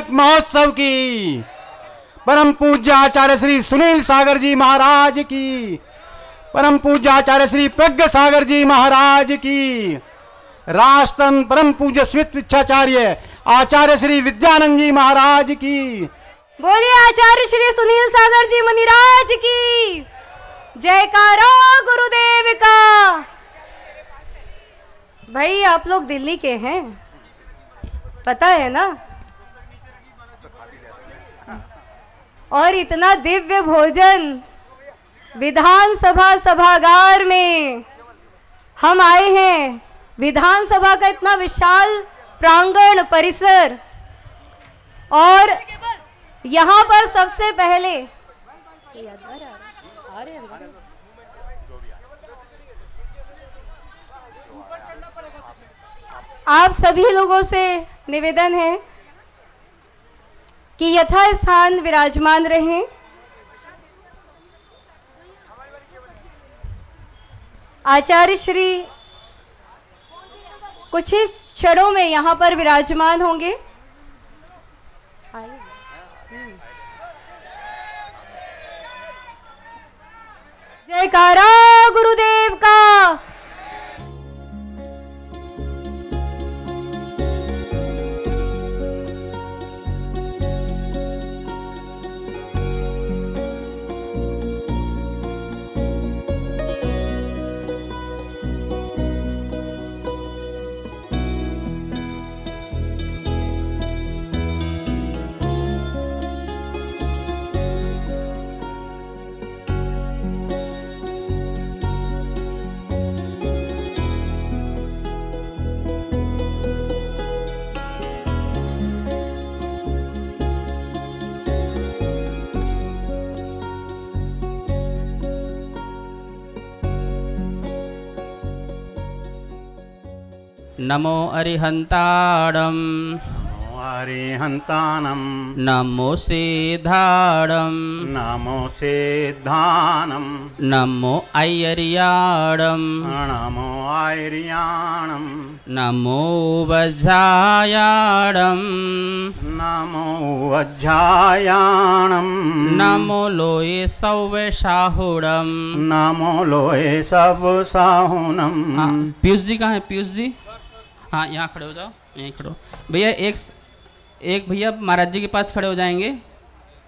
अमृत महोत्सव की। परम पूज्य आचार्य श्री सुनील सागर जी महाराज की, परम पूज्य आचार्य श्री प्रज्ञ सागर जी महाराज की, राष्ट्रन परम पूज्य स्वित विच्छाचार्य आचार्य श्री विद्यानंद जी महाराज की। बोलिए आचार्य श्री सुनील सागर जी मुनिराज की जयकारा गुरुदेव का। भाई आप लोग दिल्ली के हैं, पता है ना? और इतना दिव्य भोजन विधानसभा सभागार में हम आए हैं। विधानसभा का इतना विशाल प्रांगण परिसर, और यहाँ पर सबसे पहले आप सभी लोगों से निवेदन है कि यथास्थान विराजमान रहें। आचार्य श्री कुछ ही क्षणों में यहाँ पर विराजमान होंगे। जयकारा गुरुदेव का। नमो अरिहंताणं अरिहंतानं नमो सिद्धाणं नमो सिद्धानं नमो ऐर्याणं नमो आर्याणं नमो वज्रायाणं नमो वज्रायाणं नमो लोये सौवशाहुणं। नमो लोहे सब साहुनम। पीयूष जी कहाँ है? पीयूष जी, हाँ यहाँ खड़े हो जाओ, यहीं खड़े हो भैया। एक भैया महाराज जी के पास खड़े हो जाएंगे,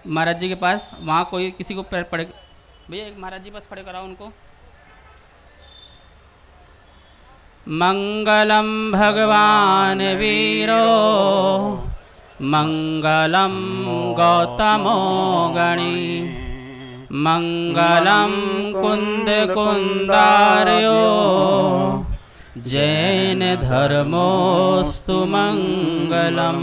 महाराज जी के पास। वहाँ कोई किसी को पड़े भैया, एक महाराज जी के पास खड़े कराओ उनको। मंगलम भगवान वीरो मंगलम गौतमो गणी मंगलम कुंद कुंदार्यो जैन धर्मोस्तु मंगलम।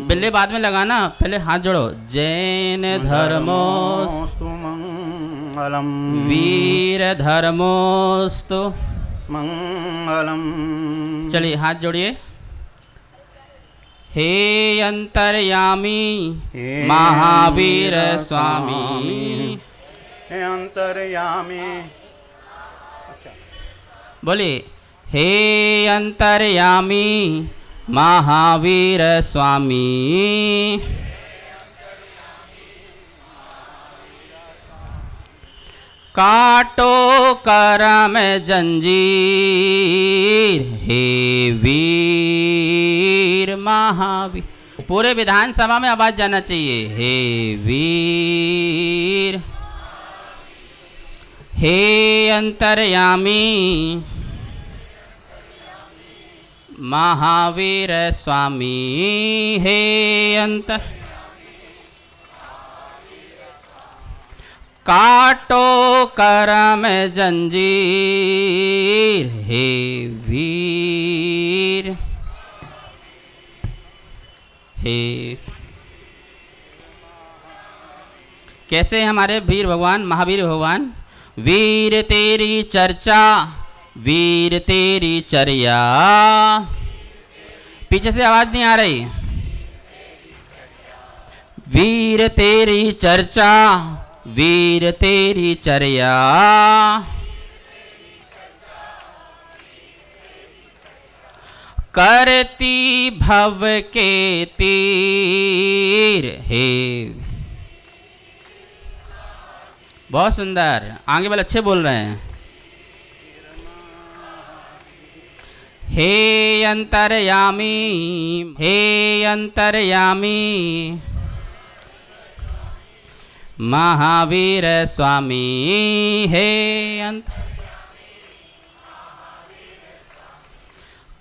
बिल्ले बाद में लगाना, पहले हाथ जोड़ो। जैन धर्मोस्तु मंगलम वीर धर्मोस्तु मंगलम। चलिए हाथ जोड़िए। हे अंतर्यामी महावीर स्वामी, हे अंतर्यामी। बोलिए हे अंतर्यामी महावीर स्वामी। काटो करम जंजीर हे वीर महावीर। पूरे विधानसभा में आवाज जाना चाहिए। हे वीर, हे अंतर्यामी महावीर स्वामी। हे अंतर काटो करम जंजीर हे वीर। हे कैसे हमारे वीर भगवान, महावीर भगवान। वीर तेरी चर्चा, वीर तेरी चर्या। पीछे से आवाज नहीं आ रही। वीर तेरी चर्चा, वीर तेरी चर्या। करती भव के तीर महावीर हे। बहुत सुंदर, आगे वाले अच्छे बोल रहे हैं। हे अंतर्यामी, हे अंतर्यामी महावीर स्वामी, हे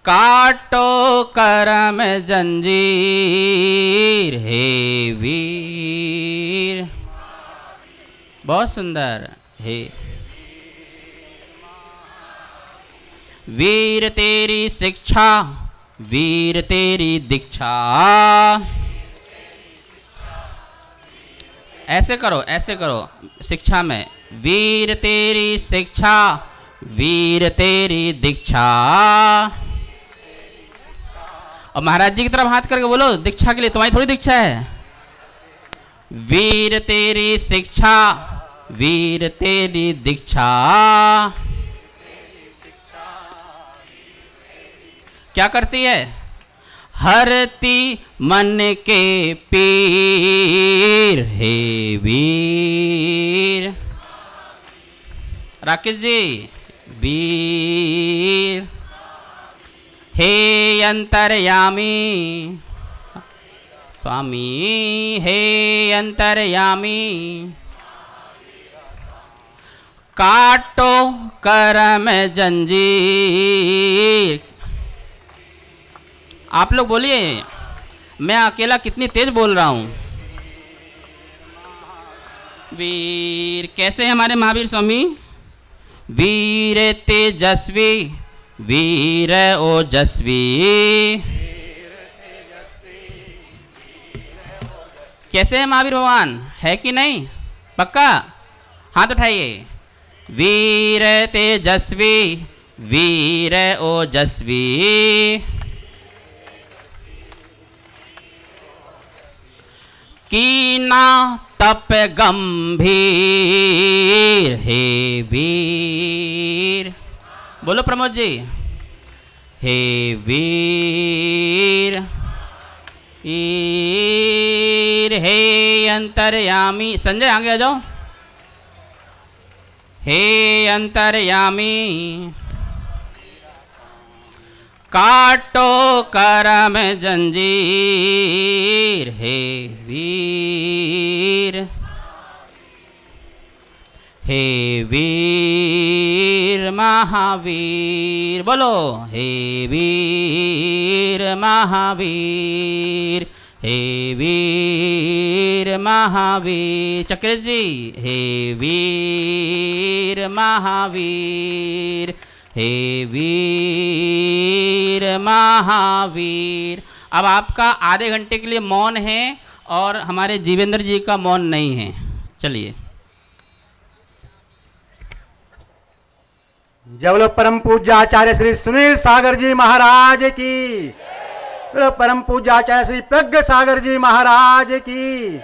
काटो करम जंजीर हे वीर। बहुत सुंदर, हे वीर तेरी शिक्षा, वीर तेरी दीक्षा। ऐसे करो, ऐसे करो शिक्षा में, वीर तेरी शिक्षा, वीर तेरी दीक्षा। और महाराज जी की तरफ हाथ करके बोलो, दीक्षा के लिए तुम्हारी थोड़ी दीक्षा है। वीर तेरी शिक्षा, वीर तेरी दीक्षा। क्या करती है? हरती मन के पीर हे वीर। राकेश जी, वीर हे अंतर्यामी स्वामी, हे अंतर्यामी काटो करम जंजीर। आप लोग बोलिए, मैं अकेला कितनी तेज बोल रहा हूं। वीर कैसे हैं हमारे महावीर स्वामी? वीर तेजस्वी, वीर ओजस्वी। कैसे हैं महावीर भगवान? है कि नहीं? पक्का हाथ उठाइए। वीर तेजस्वी, वीर ओजस्वी। कीना तप गंभीर हे वीर। बोलो प्रमोद जी, हे वीर वीर हे अंतर्यामी। संजय आगे आ जाओ। हे अंतर्यामी काटो करम जंजीर हे वीर, हे वीर महावीर। बोलो, हे वीर महावीर, हे वीर महावीर। चक्रेश जी, हे वीर महावीर, हे वीर महावीर। अब आपका आधे घंटे के लिए मौन है और हमारे जीवेंद्र जी का मौन नहीं है। चलिए। जय बोलो परम पूज्य आचार्य श्री सुनील सागर जी महाराज की। बोलो परम पूज्य आचार्य श्री प्रज्ञ सागर जी महाराज की।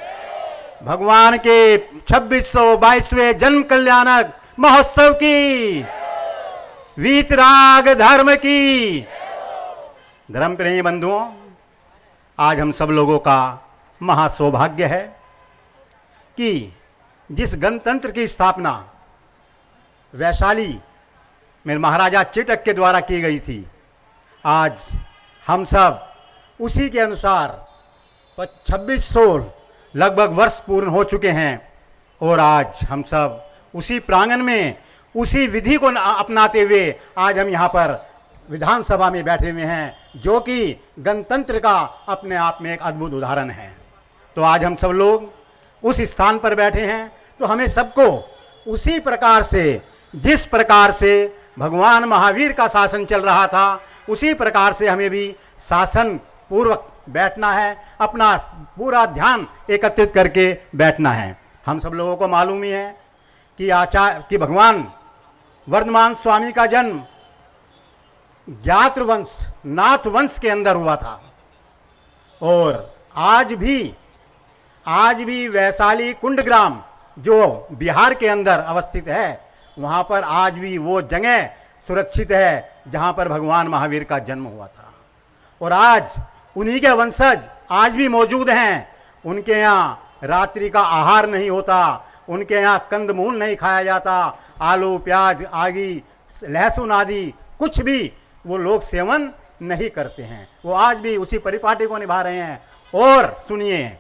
भगवान के 2622वें जन्म कल्याणक महोत्सव की, वीतराग धर्म की। धर्म प्रेमी बंधुओं, आज हम सब लोगों का महासौभाग्य है कि जिस गणतंत्र की स्थापना वैशाली में महाराजा चेतक के द्वारा की गई थी, आज हम सब उसी के अनुसार 2600 लगभग वर्ष पूर्ण हो चुके हैं और आज हम सब उसी प्रांगण में उसी विधि को अपनाते हुए आज हम यहाँ पर विधानसभा में बैठे हुए हैं, जो कि गणतंत्र का अपने आप में एक अद्भुत उदाहरण है। तो आज हम सब लोग उस स्थान पर बैठे हैं, तो हमें सबको उसी प्रकार से, जिस प्रकार से भगवान महावीर का शासन चल रहा था, उसी प्रकार से हमें भी शासन पूर्वक बैठना है, अपना पूरा ध्यान एकत्रित करके बैठना है। हम सब लोगों को मालूम ही है कि भगवान वर्धमान स्वामी का जन्म ज्ञात्र वंश, नाथ वंश के अंदर हुआ था और आज भी वैशाली कुंडग्राम जो बिहार के अंदर अवस्थित है, वहाँ पर आज भी वो जगह सुरक्षित है जहाँ पर भगवान महावीर का जन्म हुआ था। और आज उन्हीं के वंशज आज भी मौजूद हैं, उनके यहाँ रात्रि का आहार नहीं होता, उनके यहाँ कंदमूल नहीं खाया जाता, आलू प्याज आदि लहसुन आदि कुछ भी वो लोग सेवन नहीं करते हैं। वो आज भी उसी परिपाटी को निभा रहे हैं। और सुनिए,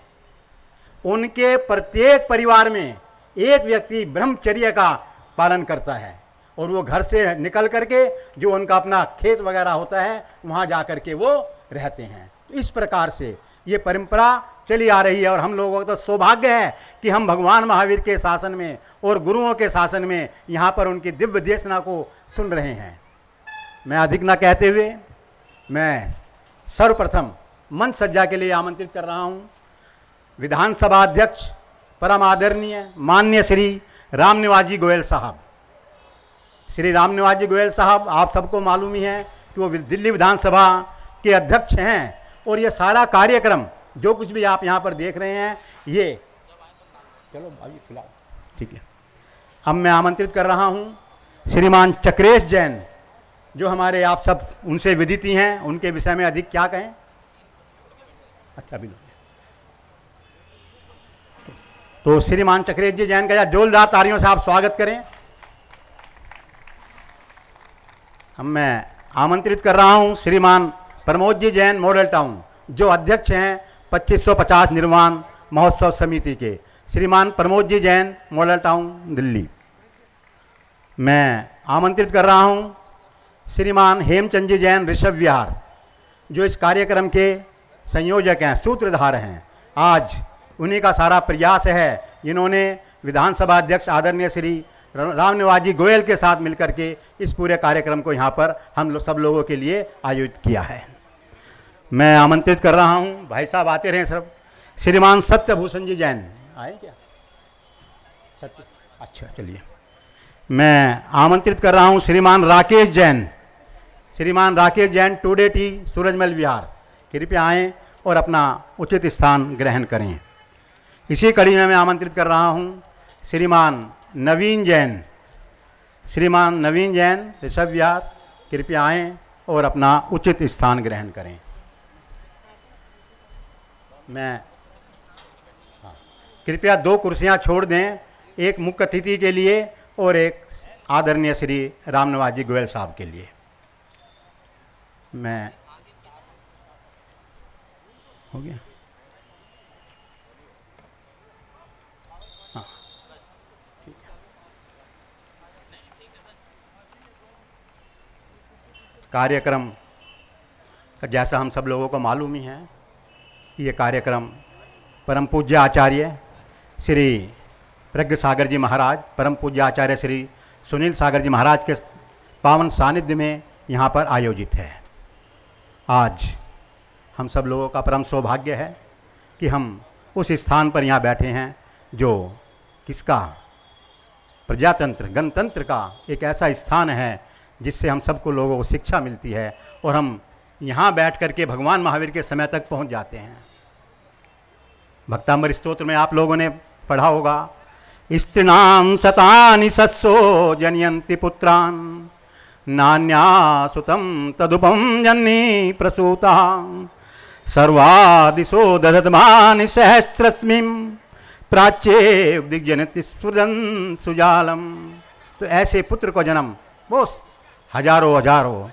उनके प्रत्येक परिवार में एक व्यक्ति ब्रह्मचर्य का पालन करता है और वो घर से निकल करके जो उनका अपना खेत वगैरह होता है वहाँ जा कर के वो रहते हैं। इस प्रकार से ये परंपरा चली आ रही है और हम लोगों का तो सौभाग्य है कि हम भगवान महावीर के शासन में और गुरुओं के शासन में यहाँ पर उनकी दिव्य देशना को सुन रहे हैं। मैं अधिक न कहते हुए मैं सर्वप्रथम मंच सज्जा के लिए आमंत्रित कर रहा हूँ विधानसभा अध्यक्ष परम आदरणीय माननीय श्री रामनिवास जी गोयल साहब। श्री रामनिवास जी गोयल साहब, आप सबको मालूम ही है कि वो दिल्ली विधानसभा के अध्यक्ष हैं और ये सारा कार्यक्रम जो कुछ भी आप यहाँ पर देख रहे हैं ये चलो अभी फिलहाल ठीक है। अब मैं आमंत्रित कर रहा हूँ श्रीमान चक्रेश जैन, जो हमारे आप सब उनसे विदित ही हैं, उनके विषय में अधिक क्या कहें। अच्छा अभी तो श्रीमान चक्रेश जी जैन का जोरदार तालियों से आप स्वागत करें। हम मैं आमंत्रित कर रहा हूं श्रीमान प्रमोद जी जैन मॉडल टाउन, जो अध्यक्ष हैं 2550 निर्माण महोत्सव समिति के। श्रीमान प्रमोद जी जैन मॉडल टाउन दिल्ली। मैं आमंत्रित कर रहा हूं श्रीमान हेमचंद जी जैन ऋषभ विहार, जो इस कार्यक्रम के संयोजक हैं, सूत्रधार हैं। आज उन्हीं का सारा प्रयास है, इन्होंने विधानसभा अध्यक्ष आदरणीय श्री रामनिवास जी गोयल के साथ मिलकर के इस पूरे कार्यक्रम को यहाँ पर हम लोग सब लोगों के लिए आयोजित किया है। मैं आमंत्रित कर रहा हूँ, भाई साहब आते रहे सब, श्रीमान सत्यभूषण जी जैन आए क्या? सत्य, अच्छा चलिए। मैं आमंत्रित कर रहा हूँ श्रीमान राकेश जैन, श्रीमान राकेश जैन टूडे टी सूरजमल विहार, कृपया आएँ और अपना उचित स्थान ग्रहण करें। इसी कड़ी में मैं आमंत्रित कर रहा हूँ श्रीमान नवीन जैन, श्रीमान नवीन जैन ऋषभ विहार, कृपया आएँ और अपना उचित स्थान ग्रहण करें। मैं कृपया 2 कुर्सियां छोड़ दें, एक मुख्य अतिथि के लिए और एक आदरणीय श्री रामनिवास जी गोयल साहब के लिए। मैं हो गया कार्यक्रम का जैसा हम सब लोगों को मालूम ही है, ये कार्यक्रम परम पूज्य आचार्य श्री प्रज्ञ सागर जी महाराज, परम पूज्य आचार्य श्री सुनील सागर जी महाराज के पावन सानिध्य में यहाँ पर आयोजित है। आज हम सब लोगों का परम सौभाग्य है कि हम उस स्थान पर यहाँ बैठे हैं जो किसका, प्रजातंत्र गणतंत्र का एक ऐसा स्थान है जिससे हम सबको लोगों को शिक्षा मिलती है और हम यहाँ बैठ कर के भगवान महावीर के समय तक पहुँच जाते हैं। भक्तांबर स्तोत्र में आप लोगों ने पढ़ा होगा, स्त्रीणां शतानि सत्सो जनयन्ति पुत्रान् नान्यासुतं तदुपम जननी प्रसूता सर्वादिशो दधमानि सहस्रस्मिं प्राच्ये दिग्जनति स्फुरन् सुजालम। तो ऐसे पुत्र को जन्म वो हजारों हजारों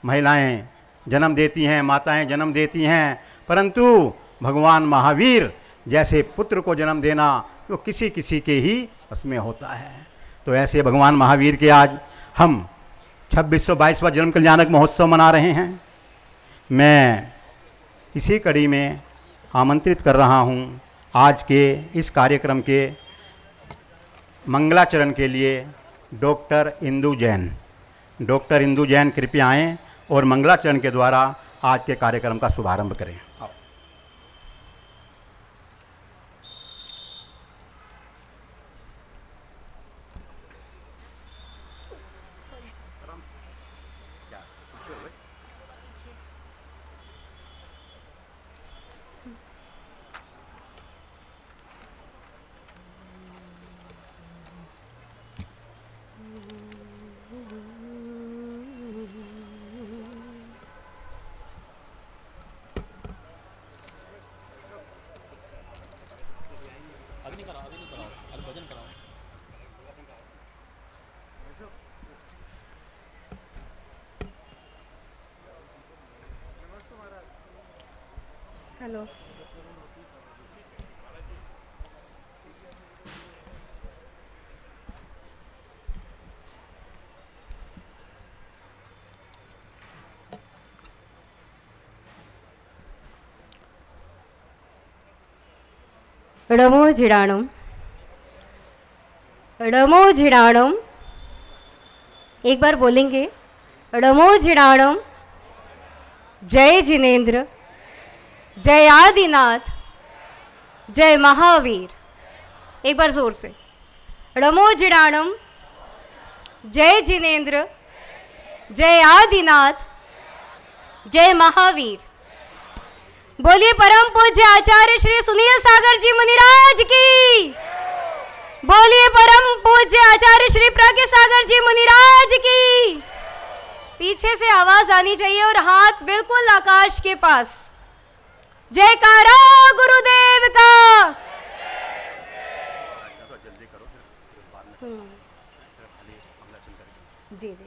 महिलाएं जन्म देती हैं, माताएं जन्म देती हैं, परंतु भगवान महावीर जैसे पुत्र को जन्म देना वो किसी किसी के ही उसमें होता है। तो ऐसे भगवान महावीर के आज हम 2622वां जन्म कल्याणक महोत्सव मना रहे हैं। मैं इसी कड़ी में आमंत्रित कर रहा हूँ आज के इस कार्यक्रम के मंगलाचरण के लिए डॉक्टर इंदू जैन। डॉक्टर इंदू जैन कृपया आएँ और मंगलाचरण के द्वारा आज के कार्यक्रम का शुभारंभ करें। हेलो। ड़मो झिड़ाणम, ड़मो झिड़ाणम, एक बार बोलेंगे। ड़मो झिड़ाणम, जय जिनेन्द्र, जय आदिनाथ, जय महावीर। एक बार जोर से। ड़मो झिड़ाणम, जय जिनेन्द्र, जय आदिनाथ, जय महावीर। बोलिए परम पूज्य आचार्य श्री सुनील सागर जी मुनिराज की। बोलिए परम पूज्य आचार्य श्री प्रज्ञ सागर जी मुनिराज की। पीछे से आवाज आनी चाहिए और हाथ बिल्कुल आकाश के पास। जयकारा गुरुदेव का। जी जी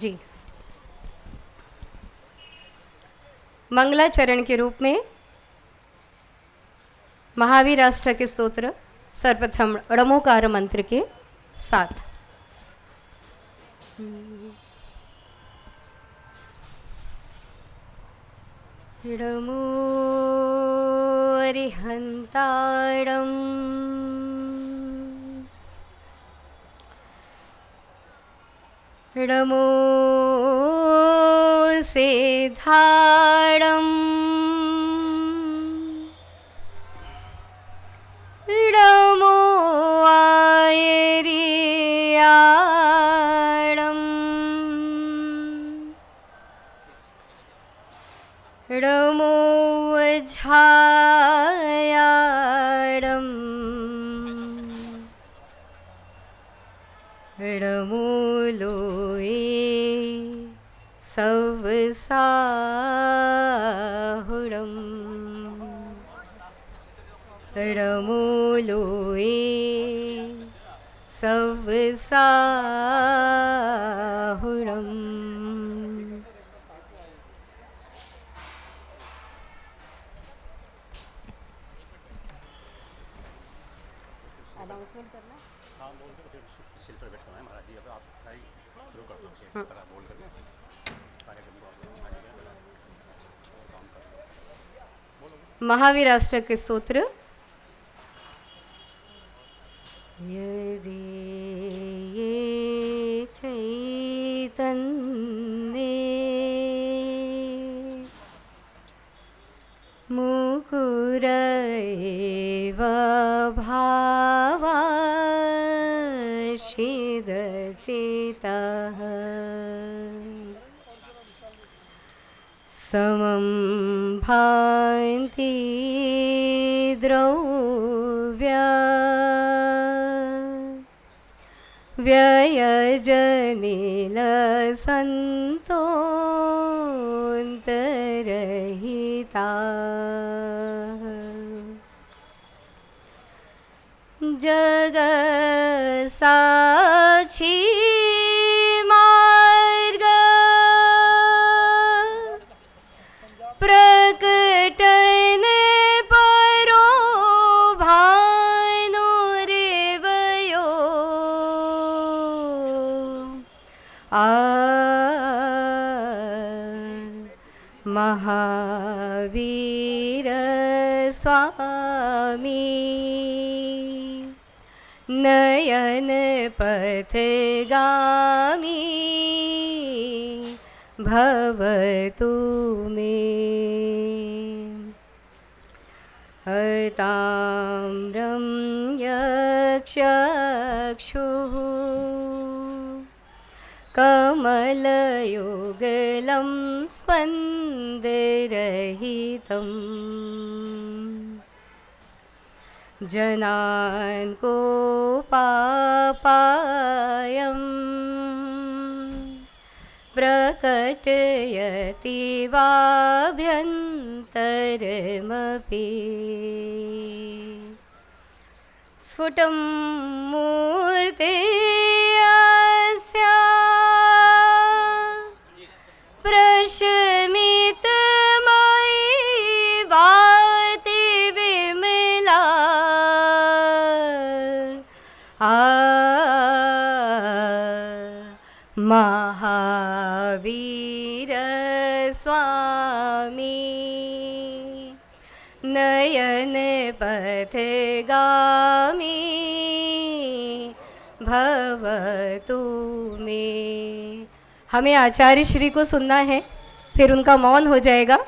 जी। मंगलाचरण के रूप में महावीर अष्टक स्तोत्र सर्वप्रथम ड़मोकार मंत्र के साथ। ड़मो अरिहंताड़म, ड़मो सेधाड़म, ड़मो आयरियाड़म, ड़मो झायाड़म, ड़मो लोए सवसाहुड़म, ड़मो लोए सवसाहुड़म। अनाउंसमेंट करना। हाँ बोल दो, फिर शिल्प पर बैठना है महाराज जी। अब आप शुरू कर दो, बोल करके महावीर अष्टक के स्तोत्र। यदि ये चैतन्ये मुकुरैव भावाशिदचेतः समं भान्ति द्रव्या व्ययजनिलसन्तोऽन्तरहिता जगत्साक्षी मार्ग प्रकटन परो भानुरेवयो महावीर स्वामी नयन पथगामी भवतु मे। हताम्रं यक्षक्षुः कमलयुगलं स्पन्दरहितं जनान् कोपापायं प्रकटयति वाभ्यन्तरमपि स्फुटं मूर्तेऽस्या प्रशमितमनोहरम् नयन पथगामी भवतु मे। हमें आचार्य श्री को सुनना है, फिर उनका मौन हो जाएगा,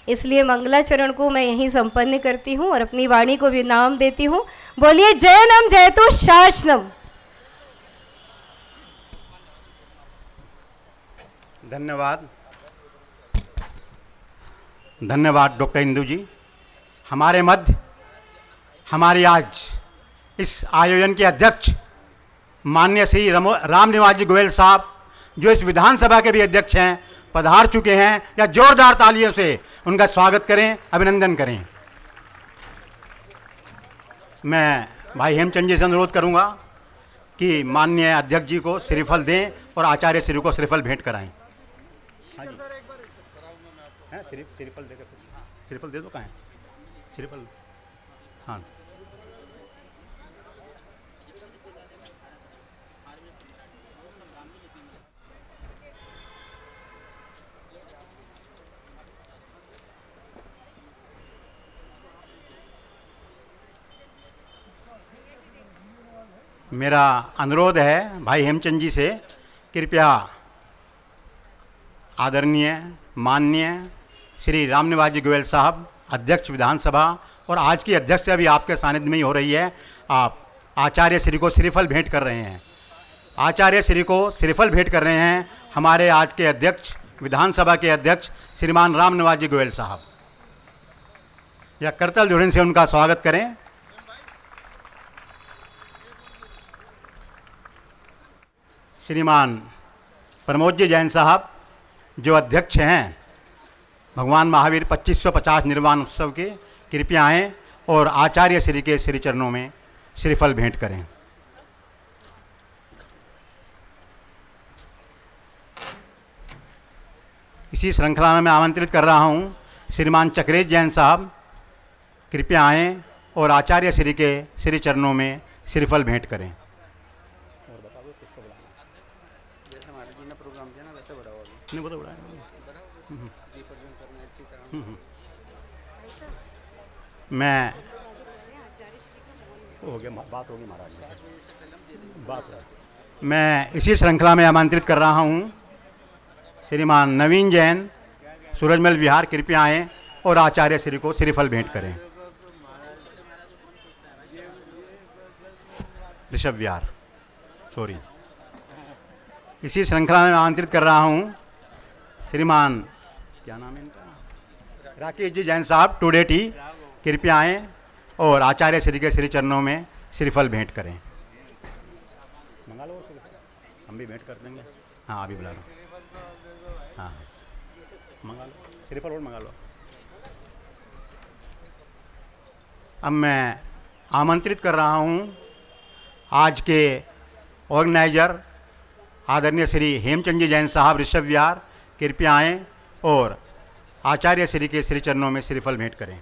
इसलिए मंगलाचरण को मैं यहीं संपन्न करती हूँ और अपनी वाणी को भी नाम देती हूँ। बोलिए जयनम जयतु शासनम। धन्यवाद, धन्यवाद डॉक्टर इंदू जी। हमारे मध्य हमारी आज इस आयोजन के अध्यक्ष माननीय श्री राम निवास जी गोयल साहब, जो इस विधानसभा के भी अध्यक्ष हैं, पधार चुके हैं। या जोरदार तालियों से उनका स्वागत करें, अभिनंदन करें। मैं भाई हेमचंद जी से अनुरोध करूंगा कि माननीय अध्यक्ष जी को श्रीफल दें और आचार्य श्री को श्रीफल भेंट कराएं। हाँ जी, श्रीफल देकर श्रीफल दे दो। कहाँ है श्रीफल? हाँ, मेरा अनुरोध है भाई हेमचंद जी से, कृपया आदरणीय माननीय श्री राम निवास जी गोयल साहब, अध्यक्ष विधानसभा, और आज की अध्यक्ष अभी आपके सानिध्य में ही हो रही है, आप आचार्य श्री को श्रीफल भेंट कर रहे हैं। आचार्य श्री को श्रीफल भेंट कर रहे हैं हमारे आज के अध्यक्ष, विधानसभा के अध्यक्ष श्रीमान राम निवास जी गोयल साहब। या करतल ध्वनि से उनका स्वागत करें। श्रीमान प्रमोद जी जैन साहब, जो अध्यक्ष हैं भगवान महावीर 2550 निर्वाण उत्सव के, कृपया आएँ और आचार्य श्री के श्री चरणों में श्रीफल भेंट करें। इसी श्रृंखला में मैं आमंत्रित कर रहा हूं श्रीमान चक्रेश जैन साहब, कृपया आएँ और आचार्य श्री के श्री चरणों में श्रीफल भेंट करें। नहीं, वो तो बड़ा है। मैं हो गया, बात होगी महाराज, बात। मैं इसी श्रृंखला में आमंत्रित कर रहा हूँ श्रीमान नवीन जैन, सूरजमल विहार, कृपया आएँ और आचार्य श्री को श्रीफल भेंट करें। ऋषभ विहार, सॉरी। इसी श्रृंखला में आमंत्रित कर रहा हूँ श्रीमान, क्या नाम है इनका, राकेश जी जैन साहब, टुडे टी, कृपया आएँ और आचार्य श्री के श्री चरणों में श्रीफल भेंट करें। मंगा लो, हम भी भेंट कर देंगे। हाँ, अभी बुला लो। हाँ, मंगा लो श्रीफल और मंगा लो। अब मैं आमंत्रित कर रहा हूँ आज के ऑर्गेनाइजर आदरणीय श्री हेमचंद जी जैन साहब, ऋषभ विहार, कृपया आएँ और आचार्य श्री के श्री चरणों में श्रीफल भेंट करें।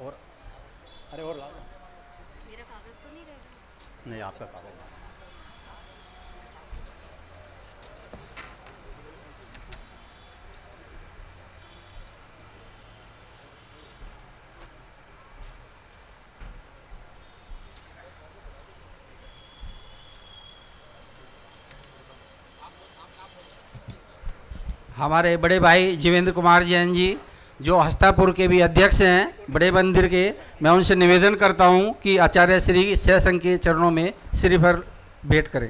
और अरे और ला दो। मेरा कागज तो नहीं रहेगा? नहीं, आपका कागज। हमारे बड़े भाई जीवेंद्र कुमार जैन जी, जो हस्तापुर के भी अध्यक्ष हैं बड़े मंदिर के, मैं उनसे निवेदन करता हूं कि आचार्य श्री सहसंघ के चरणों में श्रीफल भेंट करें।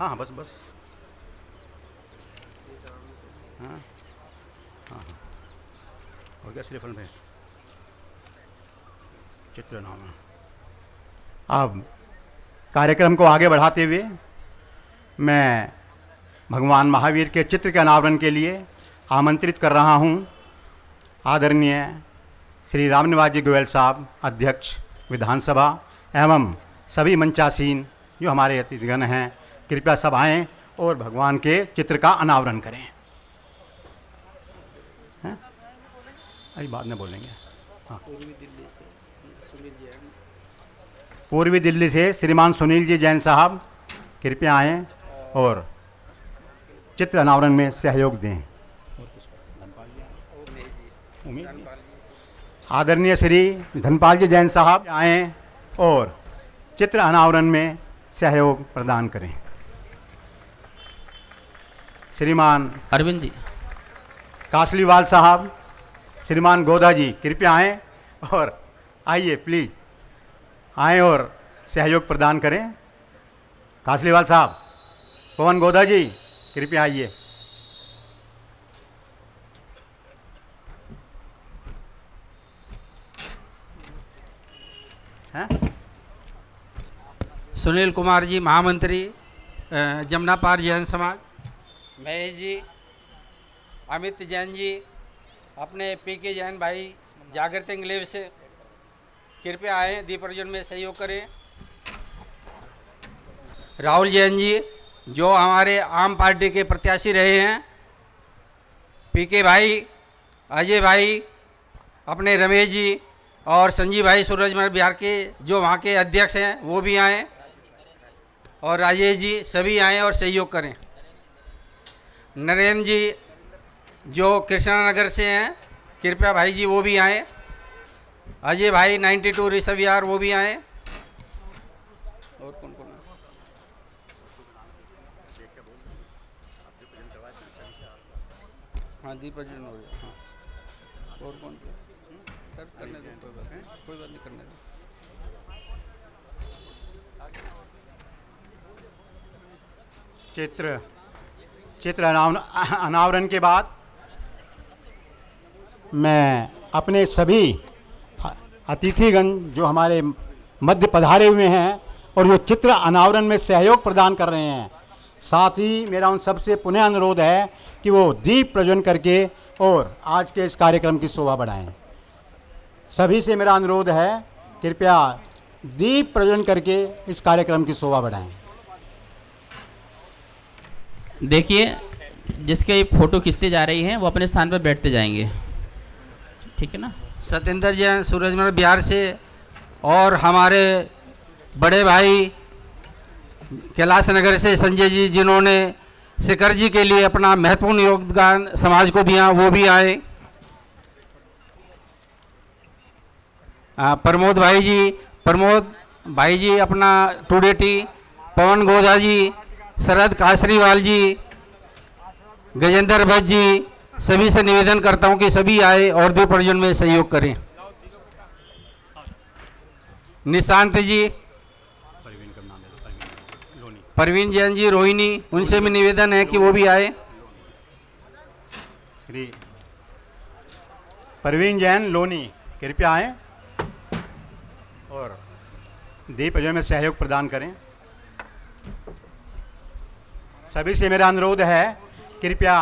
हाँ, बस बस। हाँ हाँ, हो गया श्रीफल में चित्र नाम। अब कार्यक्रम को आगे बढ़ाते हुए मैं भगवान महावीर के चित्र के अनावरण के लिए आमंत्रित कर रहा हूं आदरणीय श्री राम निवास जी गोयल साहब, अध्यक्ष विधानसभा, एवं सभी मंचासीन जो हमारे अतिथिगण हैं, कृपया सब आएँ और भगवान के चित्र का अनावरण करें। हैं? अभी बाद में बोलेंगे। हाँ, पूर्वी दिल्ली से श्रीमान सुनील जी जैन साहब कृपया आएँ और चित्र अनावरण में सहयोग दें। आदरणीय श्री धनपाल जी जैन साहब आएँ और चित्र अनावरण में सहयोग प्रदान करें। श्रीमान अरविंद जी, कासलीवाल साहब, श्रीमान गोदा जी कृपया आएँ और आइए प्लीज़ आएँ और सहयोग प्रदान करें। कासलीवाल साहब, पवन गोदा जी कृपया आइए। हैं? सुनील कुमार जी महामंत्री जमुना पार जैन समाज, महेश जी, अमित जैन जी, अपने पीके जैन भाई जागृत इंग्लिश से कृपया आए, दीप प्रज्वलन में सहयोग करें। राहुल जैन जी जो हमारे आम पार्टी के प्रत्याशी रहे हैं, पीके भाई, अजय भाई, अपने रमेश जी और संजीव भाई सूरजमल बिहार के जो वहाँ के अध्यक्ष हैं वो भी आएँ, और राजेश जी सभी आएँ और सहयोग करें। नरेंद्र जी जो कृष्णानगर से हैं कृपया भाई जी वो भी आएँ। अजय भाई 92 ऋषभ विहार वो भी आएँ। और कौन कौन है? हाँ, दीप प्रज्वलन हो गया। हाँ, और कौन सर करने दो, कोई बात नहीं, करने दो। चित्र अनावरण के बाद मैं अपने सभी अतिथिगण जो हमारे मध्य पधारे हुए हैं और जो चित्र अनावरण में सहयोग प्रदान कर रहे हैं, साथ ही मेरा उन सबसे पुनः अनुरोध है कि वो दीप प्रज्वलन करके और आज के इस कार्यक्रम की शोभा बढ़ाएं। सभी से मेरा अनुरोध है, कृपया दीप प्रज्वलन करके इस कार्यक्रम की शोभा बढ़ाएं। देखिए जिसके ये फोटो खींचते जा रही हैं वो अपने स्थान पर बैठते जाएंगे, ठीक है ना। सत्येंद्र जैन सूरजमल बिहार से, और हमारे बड़े भाई कैलाश नगर से संजय जी जिन्होंने शेखर जी के लिए अपना महत्वपूर्ण योगदान समाज को दिया वो भी आए। प्रमोद भाई जी अपना टूडेटी, पवन गोदा जी, शरद कासरीवाल जी, गजेंद्र भट्ट जी, सभी से निवेदन करता हूं कि सभी आए और दीप प्रज्वलन में सहयोग करें। निशांत जी, परवीन जैन जी, रोहिणी, उनसे भी निवेदन है कि वो भी आए। श्री परवीन जैन लोनी कृपया आएं और दीप प्रज्वलन में सहयोग प्रदान करें। सभी से मेरा अनुरोध है, कृपया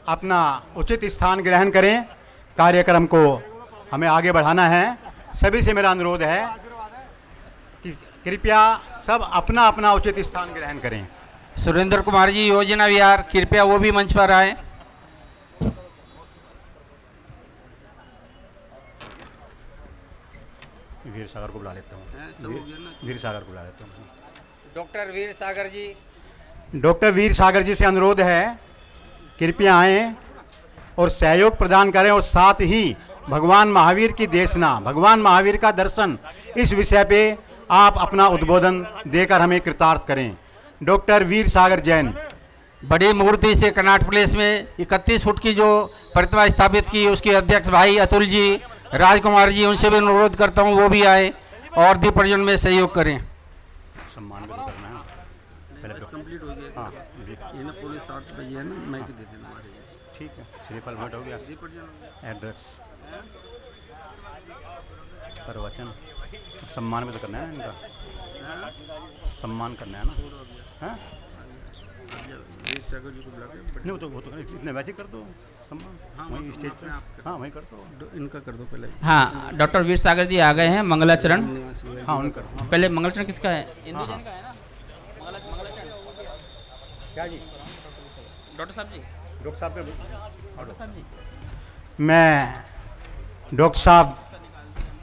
अपना उचित स्थान ग्रहण करें। कार्यक्रम को हमें आगे बढ़ाना है। सभी से मेरा अनुरोध है कि कृपया सब अपना अपना उचित स्थान ग्रहण करें। सुरेंद्र कुमार जी योजना विहार, कृपया वो भी मंच पर आए। वीर सागर को बुला लेता हूँ। वीर सागर को बुला लेता हूँ। डॉक्टर वीर सागर जी, डॉक्टर वीर सागर जी से अनुरोध है, कृपया आएं और सहयोग प्रदान करें और साथ ही भगवान महावीर की देशना, भगवान महावीर का दर्शन, इस विषय पे आप अपना उद्बोधन देकर हमें कृतार्थ करें। डॉक्टर वीर सागर जैन। बड़ी मूर्ति से कनाट प्लेस में 31 फुट की जो प्रतिमा स्थापित की, उसके अध्यक्ष भाई अतुल जी, राजकुमार जी, उनसे भी अनुरोध करता हूँ वो भी आए और दीप प्रज्वलन में सहयोग करें। सम्मान भी करना है। कंप्लीट हो गया। हाँ, ये ना पुलिस 7 बजे है ना, माइक दे देना हमारे। ठीक है, श्रीफल भेंट हो गया। एड्रेस, प्रवचन, सम्मान भी तो करना है इनका, सम्मान करना है ना। हाँ, नहीं वो तो इतने वैसे कर दो सम्मान। हाँ, वहीं स्टेज पे। हाँ, वहीं कर दो, इनका कर दो पहले। हाँ, डॉक्टर वीर सागर जी आ गए हैं। मंगलाचरण, हाँ उनका। पहले मंगलाचरण किसका है? इंदु हाँ, जैन का है ना मंगलाचरण। क्या जी? डॉक्टर साहब जी, डॉक्टर साहब के डॉक्टर साहब जी मैं डॉक्टर साहब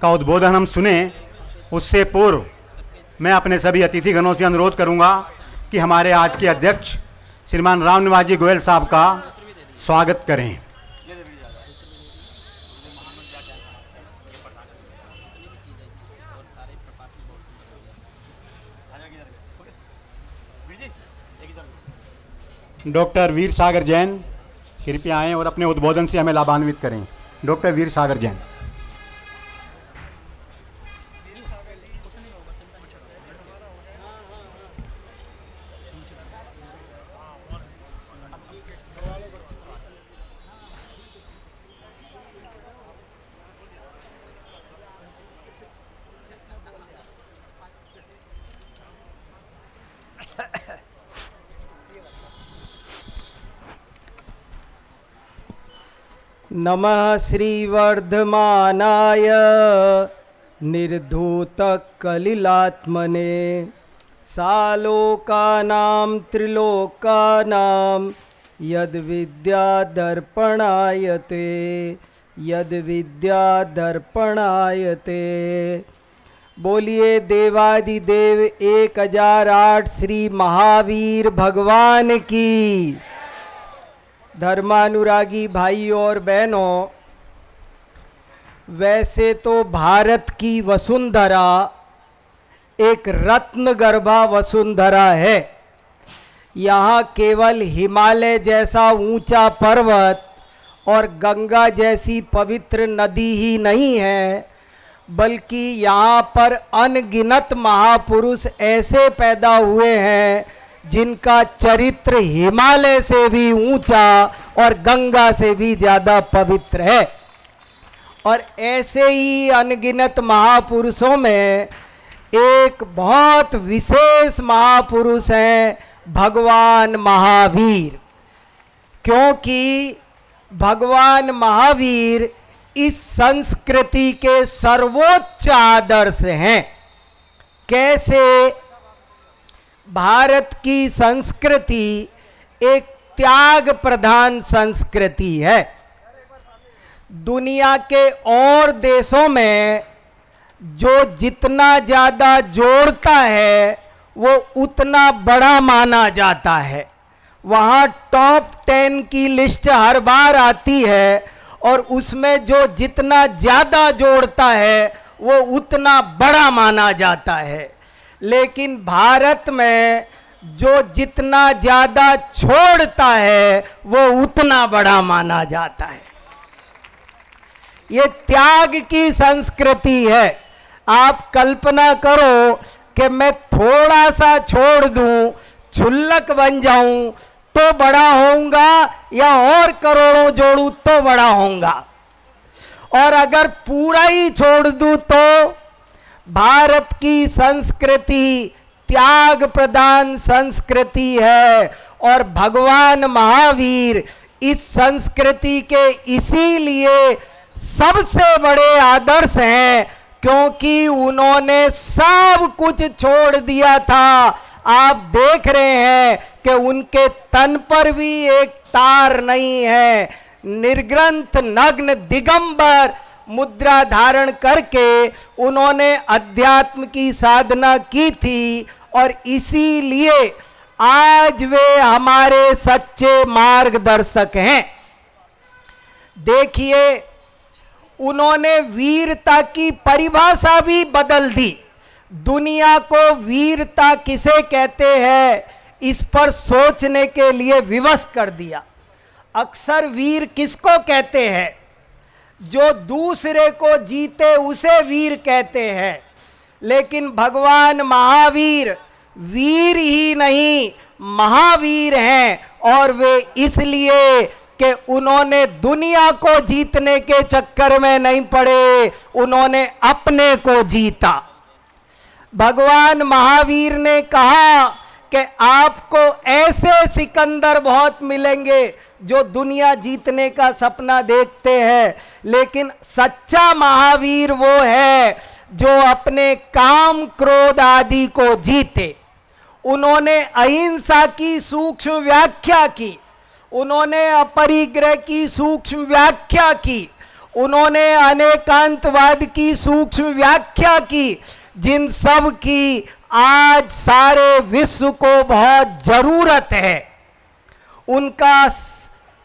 का उद्बोधन हम सुने, उससे पूर्व मैं अपने सभी अतिथिगणों से अनुरोध करूंगा कि हमारे आज के अध्यक्ष श्रीमान राम निवास जी गोयल साहब का स्वागत करें। डॉक्टर वीर सागर जैन कृपया आएं और अपने उद्बोधन से हमें लाभान्वित करें। डॉक्टर वीर सागर जैन। नमः श्रीवर्धमानाय निर्धूतकलिलात्मने सालोकानां त्रिलोकानां यद्विद्यादर्पणायते यद्विद्यादर्पणायते। बोलिए देवादिदेव 1008 श्री महावीर भगवान की। धर्मानुरागी भाइयों और बहनों, वैसे तो भारत की वसुंधरा एक रत्नगर्भा वसुंधरा है। यहाँ केवल हिमालय जैसा ऊंचा पर्वत और गंगा जैसी पवित्र नदी ही नहीं है, बल्कि यहाँ पर अनगिनत महापुरुष ऐसे पैदा हुए हैं जिनका चरित्र हिमालय से भी ऊंचा और गंगा से भी ज़्यादा पवित्र है। और ऐसे ही अनगिनत महापुरुषों में एक बहुत विशेष महापुरुष हैं भगवान महावीर, क्योंकि भगवान महावीर इस संस्कृति के सर्वोच्च आदर्श हैं। कैसे? भारत की संस्कृति एक त्याग प्रधान संस्कृति है। दुनिया के और देशों में जो जितना ज़्यादा जोड़ता है वो उतना बड़ा माना जाता है। वहाँ टॉप 10 की लिस्ट हर बार आती है और उसमें जो जितना ज़्यादा जोड़ता है वो उतना बड़ा माना जाता है। लेकिन भारत में जो जितना ज़्यादा छोड़ता है वो उतना बड़ा माना जाता है। ये त्याग की संस्कृति है। आप कल्पना करो कि मैं थोड़ा सा छोड़ दूं, क्षुल्लक बन जाऊं तो बड़ा होऊंगा, या और करोड़ों जोड़ूं तो बड़ा होऊंगा, और अगर पूरा ही छोड़ दूं तो। भारत की संस्कृति त्याग प्रधान संस्कृति है और भगवान महावीर इस संस्कृति के इसीलिए सबसे बड़े आदर्श हैं, क्योंकि उन्होंने सब कुछ छोड़ दिया था। आप देख रहे हैं कि उनके तन पर भी एक तार नहीं है। निर्ग्रंथ नग्न दिगंबर मुद्रा धारण करके उन्होंने अध्यात्म की साधना की थी और इसीलिए आज वे हमारे सच्चे मार्गदर्शक हैं। देखिए, उन्होंने वीरता की परिभाषा भी बदल दी। दुनिया को वीरता किसे कहते हैं इस पर सोचने के लिए विवश कर दिया। अक्सर वीर किसको कहते हैं? जो दूसरे को जीते उसे वीर कहते हैं। लेकिन भगवान महावीर वीर ही नहीं महावीर हैं, और वे इसलिए कि उन्होंने दुनिया को जीतने के चक्कर में नहीं पड़े, उन्होंने अपने को जीता। भगवान महावीर ने कहा कि आपको ऐसे सिकंदर बहुत मिलेंगे जो दुनिया जीतने का सपना देखते हैं, लेकिन सच्चा महावीर वो है जो अपने काम क्रोध आदि को जीते। उन्होंने अहिंसा की सूक्ष्म व्याख्या की। उन्होंने अपरिग्रह की सूक्ष्म व्याख्या की, उन्होंने अनेकांतवाद की सूक्ष्म व्याख्या की, जिन सब की आज सारे विश्व को बहुत जरूरत है। उनका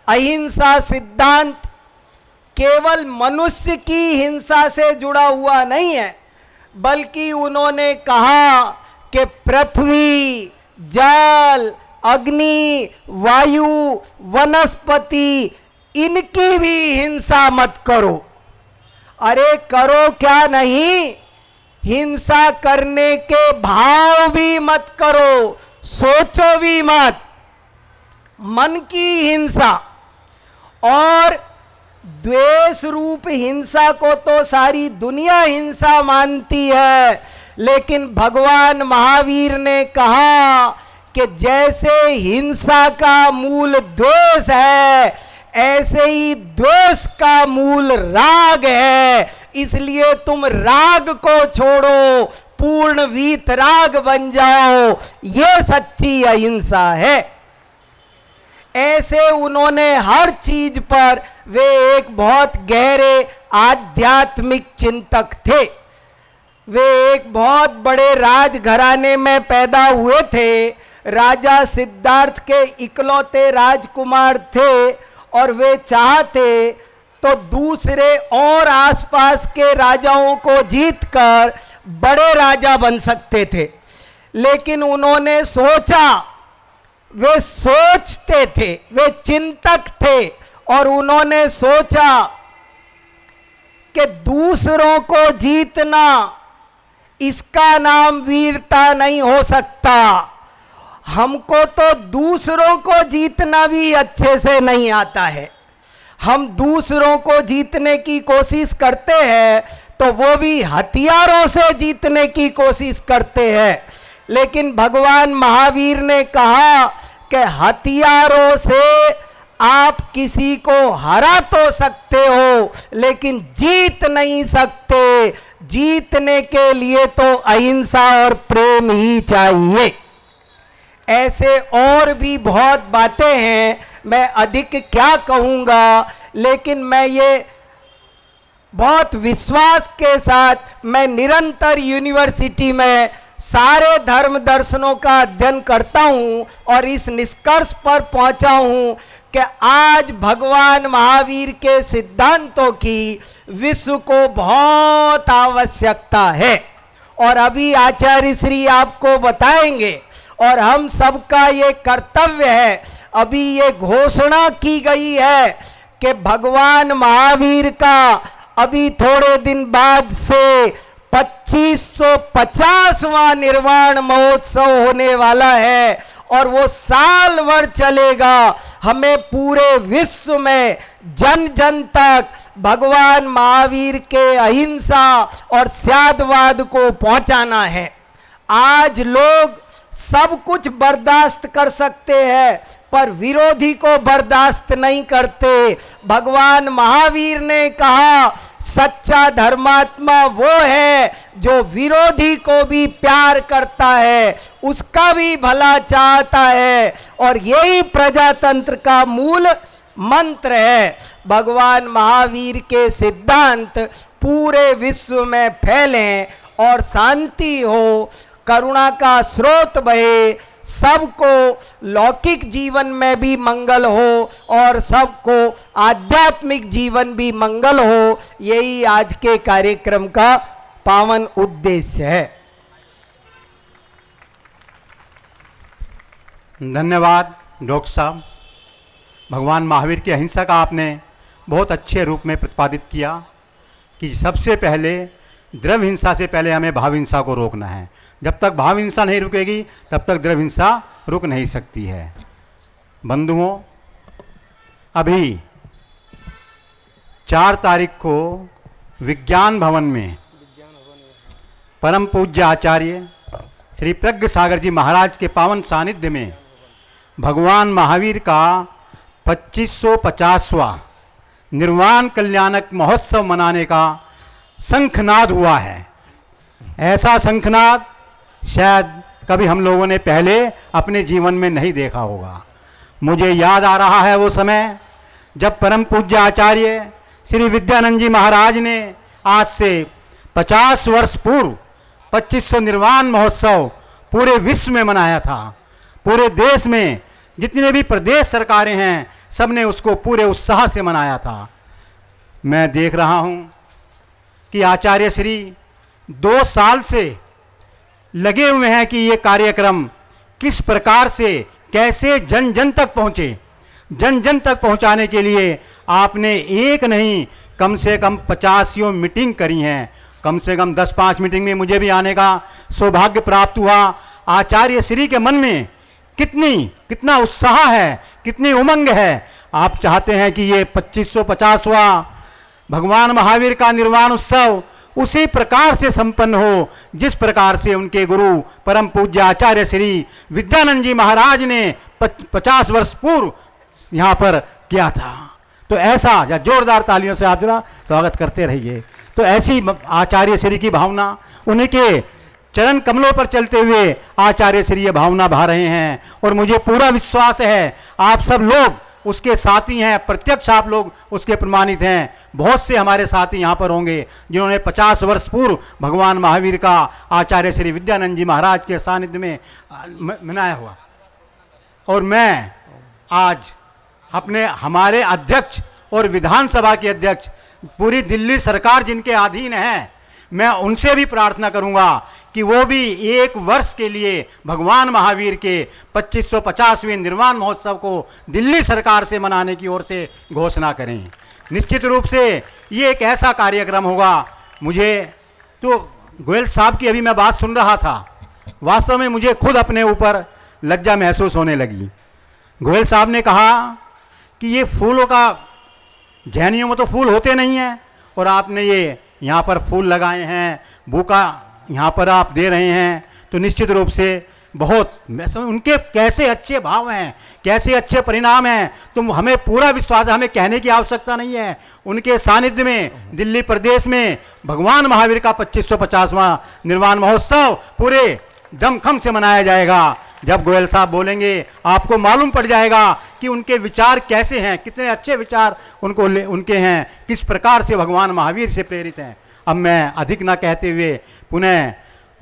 अहिंसा सिद्धांत केवल मनुष्य की हिंसा से जुड़ा हुआ नहीं है, बल्कि उन्होंने कहा कि पृथ्वी, जल, अग्नि, वायु, वनस्पति, इनकी भी हिंसा मत करो। अरे करो क्या नहीं, हिंसा करने के भाव भी मत करो, सोचो भी मत। मन की हिंसा और द्वेष रूप हिंसा को तो सारी दुनिया हिंसा मानती है, लेकिन भगवान महावीर ने कहा कि जैसे हिंसा का मूल द्वेष है, ऐसे ही द्वेष का मूल राग है। इसलिए तुम राग को छोड़ो, पूर्ण वीतराग बन जाओ। ये सच्ची अहिंसा है। ऐसे उन्होंने हर चीज पर, वे एक बहुत गहरे आध्यात्मिक चिंतक थे। वे एक बहुत बड़े राजघराने में पैदा हुए थे। राजा सिद्धार्थ के इकलौते राजकुमार थे और वे चाहते तो दूसरे और आसपास के राजाओं को जीतकर बड़े राजा बन सकते थे, लेकिन उन्होंने सोचा, वे सोचते थे, वे चिंतक थे और उन्होंने सोचा कि दूसरों को जीतना, इसका नाम वीरता नहीं हो सकता। हमको तो दूसरों को जीतना भी अच्छे से नहीं आता है। हम दूसरों को जीतने की कोशिश करते हैं तो वो भी हथियारों से जीतने की कोशिश करते हैं, लेकिन भगवान महावीर ने कहा कि हथियारों से आप किसी को हरा तो सकते हो, लेकिन जीत नहीं सकते। जीतने के लिए तो अहिंसा और प्रेम ही चाहिए। ऐसे और भी बहुत बातें हैं, मैं अधिक क्या कहूँगा, लेकिन मैं ये बहुत विश्वास के साथ, मैं निरंतर यूनिवर्सिटी में सारे धर्म दर्शनों का अध्ययन करता हूँ और इस निष्कर्ष पर पहुँचा हूँ कि आज भगवान महावीर के सिद्धांतों की विश्व को बहुत आवश्यकता है। और अभी आचार्य श्री आपको बताएंगे और हम सबका ये कर्तव्य है। अभी ये घोषणा की गई है कि भगवान महावीर का अभी थोड़े दिन बाद से 2550वां निर्वाण महोत्सव होने वाला है और वो साल भर चलेगा। हमें पूरे विश्व में जन जन तक भगवान महावीर के अहिंसा और त्यागवाद को पहुंचाना है। आज लोग सब कुछ बर्दाश्त कर सकते हैं पर विरोधी को बर्दाश्त नहीं करते। भगवान महावीर ने कहा सच्चा धर्मात्मा वो है जो विरोधी को भी प्यार करता है, उसका भी भला चाहता है, और यही प्रजातंत्र का मूल मंत्र है। भगवान महावीर के सिद्धांत पूरे विश्व में फैलें और शांति हो, करुणा का स्रोत बहे, सबको लौकिक जीवन में भी मंगल हो और सबको आध्यात्मिक जीवन भी मंगल हो। यही आज के कार्यक्रम का पावन उद्देश्य है। धन्यवाद डॉक्टर साहब। भगवान महावीर की अहिंसा का आपने बहुत अच्छे रूप में प्रतिपादित किया कि सबसे पहले द्रव्य हिंसा से पहले हमें भाव हिंसा को रोकना है। जब तक भाव हिंसा नहीं रुकेगी तब तक द्रव्य हिंसा रुक नहीं सकती है। बंधुओं, अभी 4 तारीख को विज्ञान भवन में परम पूज्य आचार्य श्री प्रज्ञ सागर जी महाराज के पावन सानिध्य में भगवान महावीर का 2550वां निर्वाण कल्याणक महोत्सव मनाने का शंखनाद हुआ है। ऐसा शंखनाद शायद कभी हम लोगों ने पहले अपने जीवन में नहीं देखा होगा। मुझे याद आ रहा है वो समय जब परम पूज्य आचार्य श्री विद्यानंद जी महाराज ने आज से 50 वर्ष पूर्व 2500 निर्वाण महोत्सव पूरे विश्व में मनाया था। पूरे देश में जितने भी प्रदेश सरकारें हैं सब ने उसको पूरे उत्साह से मनाया था। मैं देख रहा हूं कि आचार्य श्री 2 साल से लगे हुए हैं कि ये कार्यक्रम किस प्रकार से कैसे जन जन तक पहुँचे। जन जन तक पहुँचाने के लिए आपने एक नहीं कम से कम 50 मीटिंग करी हैं। कम से कम 10-5 मीटिंग में मुझे भी आने का सौभाग्य प्राप्त हुआ। आचार्य श्री के मन में कितना उत्साह है, कितनी उमंग है। आप चाहते हैं कि ये 2550वां भगवान महावीर का निर्वाण उत्सव उसी प्रकार से संपन्न हो जिस प्रकार से उनके गुरु परम पूज्य आचार्य श्री विद्यानंद जी महाराज ने 50 वर्ष पूर्व यहाँ पर किया था। तो ऐसा या जोरदार तालियों से आप जरा स्वागत करते रहिए। तो ऐसी आचार्य श्री की भावना, उन्हीं के चरण कमलों पर चलते हुए आचार्य श्री ये भावना भा रहे हैं और मुझे पूरा विश्वास है आप सब लोग उसके साथी हैं, प्रत्यक्ष आप लोग उसके प्रमाणित हैं। बहुत से हमारे साथी यहाँ पर होंगे जिन्होंने 50 वर्ष पूर्व भगवान महावीर का आचार्य श्री विद्यानंद जी महाराज के सानिध्य में मनाया हुआ। और मैं आज हमारे अध्यक्ष और विधानसभा के अध्यक्ष पूरी दिल्ली सरकार जिनके अधीन है, मैं उनसे भी प्रार्थना करूंगा कि वो भी 1 वर्ष के लिए भगवान महावीर के 2550वें निर्वाण महोत्सव को दिल्ली सरकार से मनाने की ओर से घोषणा करें। निश्चित रूप से ये एक ऐसा कार्यक्रम होगा। मुझे तो गोयल साहब की अभी मैं बात सुन रहा था, वास्तव में मुझे खुद अपने ऊपर लज्जा महसूस होने लगी। गोयल साहब ने कहा कि ये फूलों का, झैनियों में तो फूल होते नहीं हैं और आपने ये यहाँ पर फूल लगाए हैं, बुका यहाँ पर आप दे रहे हैं, तो निश्चित रूप से बहुत उनके कैसे अच्छे भाव हैं, कैसे अच्छे परिणाम हैं। तो हमें पूरा विश्वास है, हमें कहने की आवश्यकता नहीं है। उनके सानिध्य में दिल्ली प्रदेश में भगवान महावीर का 2550वां निर्वाण महोत्सव पूरे दमखम से मनाया जाएगा। जब गोयल साहब बोलेंगे आपको मालूम पड़ जाएगा कि उनके विचार कैसे हैं, कितने अच्छे विचार उनके हैं, किस प्रकार से भगवान महावीर से प्रेरित हैं। अब मैं अधिक ना कहते हुए पुनः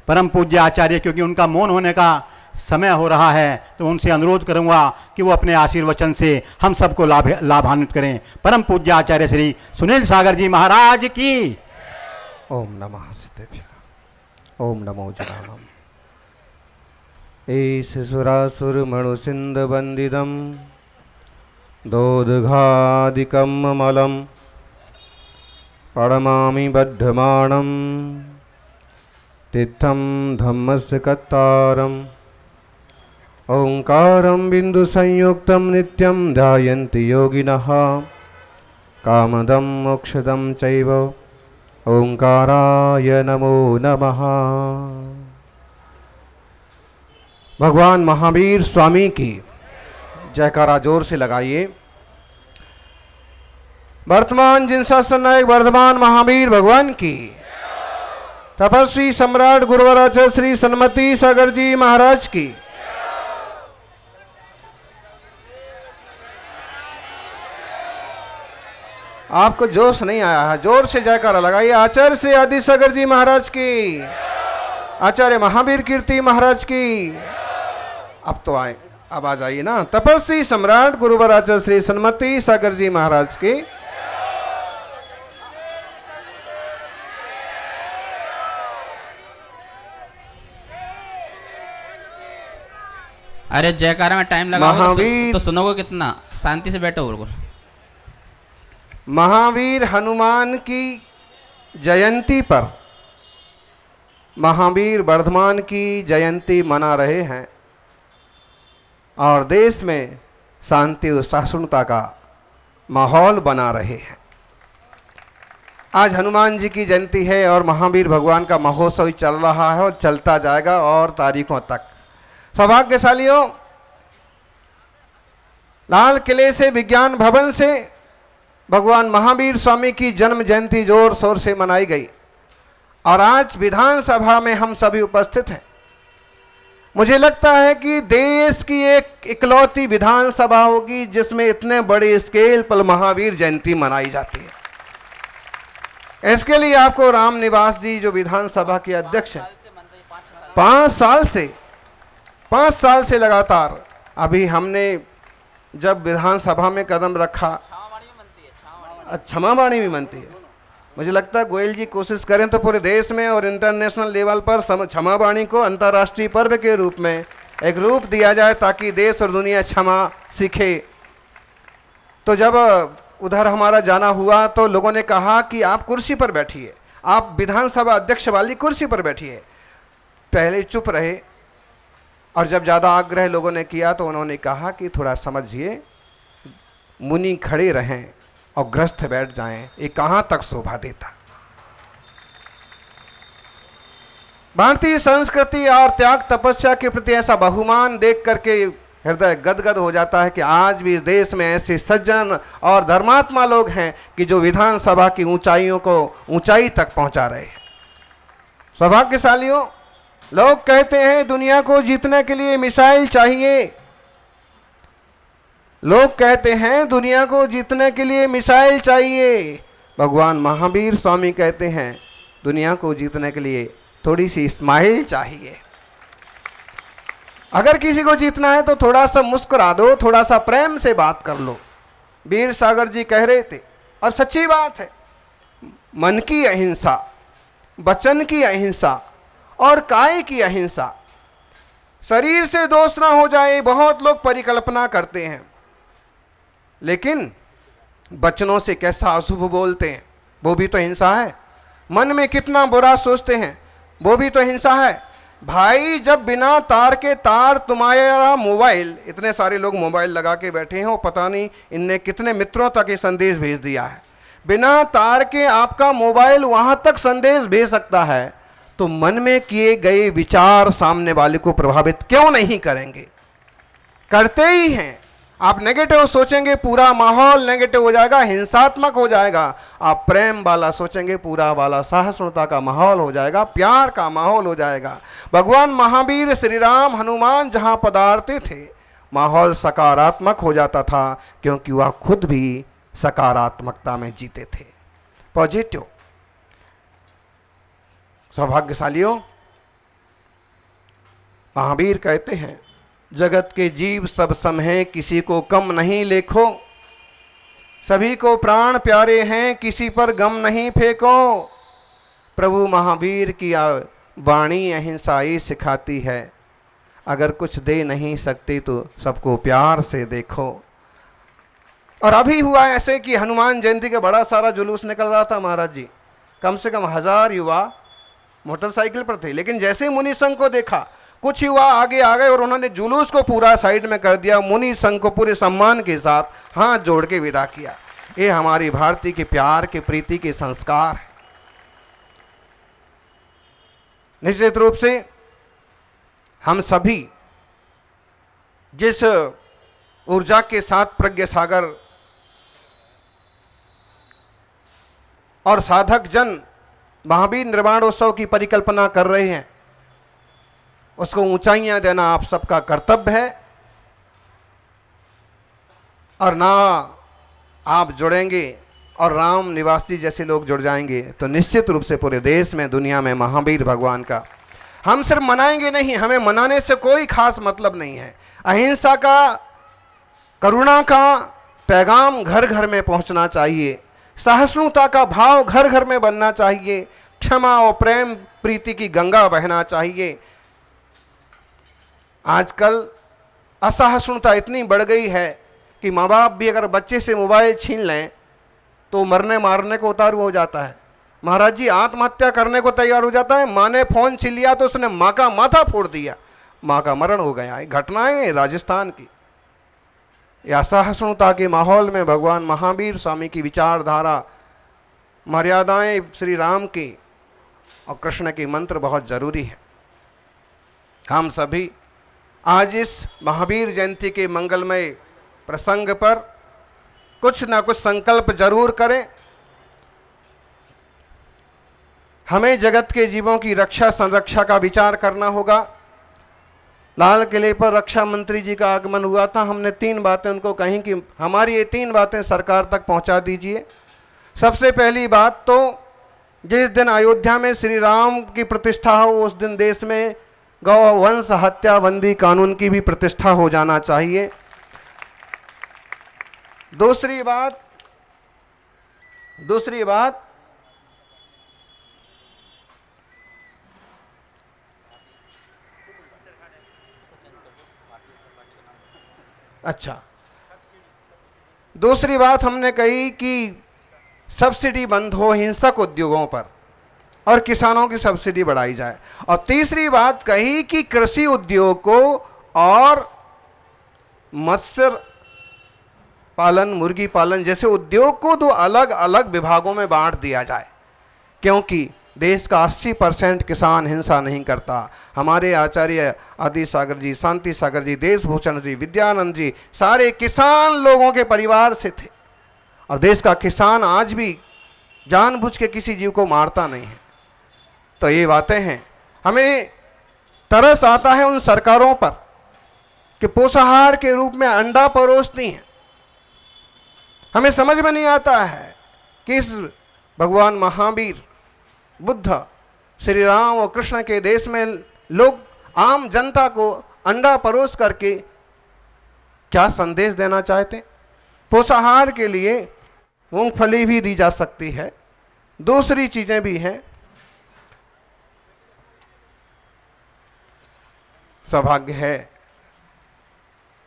परम पूज्य आचार्य, क्योंकि उनका मौन होने का समय हो रहा है, तो उनसे अनुरोध करूंगा कि वो अपने आशीर्वचन से हम सबको लाभान्वित करें। परम पूज्य आचार्य श्री सुनील सागर जी महाराज की। ओम नमः सिद्धेभ्यः। ओम नमो जनानाम्। एष सुरासुरमणुसिन्धवन्दितं दोदघादिकं मलं प्रणमामि बद्धमानं तीर्थं धम्मस्य कत्तारम् ओंकारं बिन्दुसंयुक्तं नित्यं ध्यायन्ति योगिनः कामदं मोक्षदं चैव ओंकाराय नमो नमः। भगवान महावीर स्वामी की जयकारा जोर से लगाइए। वर्तमान जिन शासन नायक वर्धमान महावीर भगवान की, तपस्वी सम्राट गुरुवराचार्य श्री सन्मति सागर जी महाराज की, आपको जोश नहीं आया है, जोर से जयकारा लगाइए। आचार्य श्री आदि सागर जी महाराज की, आचार्य महावीर कीर्ति महाराज की। अब तो आए, अब आ जाइए ना। तपस्वी सम्राट गुरुवर आचार्य श्री सन्मति सागर जी महाराज की। अरे जयकारा में टाइम लगाओगे महावीर- तो सुनोगे कितना। शांति से बैठो बिल्कुल। महावीर हनुमान की जयंती पर महावीर वर्धमान की जयंती मना रहे हैं और देश में शांति और सहिष्णुता का माहौल बना रहे हैं। आज हनुमान जी की जयंती है और महावीर भगवान का महोत्सव चल रहा है और चलता जाएगा और तारीखों तक। सौभाग्यशालियों, लाल किले से, विज्ञान भवन से भगवान महावीर स्वामी की जन्म जयंती जोर शोर से मनाई गई और आज विधानसभा में हम सभी उपस्थित हैं। मुझे लगता है कि देश की एक इकलौती विधानसभा होगी जिसमें इतने बड़े स्केल पर महावीर जयंती मनाई जाती है। इसके लिए आपको राम निवास जी जो विधानसभा के अध्यक्ष हैं, 5 साल से लगातार, अभी हमने जब विधानसभा में कदम रखा, क्षमावाणी भी बनती है। मुझे लगता है गोयल जी कोशिश करें तो पूरे देश में और इंटरनेशनल लेवल पर क्षमावाणी को अंतर्राष्ट्रीय पर्व के रूप में एक रूप दिया जाए ताकि देश और दुनिया क्षमा सीखे। तो जब उधर हमारा जाना हुआ तो लोगों ने कहा कि आप कुर्सी पर बैठिए, आप विधानसभा अध्यक्ष वाली कुर्सी पर बैठिए। पहले चुप रहे और जब ज़्यादा आग्रह लोगों ने किया तो उन्होंने कहा कि थोड़ा समझिए, मुनि खड़े रहें और ग्रस्त बैठ जाएं, ये कहाँ तक शोभा देता। भारतीय संस्कृति और त्याग तपस्या के प्रति ऐसा बहुमान देख करके हृदय गदगद हो जाता है कि आज भी इस देश में ऐसे सज्जन और धर्मात्मा लोग हैं कि जो विधानसभा की ऊंचाइयों को ऊंचाई तक पहुंचा रहे हैं। सौभाग्यशालियों, लोग कहते हैं दुनिया को जीतने के लिए मिसाइल चाहिए, लोग कहते हैं दुनिया को जीतने के लिए मिसाइल चाहिए। भगवान महावीर स्वामी कहते हैं दुनिया को जीतने के लिए थोड़ी सी स्माइल चाहिए। अगर किसी को जीतना है तो थोड़ा सा मुस्कुरा दो, थोड़ा सा प्रेम से बात कर लो। वीर सागर जी कह रहे थे और सच्ची बात है, मन की अहिंसा, वचन की अहिंसा और काय की अहिंसा। शरीर से दोष ना हो जाए, बहुत लोग परिकल्पना करते हैं, लेकिन बचनों से कैसा अशुभ बोलते हैं, वो भी तो हिंसा है। मन में कितना बुरा सोचते हैं, वो भी तो हिंसा है। भाई, जब बिना तार के तार तुम्हारा मोबाइल, इतने सारे लोग मोबाइल लगा के बैठे हैं और पता नहीं इनने कितने मित्रों तक ये संदेश भेज दिया है। बिना तार के आपका मोबाइल वहाँ तक संदेश भेज सकता है, तो मन में किए गए विचार सामने वाले को प्रभावित क्यों नहीं करेंगे? करते ही हैं। आप नेगेटिव सोचेंगे, पूरा माहौल नेगेटिव हो जाएगा, हिंसात्मक हो जाएगा। आप प्रेम वाला सोचेंगे, पूरा वाला सहिष्णुता का माहौल हो जाएगा, प्यार का माहौल हो जाएगा। भगवान महावीर, श्री राम, हनुमान जहां पधारते थे, माहौल सकारात्मक हो जाता था, क्योंकि वह खुद भी सकारात्मकता में जीते थे, पॉजिटिव। सौभाग्यशालियों, महावीर कहते हैं जगत के जीव सब सम हैं, किसी को कम नहीं लेखो। सभी को प्राण प्यारे हैं, किसी पर गम नहीं फेंको। प्रभु महावीर की वाणी अहिंसा ही सिखाती है, अगर कुछ दे नहीं सकती तो सबको प्यार से देखो। और अभी हुआ ऐसे कि हनुमान जयंती का बड़ा सारा जुलूस निकल रहा था महाराज जी, कम से कम 1000 युवा मोटरसाइकिल पर थे। लेकिन जैसे ही मुनि संघ को देखा, कुछ युवा आगे आ गए और उन्होंने जुलूस को पूरा साइड में कर दिया, मुनि संघ को पूरे सम्मान के साथ हाथ जोड़ के विदा किया। ये हमारी भारतीय के प्यार के, प्रीति के संस्कार है। निश्चित रूप से हम सभी जिस ऊर्जा के साथ प्रज्ञ सागर और साधक जन महावीर निर्वाणोत्सव की परिकल्पना कर रहे हैं, उसको ऊंचाइयां देना आप सबका कर्तव्य है। और ना आप जुड़ेंगे और राम निवासी जैसे लोग जुड़ जाएंगे तो निश्चित रूप से पूरे देश में, दुनिया में महावीर भगवान का हम सिर्फ मनाएंगे नहीं, हमें मनाने से कोई खास मतलब नहीं है। अहिंसा का, करुणा का पैगाम घर घर में पहुंचना चाहिए, सहिष्णुता का भाव घर घर में बनना चाहिए, क्षमा और प्रेम प्रीति की गंगा बहना चाहिए। आजकल असहिष्णुता इतनी बढ़ गई है कि माँ बाप भी अगर बच्चे से मोबाइल छीन लें तो मरने मारने को उतारू हो जाता है। महाराज जी आत्महत्या करने को तैयार हो जाता है। माँ ने फ़ोन छीन लिया तो उसने माँ का माथा फोड़ दिया, माँ का मरण हो गया। घटनाएं राजस्थान की। या असहिष्णुता के माहौल में भगवान महावीर स्वामी की विचारधारा, मर्यादाएं श्री राम की और कृष्ण के मंत्र बहुत ज़रूरी है। हम सभी आज इस महावीर जयंती के मंगलमय प्रसंग पर कुछ ना कुछ संकल्प जरूर करें। हमें जगत के जीवों की रक्षा संरक्षा का विचार करना होगा। लाल किले पर रक्षा मंत्री जी का आगमन हुआ था। हमने 3 बातें उनको कहीं कि हमारी ये 3 बातें सरकार तक पहुंचा दीजिए। सबसे पहली बात तो जिस दिन अयोध्या में श्री राम की प्रतिष्ठा हो उस दिन देश में गौ वंश हत्या बंदी कानून की भी प्रतिष्ठा हो जाना चाहिए। दूसरी बात अच्छा, दूसरी बात हमने कही कि सब्सिडी बंद हो हिंसक उद्योगों पर और किसानों की सब्सिडी बढ़ाई जाए। और तीसरी बात कही कि कृषि उद्योग को और मत्स्य पालन, मुर्गी पालन जैसे उद्योग को 2 अलग अलग विभागों में बांट दिया जाए, क्योंकि देश का 80% किसान हिंसा नहीं करता। हमारे आचार्य आदि सागर जी, शांति सागर जी, देशभूषण जी, विद्यानंद जी सारे किसान लोगों के परिवार से थे और देश का किसान आज भी जानबूझ के किसी जीव को मारता नहीं है। तो ये बातें हैं। हमें तरस आता है उन सरकारों पर कि पोषाहार के रूप में अंडा परोसती हैं। हमें समझ में नहीं आता है कि इस भगवान महावीर बुद्ध श्री राम और कृष्ण के देश में लोग आम जनता को अंडा परोस करके क्या संदेश देना चाहते। पोषाहार के लिए मूंगफली भी दी जा सकती है, दूसरी चीजें भी हैं। सौभाग्य है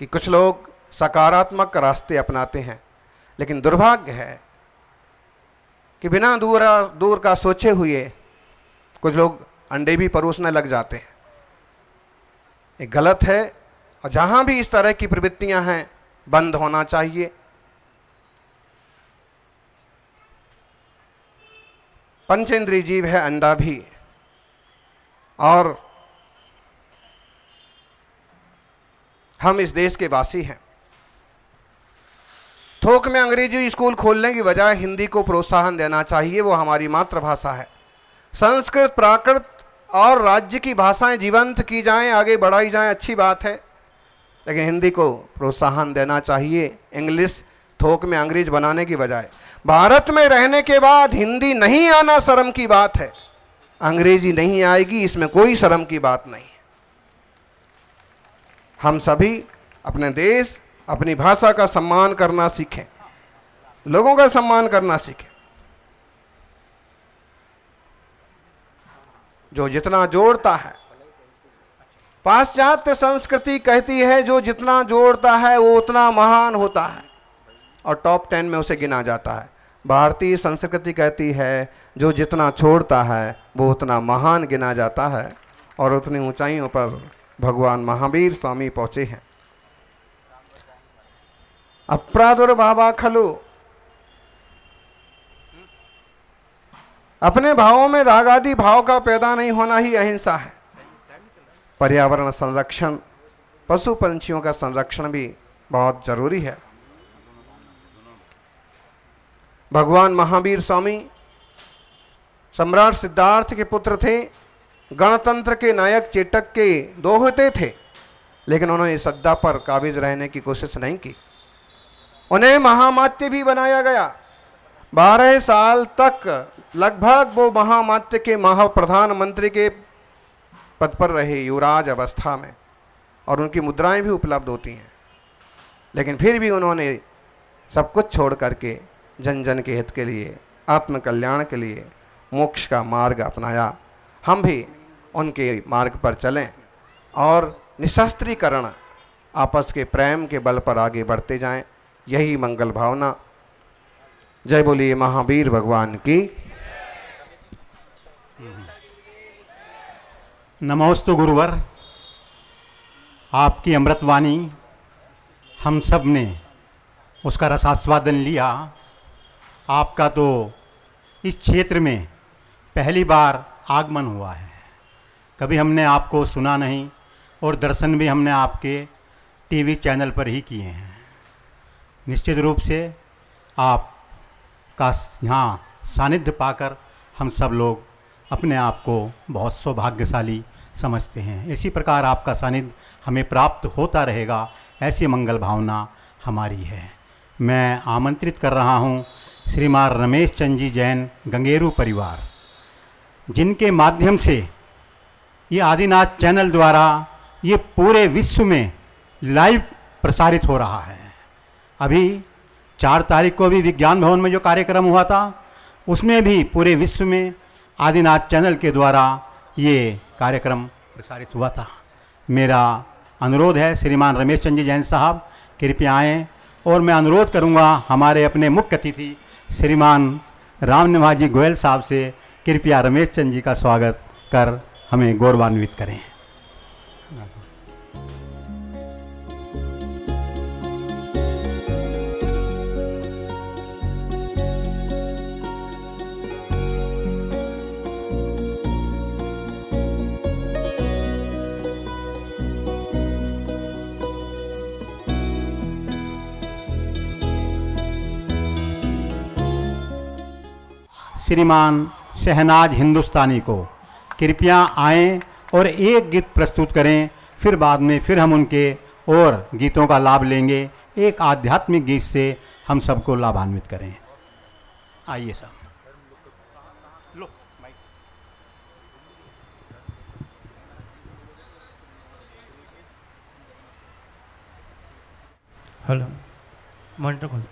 कि कुछ लोग सकारात्मक रास्ते अपनाते हैं, लेकिन दुर्भाग्य है कि बिना दूर का सोचे हुए कुछ लोग अंडे भी परोसने लग जाते हैं। ये गलत है और जहां भी इस तरह की प्रवृत्तियां हैं बंद होना चाहिए। पंचेंद्रिय जीव है अंडा भी, और हम इस देश के वासी हैं। थोक में अंग्रेजी स्कूल खोलने की बजाय हिंदी को प्रोत्साहन देना चाहिए, वो हमारी मातृभाषा है। संस्कृत, प्राकृत और राज्य की भाषाएं जीवंत की जाएं, आगे बढ़ाई जाएं, अच्छी बात है, लेकिन हिंदी को प्रोत्साहन देना चाहिए। इंग्लिश थोक में अंग्रेज बनाने की बजाय भारत में रहने के बाद हिंदी नहीं आना शर्म की बात है, अंग्रेजी नहीं आएगी इसमें कोई शर्म की बात नहीं है। हम सभी अपने देश, अपनी भाषा का सम्मान करना सीखें, लोगों का सम्मान करना सीखें। जो जितना जोड़ता है, पाश्चात्य संस्कृति कहती है जो जितना जोड़ता है वो उतना महान होता है और टॉप 10 में उसे गिना जाता है। भारतीय संस्कृति कहती है जो जितना छोड़ता है वो उतना महान गिना जाता है, और उतनी ऊंचाइयों पर भगवान महावीर स्वामी पहुंचे हैं। अप्रादुर्भावा खलु, अपने भावों में राग आदि भाव का पैदा नहीं होना ही अहिंसा है। पर्यावरण संरक्षण, पशु पंछियों का संरक्षण भी बहुत जरूरी है। भगवान महावीर स्वामी सम्राट सिद्धार्थ के पुत्र थे, गणतंत्र के नायक चेतक के दोहते थे, लेकिन उन्होंने सत्ता पर काबिज रहने की कोशिश नहीं की। उन्हें महामात्य भी बनाया गया। 12 साल तक लगभग वो महामात्य के प्रधानमंत्री के पद पर रहे, युवराज अवस्था में, और उनकी मुद्राएं भी उपलब्ध होती हैं, लेकिन फिर भी उन्होंने सब कुछ छोड़ करके जन जन के हित के लिए, आत्म कल्याण के लिए मोक्ष का मार्ग अपनाया। हम भी उनके मार्ग पर चलें और निशस्त्रीकरण, आपस के प्रेम के बल पर आगे बढ़ते जाएं, यही मंगल भावना। जय बोलिए महावीर भगवान की। नमोस्तु गुरुवर, आपकी अमृतवाणी हम सब ने उसका रसास्वादन लिया। आपका तो इस क्षेत्र में पहली बार आगमन हुआ है, कभी हमने आपको सुना नहीं और दर्शन भी हमने आपके टीवी चैनल पर ही किए हैं। निश्चित रूप से आपका यहाँ सानिध्य पाकर हम सब लोग अपने आप को बहुत सौभाग्यशाली समझते हैं। इसी प्रकार आपका सानिध्य हमें प्राप्त होता रहेगा, ऐसी मंगल भावना हमारी है। मैं आमंत्रित कर रहा हूँ श्रीमान रमेश चंद जी जैन गंगेरू परिवार, जिनके माध्यम से ये आदिनाथ चैनल द्वारा ये पूरे विश्व में लाइव प्रसारित हो रहा है। अभी 4 तारीख को भी विज्ञान भवन में जो कार्यक्रम हुआ था, उसमें भी पूरे विश्व में आदिनाथ चैनल के द्वारा ये कार्यक्रम प्रसारित हुआ था। मेरा अनुरोध है श्रीमान रमेश चंद जी जैन साहब कृपया आएँ, और मैं अनुरोध करूंगा हमारे अपने मुख्य अतिथि श्रीमान राम निवास जी गोयल साहब से कृपया रमेश चंद जी का स्वागत कर हमें गौरवान्वित करें। श्रीमान शहनाज हिंदुस्तानी को कृपया आएं और एक गीत प्रस्तुत करें, फिर बाद में फिर हम उनके और गीतों का लाभ लेंगे। एक आध्यात्मिक गीत से हम सबको लाभान्वित करें। आइए सब। हेलो, मॉनिटर खोल।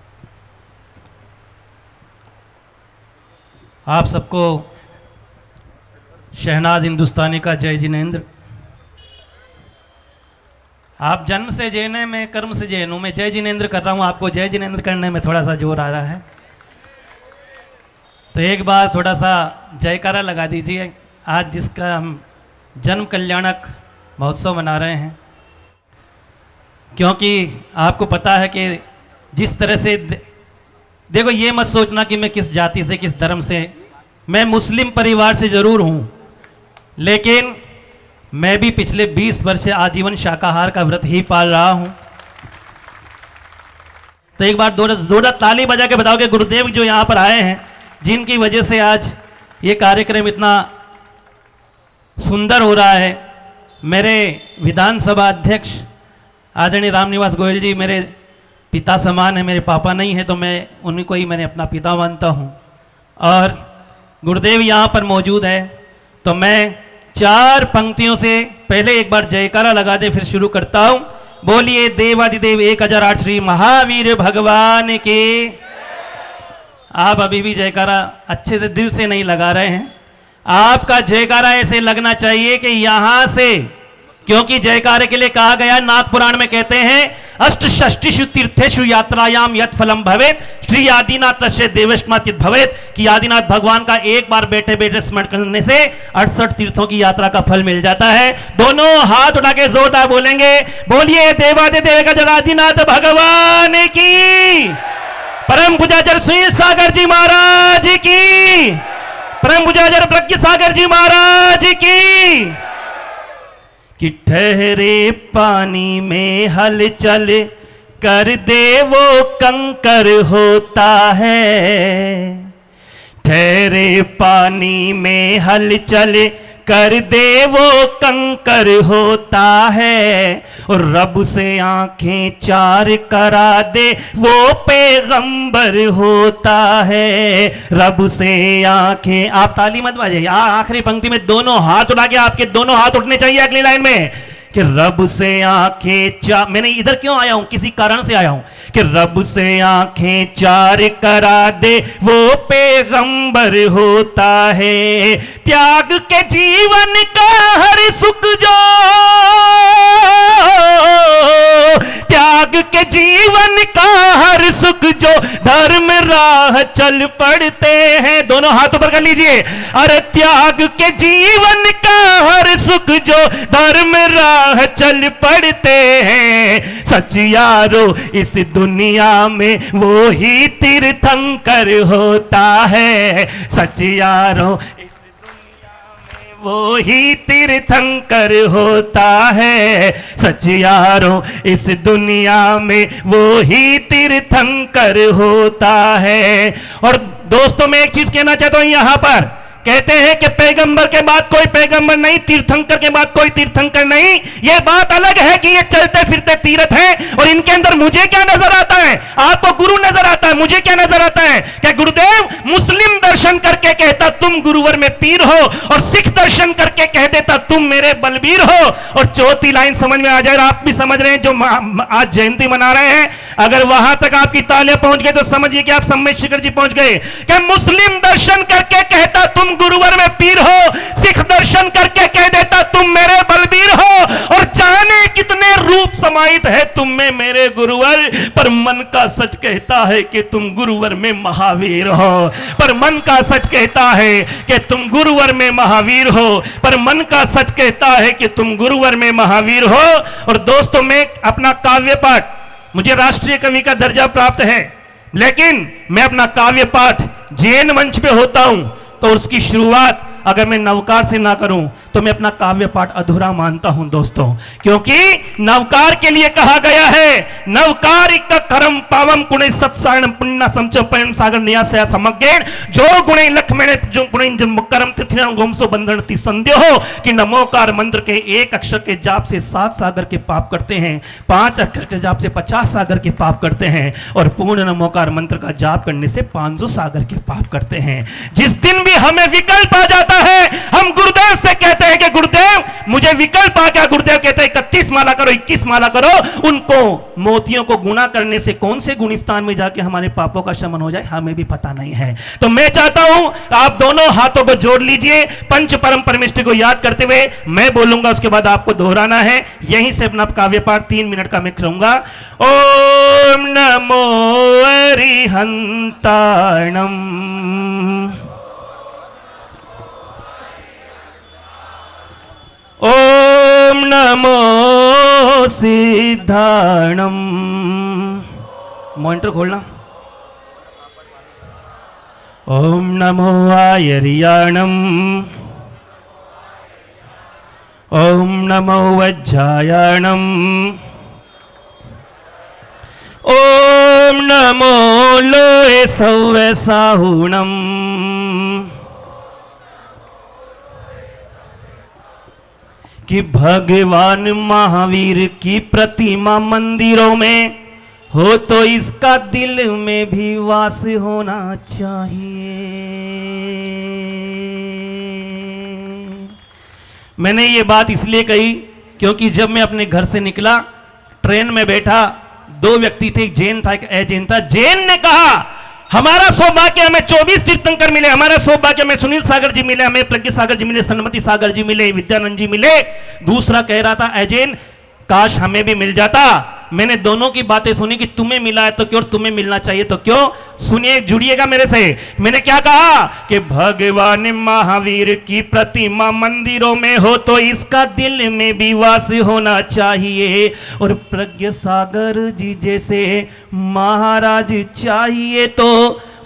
आप सबको शहनाज हिंदुस्तानी का जय जिनेंद्र। आप जन्म से जैन हैं, मैं कर्म से जैन हूँ। मैं जय जिनेंद्र कर रहा हूँ, आपको जय जिनेंद्र करने में थोड़ा सा जोर आ रहा है, तो एक बार थोड़ा सा जयकारा लगा दीजिए। आज जिसका हम जन्म कल्याणक महोत्सव मना रहे हैं, क्योंकि आपको पता है कि जिस तरह से देखो, ये मत सोचना कि मैं किस जाति से किस धर्म से, मैं मुस्लिम परिवार से ज़रूर हूँ, लेकिन मैं भी पिछले 20 वर्ष से आजीवन शाकाहार का व्रत ही पाल रहा हूँ। तो एक बार जोरदार ताली बजा के बताओ कि गुरुदेव जो यहाँ पर आए हैं, जिनकी वजह से आज ये कार्यक्रम इतना सुंदर हो रहा है। मेरे विधानसभा अध्यक्ष आदरणीय रामनिवास गोयल जी मेरे पिता समान है, मेरे पापा नहीं है, तो मैं उन्हीं को ही मैंने अपना पिता मानता हूँ। और गुरुदेव यहाँ पर मौजूद है, तो मैं 4 पंक्तियों से पहले एक बार जयकारा लगा दे, फिर शुरू करता हूँ। बोलिए देवादिदेव 1008 श्री महावीर भगवान के। आप अभी भी जयकारा अच्छे से दिल से नहीं लगा रहे हैं। आपका जयकारा ऐसे लगना चाहिए कि यहाँ से, क्योंकि जयकारे के लिए कहा गया, नाग पुराण में कहते हैं अष्टषष्टिषु तीर्थेषु यात्रायाम यत् फलम भवेत् श्री आदिनाथ तस्य देवस्मातित भवेत्, कि आदिनाथ भगवान का एक बार बैठे बैठे स्मरण करने से 68 तीर्थों की यात्रा का फल मिल जाता है। दोनों हाथ उठा के जोरदार बोलेंगे, बोलिए देवादिदेव गजानन आदिनाथ भगवान की। परम पूज्याचार्य सुनील सागर जी महाराज की। परम पूज्याचार्य प्रज्ञ सागर जी महाराज की। कि ठहरे पानी में हलचल कर दे वो कंकर होता है। ठहरे पानी में हलचल कर दे वो कंकर होता है, और रब से आंखें चार करा दे वो पैगंबर होता है। रब से आंखें, आप ताली मत बजाइए, आखिरी पंक्ति में दोनों हाथ उठा के, आपके दोनों हाथ उठने चाहिए अगली लाइन में, कि रब से आंखें मैंने इधर क्यों आया हूं, किसी कारण से आया हूं, कि रब से आंखें चार करा दे वो पैगंबर होता है। त्याग के जीवन का हर सुख जो, त्याग के जीवन का हर सुख जो धर्म राह चल पड़ते हैं। दोनों हाथ ऊपर कर लीजिए। अरे त्याग के जीवन का हर सुख जो धर्म राह चल पड़ते हैं। सच यारो इस दुनिया में वो ही तीर्थंकर होता है। सच यारो वो ही तीर्थंकर होता है। सच यारो इस दुनिया में वो ही तीर्थंकर होता है। और दोस्तों, मैं एक चीज कहना चाहता हूं यहाँ पर, कहते हैं कि पैगंबर के बाद कोई पैगंबर नहीं, तीर्थंकर के बाद कोई तीर्थंकर नहीं। ये बात अलग है कि ये चलते फिरते तीर्थ हैं। और इनके अंदर मुझे क्या नजर आता है? आपको गुरु नजर आता है, मुझे क्या नजर आता है? कि गुरुदेव मुस्लिम दर्शन करके कहता तुम गुरुवर में पीर हो, और सिख दर्शन करके कह देता तुम मेरे बलबीर हो। और चौथी लाइन समझ में आ जाए, आप भी समझ रहे हैं जो आज जयंती मना रहे हैं, अगर वहां तक आपकी तालियां पहुंच गई तो समझिए कि आप सम्मेद शिखर जी पहुंच गए। कि मुस्लिम दर्शन करके कहता तुम गुरुवर में पीर हो, सिख दर्शन करके कह देता तुम मेरे बलबीर हो। और जाने कितने रूप समाहित है तुम में मेरे गुरुवर, पर मन का सच कहता है कि तुम गुरुवर में महावीर हो। पर मन का सच कहता है कि तुम गुरुवर में महावीर हो। पर मन का सच कहता है कि तुम गुरुवर में महावीर हो। और दोस्तों, मैं अपना काव्य पाठ, मुझे राष्ट्रीय कवि का दर्जा प्राप्त है, लेकिन मैं अपना काव्य पाठ जैन मंच पे होता हूं, तो उसकी शुरुआत अगर मैं नवकार से ना करूं तो मैं अपना काव्य पाठ अधूरा मानता हूं दोस्तों। क्योंकि नवकार के लिए कहा गया है, नवकार का करम पावम कुणे सत्सारण पुण्य समचो परम सागर नियासया समग्गेन जो गुणे लखमेणे जो गुणे करम तिथिरां गोमसो बंधन ति संदेह हो। कि नमोकार मंत्र के एक अक्षर के जाप से 7 सागर के पाप करते हैं, 5 अक्षर के जाप से 50 सागर के पाप करते हैं, और पूर्ण नमोकार मंत्र का जाप करने से 500 सागर के पाप करते हैं। जिस दिन भी हमें विकल्प आ जाता है, हम गुरुदेव से कहते हैं कि गुरुदेव मुझे विकल्प आ गया, गुरुदेव कहते हैं 31 माला करो, 21 माला करो। उनको मोतियों को गुणा करने से कौन से गुणस्थान में जाके हमारे पापों का शमन हो जाए हमें भी पता नहीं है। तो मैं चाहता हूं आप दोनों हाथों को जोड़ लीजिए, पंच परम परमेष्टि को याद करते हुए मैं बोलूंगा, उसके बाद आपको दोहराना है। यहीं से अपना काव्य पाठ 3 मिनट का मैं करूंगा। ओम नमो अरिहंताणम, ओम नमो सिद्धाणम। मॉनिटर खोलना। ओम नमो आयर्याणम, ओम नमो वज्रायाणम, ओम नमो लोहे सौवे साहुणम। कि भगवान महावीर की प्रतिमा मंदिरों में हो तो इसका दिल में भी वास होना चाहिए। मैंने ये बात इसलिए कही क्योंकि जब मैं अपने घर से निकला, ट्रेन में बैठा, 2 व्यक्ति थे, एक जैन था, एक अजैन था। जैन ने कहा हमारा सौभाग्य हमें 24 तीर्थंकर मिले, हमारा सौभाग्य हमें सुनील सागर जी मिले, हमें प्रज्ञा सागर जी मिले, सन्मति सागर जी मिले, विद्यानंद जी मिले। दूसरा कह रहा था अजैन काश हमें भी मिल जाता। मैंने दोनों की बातें सुनी कि तुम्हें मिला है तो क्यों, तुम्हें मिलना चाहिए तो क्यों। सुनिए, जुड़िएगा मेरे से। मैंने क्या कहा कि भगवान महावीर की प्रतिमा मंदिरों में हो तो इसका दिल में भी वास होना चाहिए। और प्रज्ञा सागर जी जैसे महाराज चाहिए तो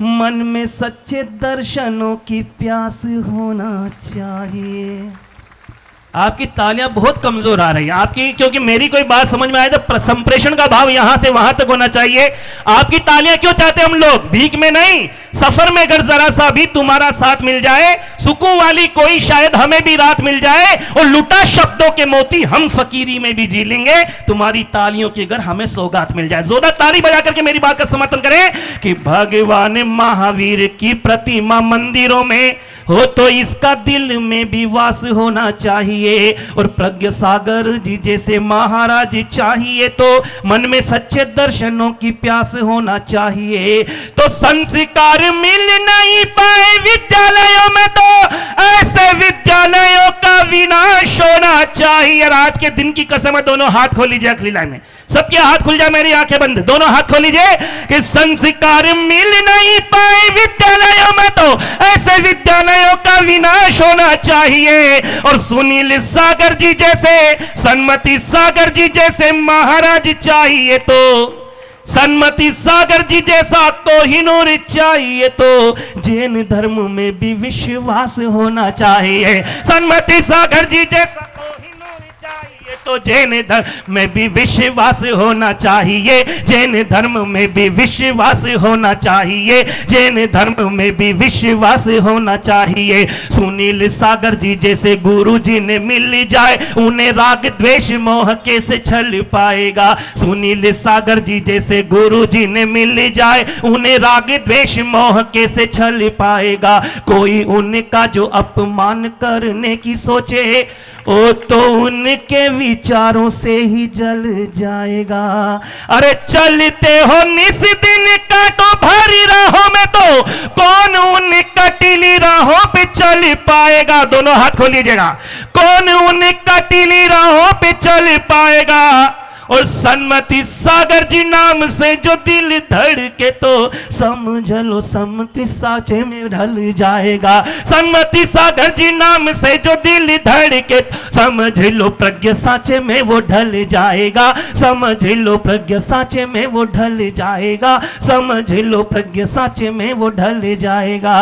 मन में सच्चे दर्शनों की प्यास होना चाहिए। आपकी तालियां बहुत कमजोर आ रही हैं आपकी, क्योंकि मेरी कोई बात समझ में आए तो संप्रेषण का भाव यहां से वहां तक होना चाहिए। आपकी तालियां क्यों चाहते हम लोग? भीख में नहीं, सफर में अगर जरा सा भी तुम्हारा साथ मिल जाए, सुकून वाली कोई शायद हमें भी रात मिल जाए, और लुटा शब्दों के मोती हम फकीरी में भी जी लेंगे। तुम्हारी तालियों की अगर हमें सौगात मिल जाए, जोरदार ताली बजा करके मेरी बात का समर्थन करें कि भगवान महावीर की प्रतिमा मंदिरों में हो तो इसका दिल में भी वास होना चाहिए। और प्रज्ञा सागर जी जैसे महाराज चाहिए तो मन में सच्चे दर्शनों की प्यास होना चाहिए। तो संस्कार मिल नहीं पाए विद्यालयों में तो ऐसे विद्यालयों का विनाश होना चाहिए। और आज के दिन की कसम है, दोनों हाथ खोल लीजिए अगली लाइन में, सबके हाथ खुल जाए, मेरी आंखें बंद, दोनों हाथ खोल लीजिए कि संस्कार मिल नहीं पाए विद्यालयों में तो ऐसे विद्यालयों का विनाश होना चाहिए। और सुनील सागर जी जैसे, सन्मति सागर जी जैसे महाराज चाहिए तो, सन्मति सागर जी जैसा कोहिनूर चाहिए तो जैन धर्म में भी विश्वास होना चाहिए। सन्मति सागर जी जैसा कोहिनूर चाहिए तो तो जैन धर्म में भी विश्वास होना चाहिए, जैन धर्म में भी विश्वास होना चाहिए, जैन धर्म में भी विश्वास होना चाहिए। सुनील सागर जी जैसे गुरु जी ने मिल जाए, उन्हें राग द्वेष मोह कैसे छल पाएगा। सुनील सागर जी जैसे गुरु जी ने मिल जाए, उन्हें राग द्वेष मोह कैसे छल पाएगा। कोई उनका जो अपमान करने की सोचे, ओ तो उनके विचारों से ही जल जाएगा। अरे चलते हो निस दिन काटो भरी राहों में, तो कौन उन कटीली राहों पे चल पाएगा। दोनों हाथ खोल लीजिएगा। कौन उन कटीली राहों पे चल पाएगा। और सन्मति सागर जी नाम से जो दिल धड़के, तो समझ लो सम्मति साचे में ढल जाएगा। सन्मति सागर जी नाम से जो दिल धड़के, समझ लो प्रज्ञा साचे में वो ढल जाएगा। समझ लो प्रज्ञा साचे में वो ढल जाएगा। समझ लो प्रज्ञा साचे में वो ढल जाएगा।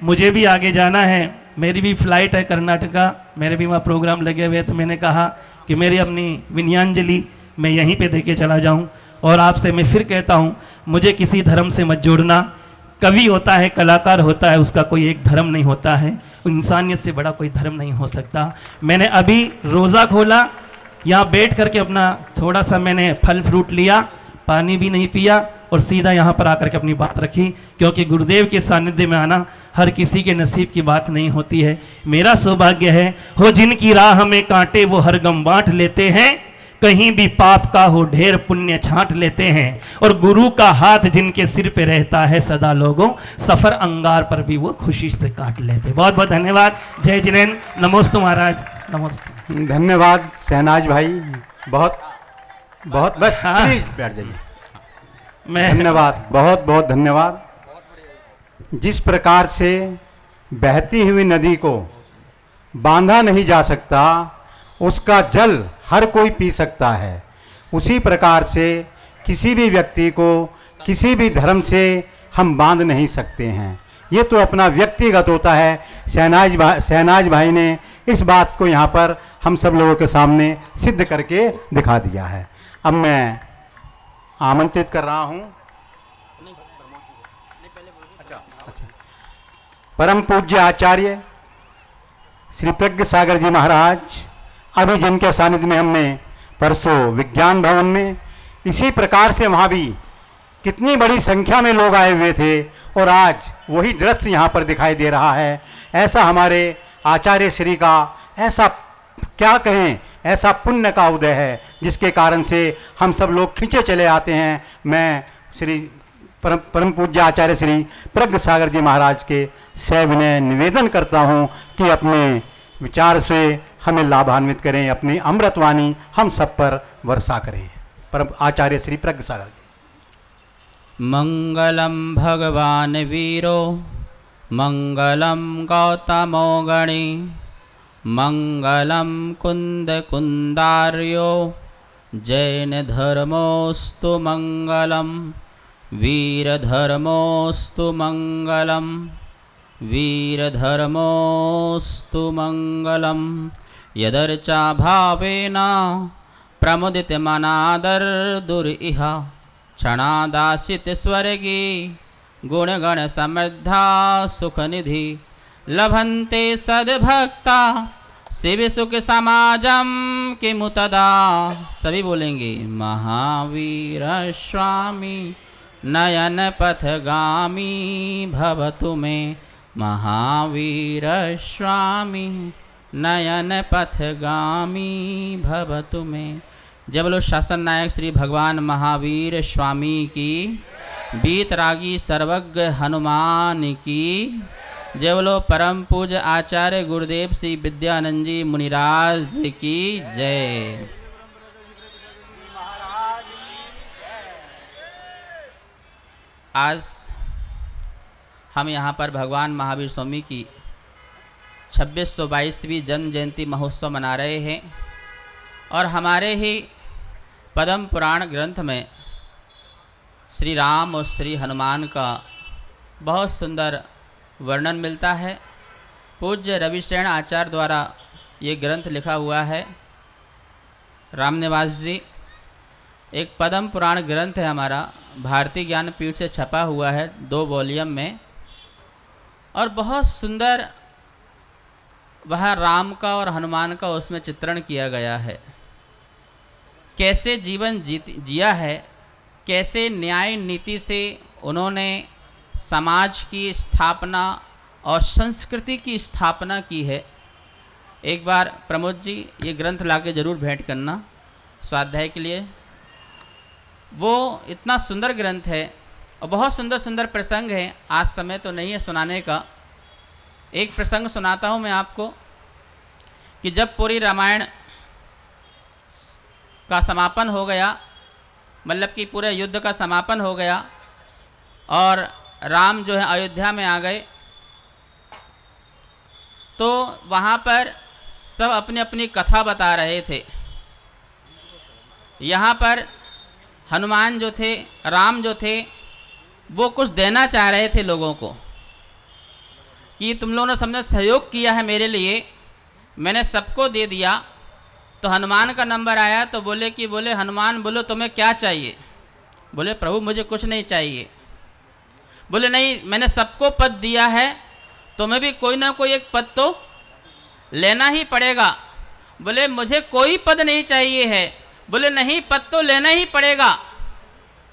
मुझे भी आगे जाना है, मेरी भी फ्लाइट है कर्नाटका, मेरे भी वहाँ प्रोग्राम लगे हुए, तो मैंने कहा कि मेरी अपनी विनयांजलि मैं यहीं पे देके चला जाऊं। और आपसे मैं फिर कहता हूं, मुझे किसी धर्म से मत जोड़ना। कवि होता है, कलाकार होता है, उसका कोई एक धर्म नहीं होता है। इंसानियत से बड़ा कोई धर्म नहीं हो सकता। मैंने अभी रोज़ा खोला, यहाँ बैठ करके अपना थोड़ा सा मैंने फल फ्रूट लिया, पानी भी नहीं पिया, और सीधा यहाँ पर आकर के अपनी बात रखी, क्योंकि गुरुदेव के सानिध्य में आना हर किसी के नसीब की बात नहीं होती है। मेरा सौभाग्य है, हो जिनकी राह में कांटे वो हर गम बांट लेते हैं, कहीं भी पाप का हो ढेर पुण्य छांट लेते हैं। और गुरु का हाथ जिनके सिर पे रहता है सदा, लोगों सफर अंगार पर भी वो खुशी से काट लेते। बहुत बहुत धन्यवाद। जय जिनेन्द्र। नमोस्तु महाराज, नमस्ते। धन्यवाद शहनाज भाई, बहुत बहुत। बस प्लीज बैठ जाइए। धन्यवाद, बहुत बहुत धन्यवाद। जिस प्रकार से बहती हुई नदी को बांधा नहीं जा सकता, उसका जल हर कोई पी सकता है, उसी प्रकार से किसी भी व्यक्ति को किसी भी धर्म से हम बांध नहीं सकते हैं। ये तो अपना व्यक्तिगत होता है। शहनाज भाई ने इस बात को यहाँ पर हम सब लोगों के सामने सिद्ध करके दिखा दिया है। अब मैं आमंत्रित कर रहा हूँ परम पूज्य आचार्य श्री प्रज्ञ सागर जी महाराज, अभी जिनके सानिध्य में हमने परसों विज्ञान भवन में इसी प्रकार से वहाँ भी कितनी बड़ी संख्या में लोग आए हुए थे, और आज वही दृश्य यहाँ पर दिखाई दे रहा है। ऐसा हमारे आचार्य श्री का ऐसा क्या कहें, ऐसा पुण्य का उदय है, जिसके कारण से हम सब लोग खींचे चले आते हैं। मैं श्री परम पूज्य आचार्य श्री प्रज्ञ सागर जी महाराज के सविनय निवेदन करता हूँ कि अपने विचार से हमें लाभान्वित करें, अपनी अमृतवाणी हम सब पर वर्षा करें। परम आचार्य श्री प्रज्ञ सागर जी। मंगलम भगवान वीरो, मंगलम गौतमो गणी, मंगलम कुंद कुंदार्यो, जैन धर्मोस्तु मंगलम, वीर धर्मोस्तु मंगलम, वीर धर्मोस्तु मंगलम। यदर्चा भावेन प्रमुदित मनादर दुरिह, क्षणादासित स्वर्गी गुणगण समृद्धा सुखनिधि, लभन्ते सद्भक्ता शिव सुख समाजम किमुतदा। सभी बोलेंगे महावीर स्वामी नयन पथगामी भवतु मे, महावीर स्वामी नयन पथगामी भवतु मे। जब बोलो शासन नायक श्री भगवान महावीर स्वामी की, बीतरागी सर्वज्ञ हनुमान की, जय बोलो परम पूज्य आचार्य गुरुदेव श्री विद्यानंद जी मुनिराज की जय। आज हम यहाँ पर भगवान महावीर स्वामी की 2622वीं जन्म जयंती महोत्सव मना रहे हैं, और हमारे ही पद्म पुराण ग्रंथ में श्री राम और श्री हनुमान का बहुत सुंदर वर्णन मिलता है। पूज्य रविशरण आचार्य द्वारा ये ग्रंथ लिखा हुआ है। रामनिवास जी, एक पद्म पुराण ग्रंथ है हमारा, भारतीय ज्ञानपीठ से छपा हुआ है 2 वॉल्यूम में, और बहुत सुंदर वह राम का और हनुमान का उसमें चित्रण किया गया है। कैसे जीवन जिया है, कैसे न्याय नीति से उन्होंने समाज की स्थापना और संस्कृति की स्थापना की है। एक बार प्रमोद जी ये ग्रंथ लाके ज़रूर भेंट करना स्वाध्याय के लिए। वो इतना सुंदर ग्रंथ है और बहुत सुंदर सुंदर प्रसंग हैं। आज समय तो नहीं है सुनाने का, एक प्रसंग सुनाता हूँ मैं आपको कि जब पूरी रामायण का समापन हो गया, मतलब कि पूरे युद्ध का समापन हो गया और राम जो है अयोध्या में आ गए, तो वहाँ पर सब अपनी अपनी कथा बता रहे थे। यहाँ पर हनुमान जो थे, राम जो थे, वो कुछ देना चाह रहे थे लोगों को कि तुम लोगों ने सबने सहयोग किया है मेरे लिए, मैंने सबको दे दिया। तो हनुमान का नंबर आया तो बोले हनुमान बोलो तुम्हें क्या चाहिए? बोले प्रभु मुझे कुछ नहीं चाहिए। बोले नहीं, मैंने सबको पद दिया है, तुम्हें भी कोई ना कोई एक पद तो लेना ही पड़ेगा। बोले मुझे कोई पद नहीं चाहिए है। बोले नहीं, पद तो लेना ही पड़ेगा।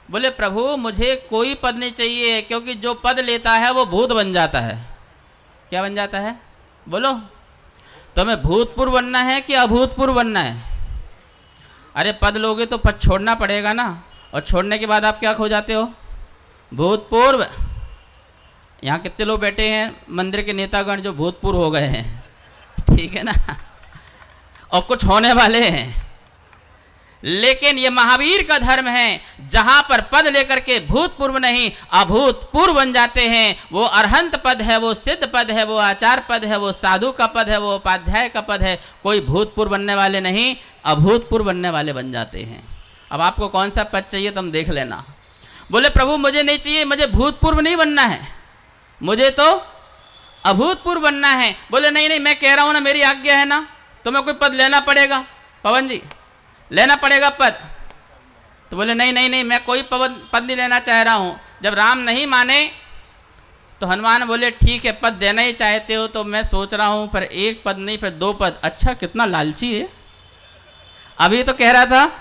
बोले प्रभु मुझे कोई पद नहीं चाहिए, क्योंकि जो पद लेता है वो भूत बन जाता है। क्या बन जाता है? बोलो, तुम्हें भूतपूर्व बनना है कि अभूतपूर्व बनना है? अरे पद लोगे तो पद छोड़ना पड़ेगा ना, और छोड़ने के बाद आप क्या खो जाते हो? भूतपूर्व। यहाँ कितने लोग बैठे हैं मंदिर के नेतागण जो भूतपूर्व हो गए हैं, ठीक है ना, और कुछ होने वाले हैं। लेकिन ये महावीर का धर्म है, जहां पर पद लेकर के भूतपूर्व नहीं अभूतपूर्व बन जाते हैं। वो अरहंत पद है, वो सिद्ध पद है, वो आचार पद है, वो साधु का पद है, वो उपाध्याय का पद है। कोई भूतपूर्व बनने वाले नहीं, अभूतपूर्व बनने वाले बन जाते हैं। अब आपको कौन सा पद चाहिए तुम देख लेना। बोले प्रभु मुझे नहीं चाहिए, मुझे भूतपूर्व नहीं बनना है, मुझे तो अभूतपूर्व बनना है। बोले नहीं नहीं, मैं कह रहा हूँ ना, मेरी आज्ञा है ना, तुम्हें कोई पद लेना पड़ेगा। पवन जी लेना पड़ेगा पद। तो बोले नहीं नहीं नहीं, मैं कोई पद नहीं लेना चाह रहा हूँ। जब राम नहीं माने तो हनुमान बोले ठीक है, पद देना ही चाहते हो तो मैं सोच रहा हूँ, पर एक पद नहीं फिर 2 पद। अच्छा कितना लालची है। अभी तो कह रहा था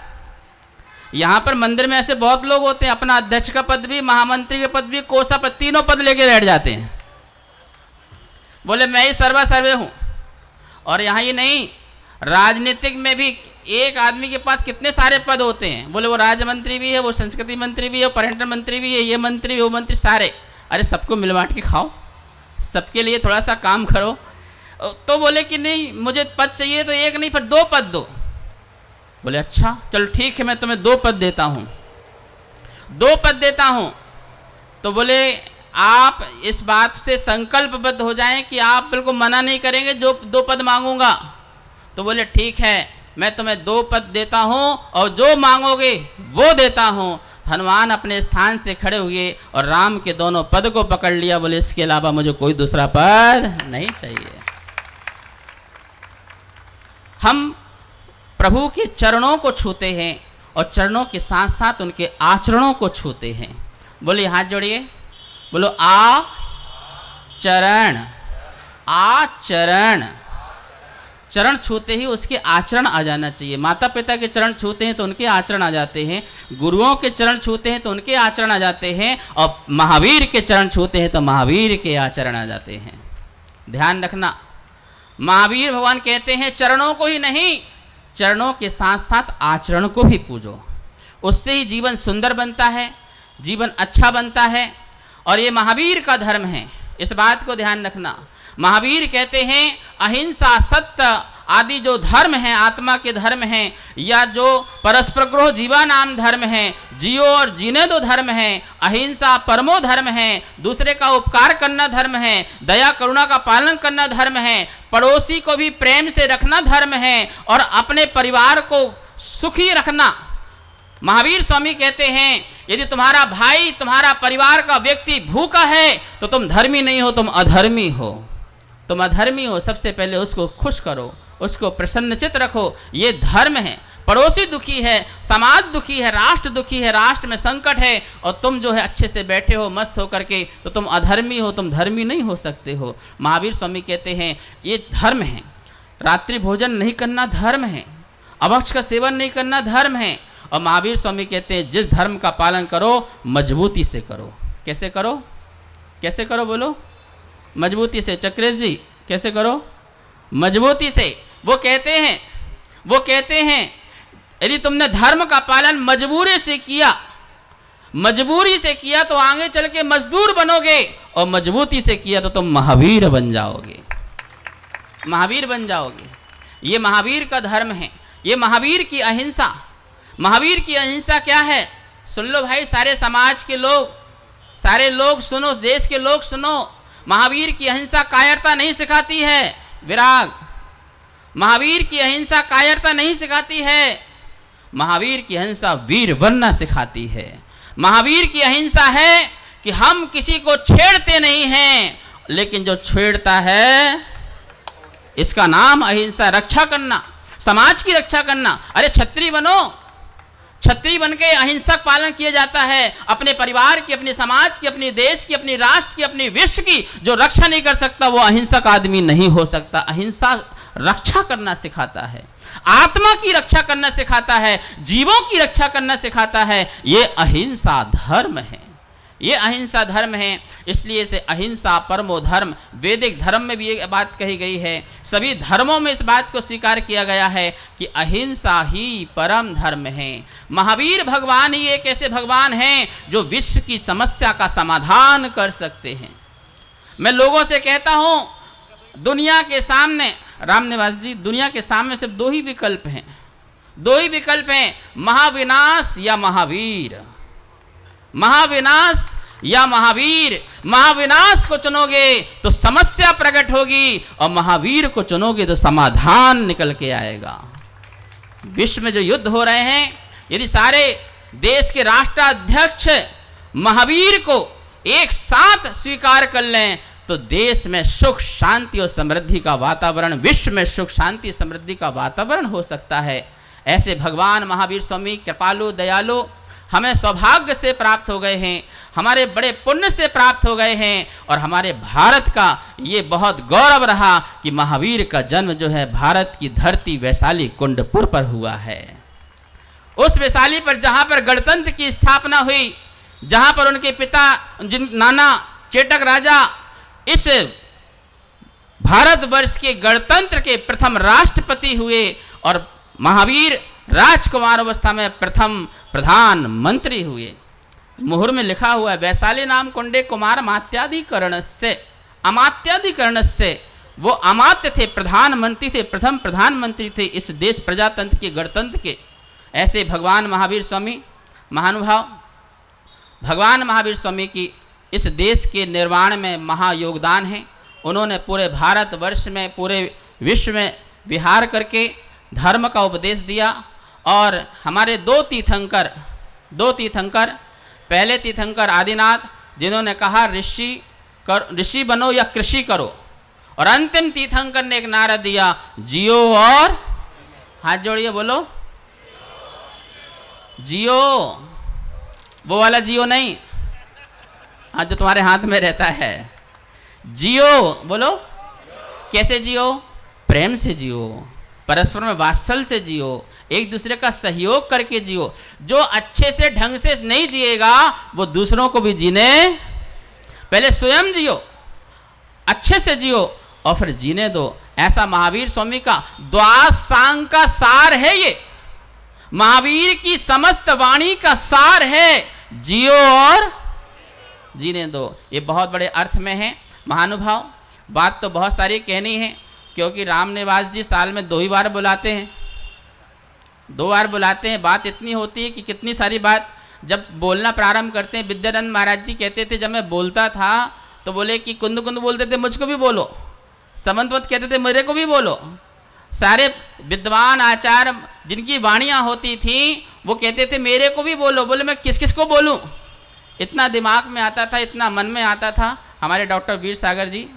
यहाँ पर मंदिर में ऐसे बहुत लोग होते हैं, अपना अध्यक्ष का पद भी, महामंत्री का पद भी, कोषा पद, तीनों पद लेके बैठ जाते हैं। बोले मैं ही सर्वा सर्वे हूँ। और यहाँ ही नहीं, राजनीतिक में भी एक आदमी के पास कितने सारे पद होते हैं। बोले वो राज्य मंत्री भी है, वो संस्कृति मंत्री भी है, वो पर्यटन मंत्री भी है, ये मंत्री वो मंत्री, सारे। अरे सबको मिल बांट के खाओ, सबके लिए थोड़ा सा काम करो। तो बोले कि नहीं मुझे पद चाहिए तो एक नहीं फिर 2 पद दो। बोले अच्छा चलो ठीक है, मैं तुम्हें 2 पद देता हूँ, 2 पद देता हूँ। तो बोले आप इस बात से संकल्पबद्ध हो जाएं कि आप बिल्कुल मना नहीं करेंगे जो 2 पद मांगूंगा। तो बोले ठीक है, मैं तुम्हें 2 पद देता हूँ और जो मांगोगे वो देता हूँ। हनुमान अपने स्थान से खड़े हुए और राम के दोनों पद को पकड़ लिया। बोले इसके अलावा मुझे कोई दूसरा पद नहीं चाहिए। हम प्रभु के चरणों को छूते हैं और चरणों के साथ साथ उनके आचरणों को छूते हैं। बोले हाथ जोड़िए, बोलो आचरण। आचरण, चरण छूते ही उसके आचरण आ जाना चाहिए। माता पिता के चरण छूते हैं तो उनके आचरण आ जाते हैं, गुरुओं के चरण छूते हैं तो उनके आचरण आ जाते हैं, और महावीर के चरण छूते हैं तो महावीर के आचरण आ जाते हैं। ध्यान रखना, महावीर भगवान कहते हैं चरणों को ही नहीं, चरणों के साथ साथ आचरण को भी पूजो, उससे ही जीवन सुंदर बनता है, जीवन अच्छा बनता है। और ये महावीर का धर्म है, इस बात को ध्यान रखना। महावीर कहते हैं अहिंसा, सत्य आदि जो धर्म है, आत्मा के धर्म हैं, या जो परस्पर ग्रोह जीवा नाम धर्म है, जियो और जीने दो धर्म है, अहिंसा परमो धर्म है, दूसरे का उपकार करना धर्म है, दया करुणा का पालन करना धर्म है, पड़ोसी को भी प्रेम से रखना धर्म है, और अपने परिवार को सुखी रखना। महावीर स्वामी कहते हैं यदि तुम्हारा भाई, तुम्हारा परिवार का व्यक्ति भूखा है तो तुम धर्मी नहीं हो, तुम अधर्मी हो। तुम अधर्मी हो, सबसे पहले उसको खुश करो, उसको प्रसन्नचित रखो, ये धर्म है। पड़ोसी दुखी है, समाज दुखी है, राष्ट्र दुखी है, राष्ट्र में संकट है, और तुम जो है अच्छे से बैठे हो मस्त होकर के, तो तुम अधर्मी हो, तुम धर्मी नहीं हो सकते हो। महावीर स्वामी कहते हैं ये धर्म है, रात्रि भोजन नहीं करना धर्म है, अभक्ष का सेवन नहीं करना धर्म है। और महावीर स्वामी कहते हैं जिस धर्म का पालन करो मजबूती से करो। कैसे करो? कैसे करो बोलो? मजबूती से। चक्रेश जी कैसे करो? मजबूती से। वो कहते हैं यदि तुमने धर्म का पालन मजबूरी से किया तो आगे चल के मजदूर बनोगे, और मजबूती से किया तो तुम महावीर बन जाओगे, महावीर बन जाओगे। ये महावीर का धर्म है, ये महावीर की अहिंसा। महावीर की अहिंसा क्या है? सुन लो भाई, सारे समाज के लोग, सारे लोग सुनो, देश के लोग सुनो। महावीर की अहिंसा कायरता नहीं सिखाती है, विराग। महावीर की अहिंसा कायरता नहीं सिखाती है, महावीर की अहिंसा वीर बनना सिखाती है। महावीर की अहिंसा है कि हम किसी को छेड़ते नहीं हैं, लेकिन जो छेड़ता है इसका नाम अहिंसा। रक्षा करना, समाज की रक्षा करना। अरे छत्री बनो, छत्री बन के अहिंसक पालन किया जाता है। अपने परिवार की, अपने समाज की, अपने देश की, अपने राष्ट्र की, अपने विश्व की जो रक्षा नहीं कर सकता वो अहिंसक आदमी नहीं हो सकता। अहिंसा रक्षा करना सिखाता है, आत्मा की रक्षा करना सिखाता है, जीवों की रक्षा करना सिखाता है। ये अहिंसा धर्म है, ये अहिंसा धर्म है। इसलिए से अहिंसा परमो धर्म। वैदिक धर्म में भी ये बात कही गई है, सभी धर्मों में इस बात को स्वीकार किया गया है कि अहिंसा ही परम धर्म है। महावीर भगवान ही एक ऐसे भगवान हैं जो विश्व की समस्या का समाधान कर सकते हैं। मैं लोगों से कहता हूँ, दुनिया के सामने, रामनिवास जी, दुनिया के सामने सिर्फ दो ही विकल्प हैं, दो ही विकल्प हैं, महाविनाश या महावीर। महाविनाश या महावीर। महाविनाश को चुनोगे तो समस्या प्रकट होगी, और महावीर को चुनोगे तो समाधान निकल के आएगा। विश्व में जो युद्ध हो रहे हैं, यदि सारे देश के राष्ट्राध्यक्ष महावीर को एक साथ स्वीकार कर लें तो देश में सुख शांति और समृद्धि का वातावरण, विश्व में सुख शांति समृद्धि का वातावरण हो सकता है। ऐसे भगवान महावीर स्वामी कृपालु दयालु हमें सौभाग्य से प्राप्त हो गए हैं, हमारे बड़े पुण्य से प्राप्त हो गए हैं। और हमारे भारत का ये बहुत गौरव रहा कि महावीर का जन्म जो है भारत की धरती वैशाली कुंडपुर पर हुआ है। उस वैशाली पर जहाँ पर गणतंत्र की स्थापना हुई, जहाँ पर उनके पिता नाना चेटक राजा इस भारतवर्ष के गणतंत्र के प्रथम राष्ट्रपति हुए, और महावीर राजकुमार अवस्था में प्रथम प्रधानमंत्री हुए। मुहर में लिखा हुआ है, वैशाली नाम कुंडे कुमार अमात्याधिकरण से। वो अमात्य थे, प्रधानमंत्री थे, प्रथम प्रधानमंत्री थे इस देश प्रजातंत्र के, गणतंत्र के। ऐसे भगवान महावीर स्वामी महानुभाव, भगवान महावीर स्वामी की इस देश के निर्माण में महायोगदान है। उन्होंने पूरे भारतवर्ष में, पूरे विश्व में विहार करके धर्म का उपदेश दिया। और हमारे दो तीर्थंकर, पहले तीर्थंकर आदिनाथ, जिन्होंने कहा ऋषि बनो या कृषि करो, और अंतिम तीर्थंकर ने एक नारा दिया, जियो और, हाथ जोड़िए बोलो, जियो। वो वाला जियो नहीं, हाँ जो तुम्हारे हाथ में रहता है, जियो बोलो। कैसे जियो? प्रेम से जियो, परस्पर में वात्सल्य से जियो, एक दूसरे का सहयोग करके जियो। जो अच्छे से ढंग से नहीं जिएगा वो दूसरों को भी जीने, पहले स्वयं जियो, अच्छे से जियो और फिर जीने दो। ऐसा महावीर स्वामी का द्वासांग का सार है, ये महावीर की समस्त वाणी का सार है, जियो और जीने दो। ये बहुत बड़े अर्थ में है महानुभाव। बात तो बहुत सारी कहनी है, क्योंकि रामनिवास जी साल में 2 ही बार बुलाते हैं, 2 बार बुलाते हैं। बात इतनी होती है कि कितनी सारी बात जब बोलना प्रारंभ करते हैं। विद्यानंद महाराज जी कहते थे, जब मैं बोलता था तो बोले कि कुंद कुंद बोलते थे, मुझको भी बोलो। समंतवत कहते थे, मेरे को भी बोलो। सारे विद्वान आचार्य जिनकी वाणियाँ होती थी वो कहते थे मेरे को भी बोलो। बोले मैं किस किस को बोलूँ? इतना दिमाग में आता था, इतना मन में आता था। हमारे डॉक्टर वीर सागर जी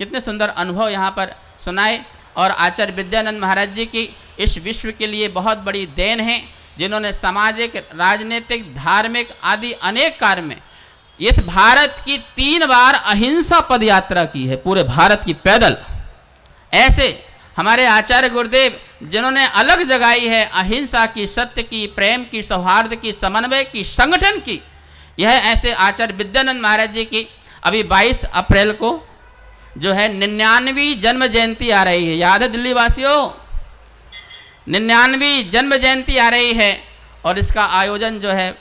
कितने सुंदर अनुभव यहाँ पर सुनाए, और आचार्य विद्यानंद महाराज जी की इस विश्व के लिए बहुत बड़ी देन है, जिन्होंने सामाजिक, राजनीतिक, धार्मिक आदि अनेक कार्य में इस भारत की 3 बार अहिंसा पद यात्रा की है, पूरे भारत की पैदल। ऐसे हमारे आचार्य गुरुदेव जिन्होंने अलग जगाई है अहिंसा की, सत्य की, प्रेम की, सौहार्द की, समन्वय की, संगठन की, यह ऐसे आचार्य विद्यानंद महाराज जी की अभी 22 अप्रैल को जो है 99वीं जन्म जयंती आ रही है। याद है दिल्ली वासियों, 99वीं जन्म जयंती आ रही है और इसका आयोजन जो है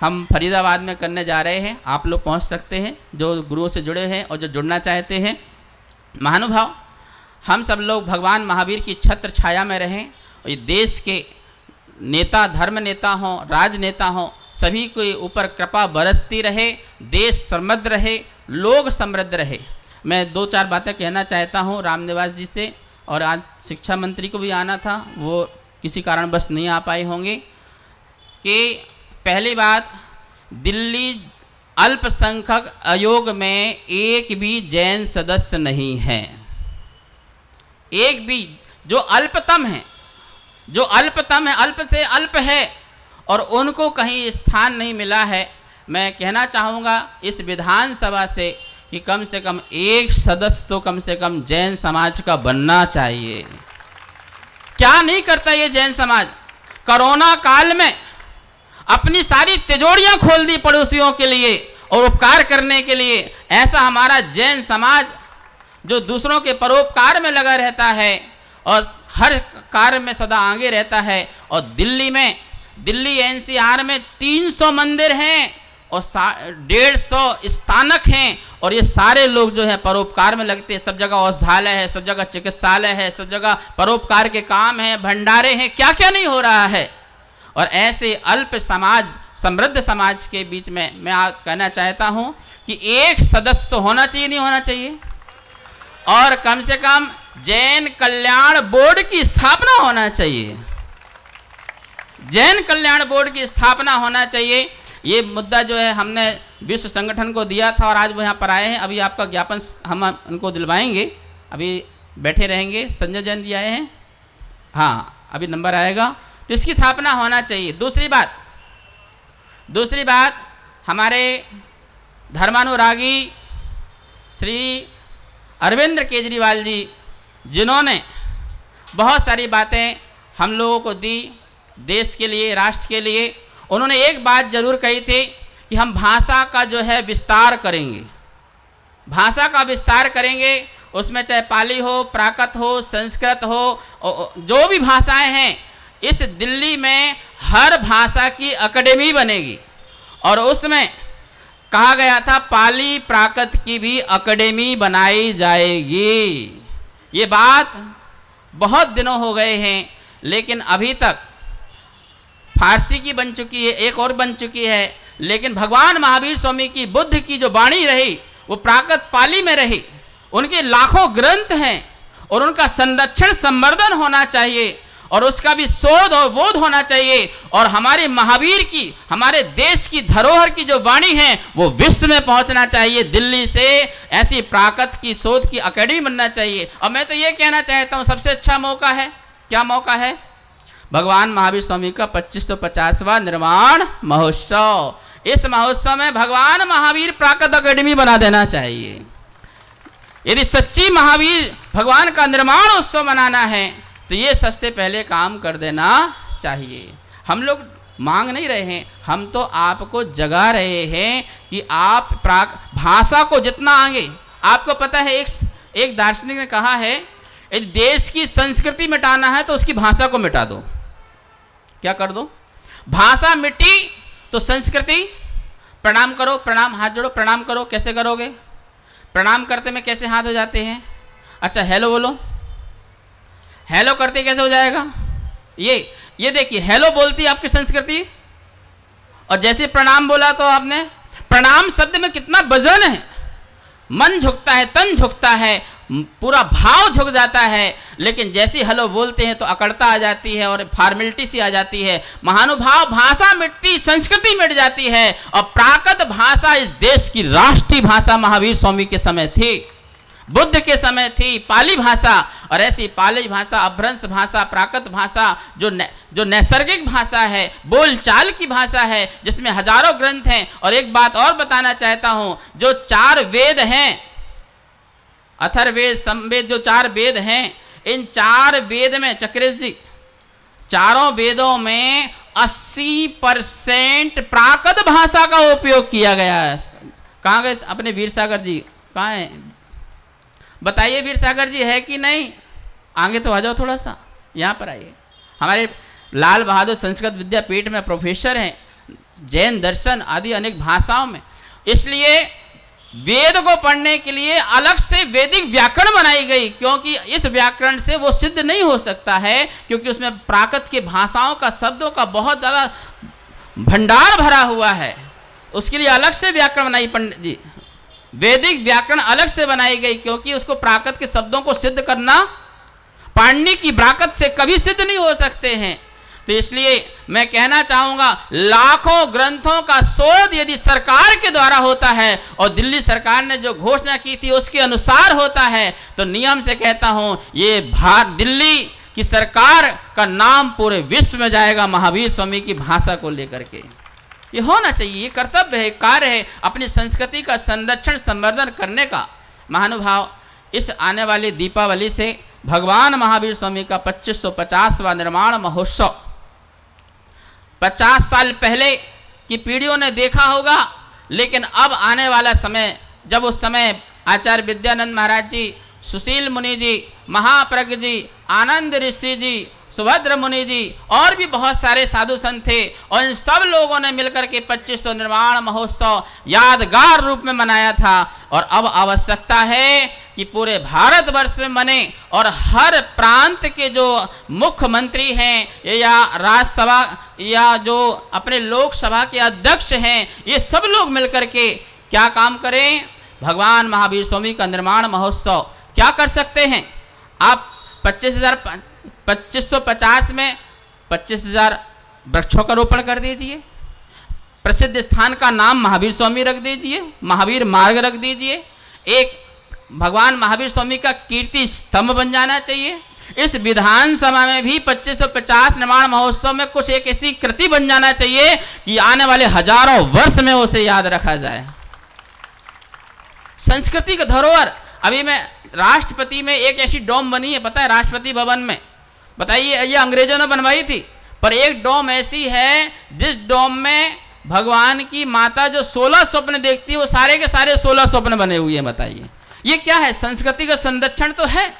हम फरीदाबाद में करने जा रहे हैं। आप लोग पहुंच सकते हैं जो गुरुओं से जुड़े हैं और जो जुड़ना चाहते हैं। महानुभाव, हम सब लोग भगवान महावीर की छत्र छाया में रहें और ये देश के नेता, धर्म नेता हों, राजनेता हों, सभी के ऊपर कृपा बरसती रहे, देश समृद्ध रहे, लोग समृद्ध रहे। मैं 2-4 बातें कहना चाहता हूँ रामनिवास जी से, और आज शिक्षा मंत्री को भी आना था, वो किसी कारणवश नहीं आ पाए होंगे। कि पहली बात, दिल्ली अल्पसंख्यक आयोग में एक भी जैन सदस्य नहीं है, एक भी। जो अल्पतम है, जो अल्पतम है, अल्प से अल्प है, और उनको कहीं स्थान नहीं मिला है। मैं कहना चाहूँगा इस विधानसभा से कि कम से कम एक सदस्य तो कम से कम जैन समाज का बनना चाहिए। क्या नहीं करता ये जैन समाज? कोरोना काल में अपनी सारी तिजोरियां खोल दी पड़ोसियों के लिए और उपकार करने के लिए। ऐसा हमारा जैन समाज जो दूसरों के परोपकार में लगा रहता है और हर कार्य में सदा आगे रहता है। और दिल्ली एनसीआर में 300 मंदिर हैं और 150 स्थानक हैं, और ये सारे लोग जो है परोपकार में लगते हैं। सब जगह औषधालय है, सब जगह चिकित्सालय है, सब जगह परोपकार के काम हैं, भंडारे हैं, क्या क्या नहीं हो रहा है। और ऐसे अल्प समाज, समृद्ध समाज के बीच में मैं आज कहना चाहता हूँ कि एक सदस्य तो होना चाहिए, नहीं होना चाहिए, और कम से कम जैन कल्याण बोर्ड की स्थापना होना चाहिए। जैन कल्याण बोर्ड की स्थापना होना चाहिए। ये मुद्दा जो है हमने विश्व संगठन को दिया था और आज वो यहाँ पर आए हैं। अभी आपका ज्ञापन हम उनको दिलवाएंगे, अभी बैठे रहेंगे। संजय जैन जी आए हैं, हाँ अभी नंबर आएगा, तो इसकी स्थापना होना चाहिए। दूसरी बात हमारे धर्मानुरागी श्री अरविंद केजरीवाल जी, जिन्होंने बहुत सारी बातें हम लोगों को दी देश के लिए, राष्ट्र के लिए। उन्होंने एक बात जरूर कही थी कि हम भाषा का जो है विस्तार करेंगे, भाषा का विस्तार करेंगे। उसमें चाहे पाली हो, प्राकृत हो, संस्कृत हो, जो भी भाषाएं हैं, इस दिल्ली में हर भाषा की एकेडमी बनेगी। और उसमें कहा गया था पाली प्राकृत की भी एकेडमी बनाई जाएगी। ये बात बहुत दिनों हो गए हैं, लेकिन अभी तक फारसी की बन चुकी है, एक और बन चुकी है, लेकिन भगवान महावीर स्वामी की, बुद्ध की जो वाणी रही वो प्राकृत पाली में रही। उनके लाखों ग्रंथ हैं और उनका संरक्षण संवर्धन होना चाहिए और उसका भी शोध और बोध होना चाहिए। और हमारे महावीर की, हमारे देश की धरोहर की जो वाणी है वो विश्व में पहुंचना चाहिए। दिल्ली से ऐसी प्राकृत की शोध की एकेडमी बनना चाहिए। और मैं तो ये कहना चाहता हूँ सबसे अच्छा मौका है, क्या मौका है? भगवान महावीर स्वामी का 2550वां निर्माण महोत्सव। इस महोत्सव में भगवान महावीर प्राकृत एकेडमी बना देना चाहिए। यदि सच्ची महावीर भगवान का निर्माण उत्सव मनाना है तो ये सबसे पहले काम कर देना चाहिए। हम लोग मांग नहीं रहे हैं, हम तो आपको जगा रहे हैं कि आप भाषा को जितना आगे। आपको पता है एक दार्शनिक ने कहा है, यदि देश की संस्कृति मिटाना है तो उसकी भाषा को मिटा दो। क्या कर दो? भाषा मिटी तो संस्कृति। प्रणाम करो, प्रणाम, हाथ जोड़ो, प्रणाम करो। कैसे करोगे? प्रणाम करते में कैसे हाथ हो जाते हैं? अच्छा हेलो बोलो, हेलो करते कैसे हो जाएगा? ये देखिए, हेलो बोलती है आपकी संस्कृति, और जैसे प्रणाम बोला तो आपने, प्रणाम शब्द में कितना वजन है। मन झुकता है, तन झुकता है, पूरा भाव झुक जाता है। लेकिन जैसे हेलो बोलते हैं तो अकड़ता आ जाती है और फॉर्मेलिटी सी आ जाती है। महानुभाव, भाषा मिटती, संस्कृति मिट जाती है। और प्राकृत भाषा इस देश की राष्ट्रीय भाषा महावीर स्वामी के समय थी, बुद्ध के समय थी, पाली भाषा। और ऐसी पालिज भाषा, अभ्रंश भाषा, प्राकृत भाषा, जो नैसर्गिक भाषा है, बोलचाल की भाषा है, जिसमें हजारों ग्रंथ हैं। और एक बात और बताना चाहता हूं, जो 4 वेद हैं, अथर्ववेद, समवेद, जो 4 वेद हैं, इन 4 वेद में चक्रेश जी, चारों वेदों में 80% प्राकृत भाषा का उपयोग किया गया है। कहाँ गए अपने वीर सागर जी, कहाँ हैं? बताइए वीर सागर जी, है कि नहीं? आगे तो आ जाओ, थोड़ा सा यहाँ पर आइए। हमारे लाल बहादुर संस्कृत विद्यापीठ में प्रोफेसर हैं, जैन दर्शन आदि अनेक भाषाओं में। इसलिए वेद को पढ़ने के लिए अलग से वैदिक व्याकरण बनाई गई, क्योंकि इस व्याकरण से वो सिद्ध नहीं हो सकता है, क्योंकि उसमें प्राकृत की भाषाओं का, शब्दों का बहुत ज़्यादा भंडार भरा हुआ है। उसके लिए अलग से व्याकरण बनाई पंडित जी, वैदिक व्याकरण अलग से बनाई गई, क्योंकि उसको प्राकृत के शब्दों को सिद्ध करना पाणिनि की प्राकृत से कभी सिद्ध नहीं हो सकते हैं। तो इसलिए मैं कहना चाहूंगा, लाखों ग्रंथों का शोध यदि सरकार के द्वारा होता है और दिल्ली सरकार ने जो घोषणा की थी उसके अनुसार होता है, तो नियम से कहता हूं ये दिल्ली की सरकार का नाम पूरे विश्व में जाएगा महावीर स्वामी की भाषा को लेकर के। ये होना चाहिए, ये कर्तव्य है, कार्य है अपनी संस्कृति का संरक्षण संवर्धन करने का। महानुभाव, इस आने वाली दीपावली से भगवान महावीर स्वामी का 2550वां निर्माण महोत्सव, 50 साल पहले की पीढ़ियों ने देखा होगा, लेकिन अब आने वाला समय, जब उस समय आचार्य विद्यानंद महाराज जी, सुशील मुनि जी, महाप्रज्ञ जी, आनंद ऋषि जी, सुभद्र मुनि जी और भी बहुत सारे साधु संत थे, और इन सब लोगों ने मिलकर के 2500 निर्माण महोत्सव यादगार रूप में मनाया था। और अब आवश्यकता है कि पूरे भारतवर्ष में मने, और हर प्रांत के जो मुख्यमंत्री हैं या राज्यसभा या जो अपने लोकसभा के अध्यक्ष हैं, ये सब लोग मिलकर के क्या काम करें? भगवान महावीर स्वामी का निर्माण महोत्सव क्या कर सकते हैं? आप 2550 में 25,000 वृक्षों का रोपण कर दीजिए, प्रसिद्ध स्थान का नाम महावीर स्वामी रख दीजिए, महावीर मार्ग रख दीजिए, एक भगवान महावीर स्वामी का कीर्ति स्तंभ बन जाना चाहिए। इस विधानसभा में भी 2550 निर्माण महोत्सव में कुछ एक ऐसी कृति बन जाना चाहिए कि आने वाले हजारों वर्ष में उसे याद रखा जाए। संस्कृति का धरोहर, अभी मैं राष्ट्रपति में एक ऐसी डोम बनी है, पता है, राष्ट्रपति भवन में, बताइए, ये अंग्रेजों ने बनवाई थी, पर एक डोम ऐसी है जिस डोम में भगवान की माता जो 16 स्वप्न देखती है, वो सारे के सारे 16 स्वप्न बने हुए हैं। बताइए ये क्या है? संस्कृति का संरक्षण तो है।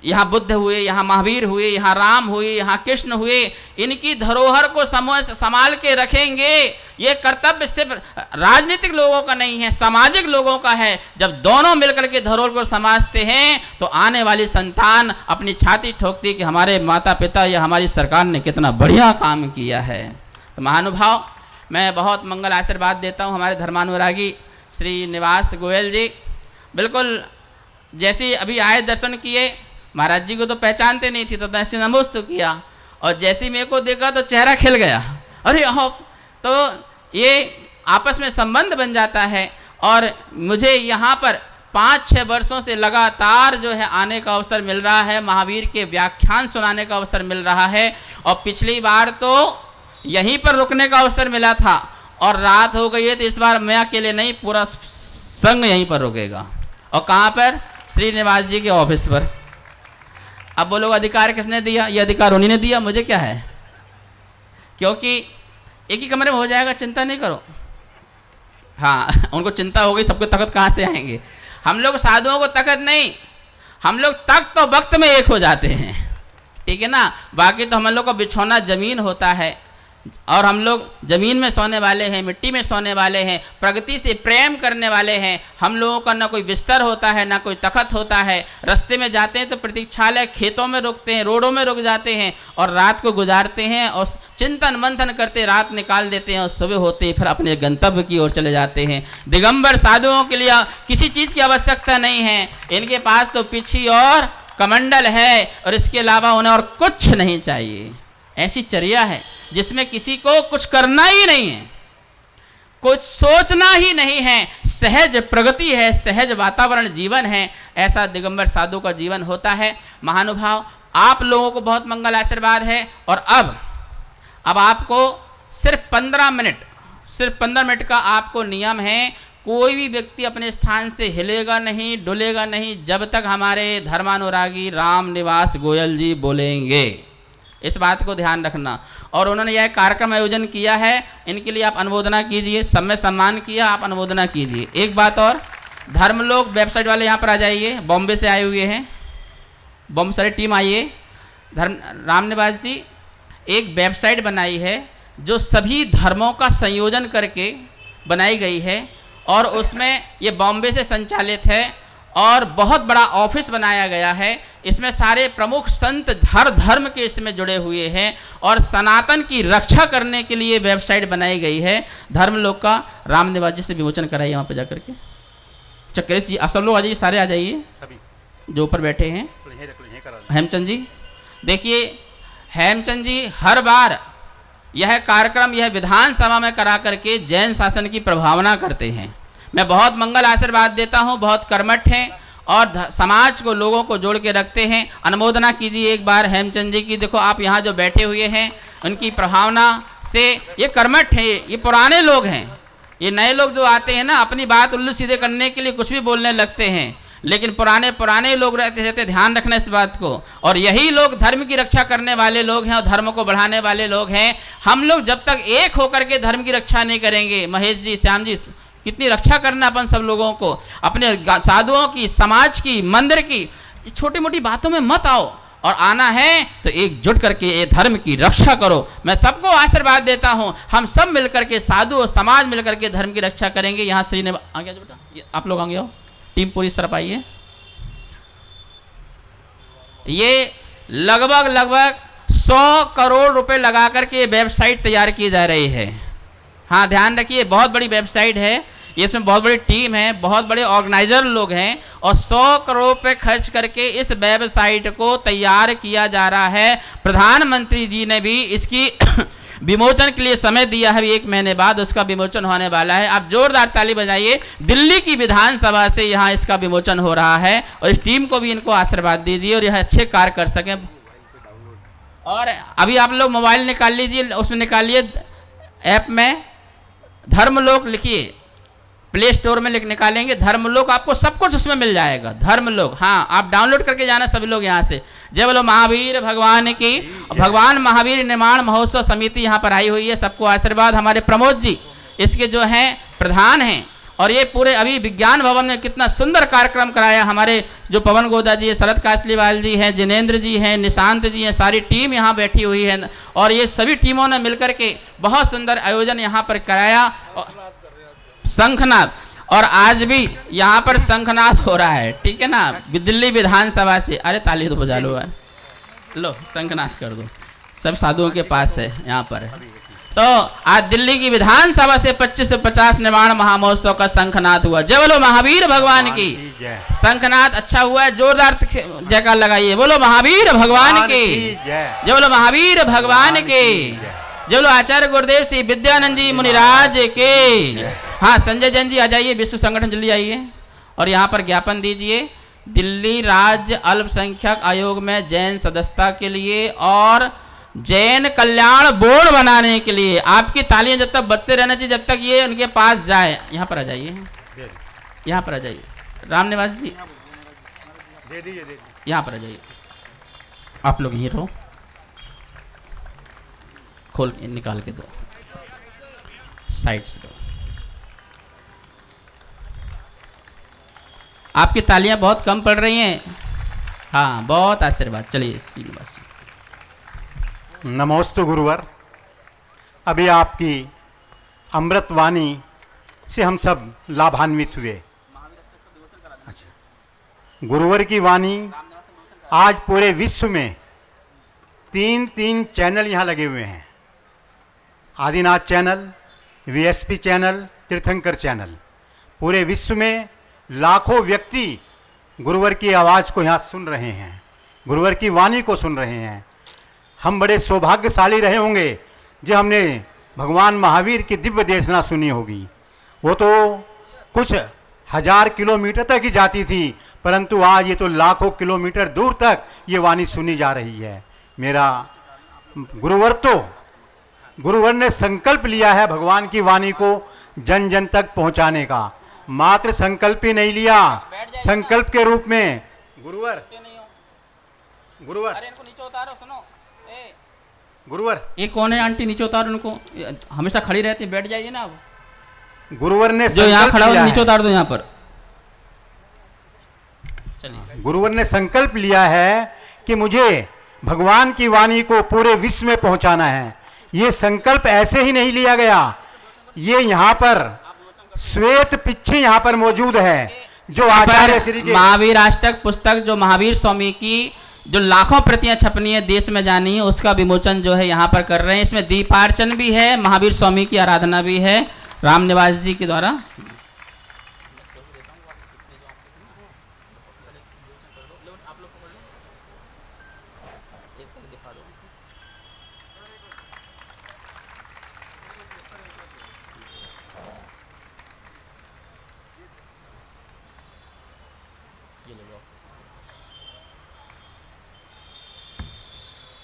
यहाँ बुद्ध हुए, यहाँ महावीर हुए, यहाँ राम हुए, यहाँ कृष्ण हुए, इनकी धरोहर को संभाल के रखेंगे। ये कर्तव्य सिर्फ राजनीतिक लोगों का नहीं है, सामाजिक लोगों का है। जब दोनों मिलकर के धरोहर को समझते हैं तो आने वाली संतान अपनी छाती ठोकती कि हमारे माता पिता या हमारी सरकार ने कितना बढ़िया काम किया है। तो महानुभाव, मैं बहुत मंगल आशीर्वाद देता हूँ हमारे धर्मानुरागी श्री निवास गोयल जी। बिल्कुल जैसे अभी आए दर्शन किए, महाराज जी को तो पहचानते नहीं थी, तो ऐसे नमस्ते किया, और जैसे मेरे को देखा तो चेहरा खिल गया। अरे तो ये आपस में संबंध बन जाता है। और मुझे यहाँ पर 5-6 वर्षों से लगातार जो है आने का अवसर मिल रहा है, महावीर के व्याख्यान सुनाने का अवसर मिल रहा है। और पिछली बार तो यहीं पर रुकने का अवसर मिला था, और रात हो गई है, तो इस बार मैं अकेले नहीं, पूरा संघ यहीं पर रुकेगा। और कहाँ पर? श्रीनिवास जी के ऑफिस पर। अब वो लोग अधिकार किसने दिया? ये अधिकार उन्हीं ने दिया, मुझे क्या है, क्योंकि एक ही कमरे में हो जाएगा, चिंता नहीं करो। हाँ, उनको चिंता हो गई, सबको तख्त कहाँ से आएंगे? हम लोग साधुओं को तख्त नहीं, हम लोग तख्त तो वक्त में एक हो जाते हैं, ठीक है ना। बाकी तो हम लोग का बिछौना जमीन होता है, और हम लोग जमीन में सोने वाले हैं, मिट्टी में सोने वाले हैं, प्रगति से प्रेम करने वाले हैं। हम लोगों का ना कोई बिस्तर होता है, ना कोई तख्त होता है। रास्ते में जाते हैं तो प्रतीक्षालय, खेतों में रुकते हैं, रोडों में रुक जाते हैं, और रात को गुजारते हैं, और चिंतन मंथन करते रात निकाल देते हैं, और सुबह होते ही फिर अपने गंतव्य की ओर चले जाते हैं। दिगंबर साधुओं के लिए किसी चीज़ की आवश्यकता नहीं है, इनके पास तो पीछी और कमंडल है, और इसके अलावा उन्हें और कुछ नहीं चाहिए। ऐसी चर्या है जिसमें किसी को कुछ करना ही नहीं है। कुछ सोचना ही नहीं है, सहज प्रगति है, सहज वातावरण जीवन है, ऐसा दिगंबर साधु का जीवन होता है। महानुभाव, आप लोगों को बहुत मंगल आशीर्वाद है। और अब आपको सिर्फ 15 मिनट का आपको नियम है। कोई भी व्यक्ति अपने स्थान से हिलेगा नहीं, डुलेगा नहीं, जब तक हमारे धर्मानुरागी रामनिवास गोयल जी बोलेंगे। इस बात को ध्यान रखना। और उन्होंने यह कार्यक्रम आयोजन किया है, इनके लिए आप अनुमोदना कीजिए। सब में सम्मान किया, आप अनुमोदना कीजिए। एक बात और, धर्मलोक वेबसाइट वाले यहाँ पर आ जाइए, बॉम्बे से आए हुए हैं, बॉम्बे सारी टीम आइए। रामनिवास जी एक वेबसाइट बनाई है जो सभी धर्मों का संयोजन करके बनाई गई है, और उसमें ये बॉम्बे से संचालित है और बहुत बड़ा ऑफिस बनाया गया है। इसमें सारे प्रमुख संत हर धर्म के इसमें जुड़े हुए हैं, और सनातन की रक्षा करने के लिए वेबसाइट बनाई गई है। धर्मलोक का रामनिवास जी से विमोचन कराइए वहाँ पे जाकर के। चक्रेश जी आप सब लोग आ जाइए, सारे आ जाइए, जो ऊपर बैठे हैं। हेमचंद जी देखिए, हेमचंद जी हर बार यह कार्यक्रम यह विधानसभा में करा करके जैन शासन की प्रभावना करते हैं। मैं बहुत मंगल आशीर्वाद देता हूं, बहुत कर्मठ हैं और समाज को, लोगों को जोड़ के रखते हैं। अनुमोदना कीजिए एक बार हेमचंद जी की। देखो आप यहाँ जो बैठे हुए हैं, उनकी प्रभावना से ये कर्मठ हैं, ये पुराने लोग हैं। ये नए लोग जो आते हैं ना, अपनी बात उल्लू सीधे करने के लिए कुछ भी बोलने लगते हैं, लेकिन पुराने लोग रहते ध्यान रखना इस बात को। और यही लोग धर्म की रक्षा करने वाले लोग हैं और धर्म को बढ़ाने वाले लोग हैं। हम लोग जब तक एक होकर के धर्म की रक्षा नहीं करेंगे, महेश जी, श्याम जी, कितनी रक्षा करना अपन सब लोगों को, अपने साधुओं की, समाज की, मंदिर की, छोटी मोटी बातों में मत आओ, और आना है तो एकजुट करके ये धर्म की रक्षा करो। मैं सबको आशीर्वाद देता हूँ, हम सब मिलकर के, साधु और समाज मिलकर के धर्म की रक्षा करेंगे। यहाँ श्री ने आ गया बेटा, आप लोग आगे आओ, टीम पूरी इस तरफ आइए। ये लगभग 100 करोड़ रुपए लगा करके वेबसाइट तैयार की जा रही है। हाँ ध्यान रखिए, बहुत बड़ी वेबसाइट है, इसमें बहुत बड़ी टीम है, बहुत बड़े ऑर्गेनाइजर लोग हैं, और 100 करोड़ रुपए खर्च करके इस वेबसाइट को तैयार किया जा रहा है। प्रधानमंत्री जी ने भी इसकी विमोचन के लिए समय दिया है, 1 महीने बाद उसका विमोचन होने वाला है। आप जोरदार ताली बजाइए। दिल्ली की विधानसभा से यहाँ इसका विमोचन हो रहा है, और इस टीम को भी इनको आशीर्वाद दीजिए और यह अच्छे कार्य कर सकें। और अभी आप लोग मोबाइल निकाल लीजिए, उसमें निकालिए, ऐप में धर्मलोक लिखिए, प्ले स्टोर में निकालेंगे धर्मलोक, आपको सब कुछ उसमें मिल जाएगा। धर्मलोक, हाँ आप डाउनलोड करके जाना सभी लोग यहाँ से। जय बोलो महावीर भगवान की। भगवान महावीर निर्माण महोत्सव समिति यहाँ पर आई हुई है, सबको आशीर्वाद। हमारे प्रमोद जी इसके जो हैं प्रधान हैं, और ये पूरे अभी विज्ञान भवन में कितना सुंदर कार्यक्रम कराया। हमारे जो पवन गोदा जी है, शरद कासलीवाल जी हैं, जिनेंद्र जी हैं, निशांत जी हैं, सारी टीम यहाँ बैठी हुई है, और ये सभी टीमों ने मिलकर के बहुत सुंदर आयोजन यहाँ पर कराया। शंखनाद, और आज भी यहाँ पर शंखनाद हो रहा है, ठीक है ना, दिल्ली विधानसभा से। अरे ताली तो बजा लो यार, लो शंखनाद कर दो, सब साधुओं के पास है यहाँ पर। तो आज दिल्ली की विधानसभा से 25 से 50 निर्माण महामहोत्सव का शंखनाद हुआ। जय बोलो महावीर भगवान की। शंखनाद अच्छा हुआ है, जोरदार जयकार लगाइए। बोलो महावीर भगवान की जय, बोलो महावीर भगवान की जय, बोलो आचार्य गुरुदेव श्री विद्यानंद जी मुनिराज के। हाँ संजय जैन जी आ जाइए, विश्व संगठन जल्दी आइए, और यहाँ पर ज्ञापन दीजिए दिल्ली राज्य अल्पसंख्यक आयोग में जैन सदस्यता के लिए और जैन कल्याण बोर्ड बनाने के लिए। आपकी तालियां जब तक बजते रहना चाहिए, जब तक ये उनके पास जाए। यहाँ पर आ जाइए, यहाँ पर आ जाइए, रामनिवास जी यहाँ पर आ जाइए। आप लोग यहीं रहो, खोल निकाल के दो, साइड से दो। आपकी तालियां बहुत कम पड़ रही हैं। हाँ बहुत आशीर्वाद। चलिए श्रीनिवास जी। नमोस्तु गुरुवर। अभी आपकी अमृतवाणी से हम सब लाभान्वित हुए। गुरुवर की वाणी आज पूरे विश्व में 3 चैनल यहाँ लगे हुए हैं। आदिनाथ चैनल, वीएसपी चैनल, तीर्थंकर चैनल। पूरे विश्व में लाखों व्यक्ति गुरुवर की आवाज़ को यहाँ सुन रहे हैं, गुरुवर की वाणी को सुन रहे हैं। हम बड़े सौभाग्यशाली रहे होंगे जो हमने भगवान महावीर की दिव्य देशना सुनी होगी। वो तो कुछ हजार किलोमीटर तक ही जाती थी, परंतु आज ये तो लाखों किलोमीटर दूर तक ये वाणी सुनी जा रही है। मेरा गुरुवर ने संकल्प लिया है भगवान की वाणी को जन जन तक पहुंचाने का। मात्र संकल्प ही नहीं लिया, संकल्प के रूप में गुरुवर अरे इनको नीचे उतारो, सुनो। गुरुवर ये कौन है आंटी? नीचे उतारो उनको, हमेशा खड़ी रहती है, बैठ जाइए ना। अब गुरुवर ने जो यहाँ संकल्प खड़ा हो लिया नीचे है। उतार दो यहाँ पर। चलिए। गुरुवर ने संकल्प लिया है कि मुझे भगवान की वाणी को पूरे विश्व में पहुंचाना है। ये संकल्प ऐसे ही नहीं लिया गया, ये यहाँ पर श्वेत पिच्छी यहाँ पर मौजूद है, जो आचार्य श्री के महावीर अष्टक पुस्तक, जो महावीर स्वामी की जो लाखों प्रतियां छपनी है, देश में जानी है, उसका विमोचन जो है यहाँ पर कर रहे हैं। इसमें दीपार्चन भी है, महावीर स्वामी की आराधना भी है रामनिवास जी के द्वारा।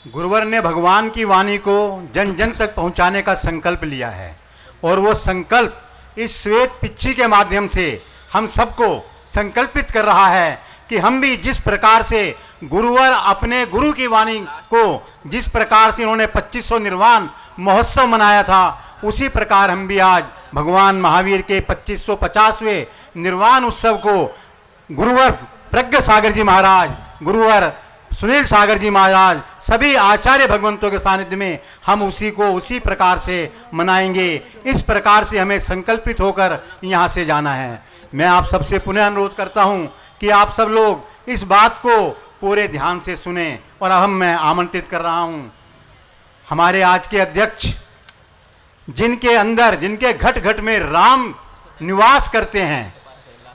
गुरुवर ने भगवान की वाणी को जन जन तक पहुंचाने का संकल्प लिया है, और वो संकल्प इस श्वेत पिच्छी के माध्यम से हम सबको संकल्पित कर रहा है कि हम भी जिस प्रकार से गुरुवर अपने गुरु की वाणी को, जिस प्रकार से उन्होंने 2500 निर्वाण महोत्सव मनाया था, उसी प्रकार हम भी आज भगवान महावीर के 2550वें निर्वाण उत्सव को गुरुवर प्रज्ञ सागर जी महाराज, गुरुवर सुनील सागर जी महाराज, सभी आचार्य भगवंतों के सानिध्य में हम उसी को उसी प्रकार से मनाएंगे। इस प्रकार से हमें संकल्पित होकर यहाँ से जाना है। मैं आप सबसे पुनः अनुरोध करता हूँ कि आप सब लोग इस बात को पूरे ध्यान से सुने। और अब मैं आमंत्रित कर रहा हूँ हमारे आज के अध्यक्ष, जिनके अंदर, जिनके घट घट में राम निवास करते हैं,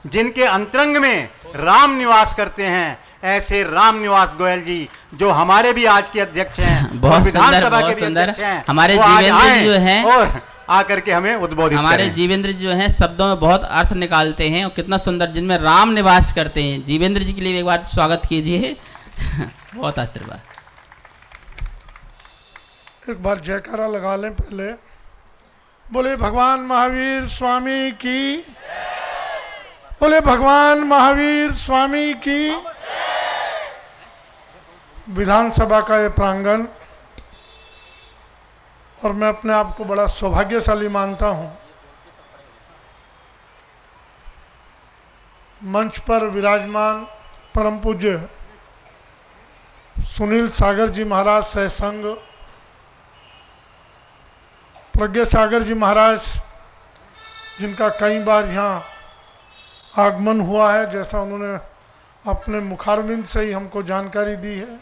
जिनके अंतरंग में राम निवास करते हैं, ऐसे राम निवास गोयल जी, जो हमारे भी आज के अध्यक्ष हैं, बहुत विधानसभा के भी सुंदर। अध्यक्ष हैं, हमारे वो आज जीवेंद्र जी आएं जो हैं, और आकर के हमें उद्बोधित हमारे करें। जीवेंद्र जी जो हैं शब्दों में बहुत अर्थ निकालते हैं, और कितना सुंदर, जिनमें राम निवास करते हैं। जीवेंद्र जी के लिए एक बार स्वागत कीजिए। बहुत आशीर्वाद। एक बार जयकारा लगा लें पहले। बोले भगवान महावीर स्वामी की, बोले भगवान महावीर स्वामी की। विधानसभा का ये प्रांगण, और मैं अपने आप को बड़ा सौभाग्यशाली मानता हूं, मंच पर विराजमान परम पूज्य सुनील सागर जी महाराज सहसंग, प्रज्ञा सागर जी महाराज, जिनका कई बार यहाँ आगमन हुआ है, जैसा उन्होंने अपने मुखारविंद से ही हमको जानकारी दी है।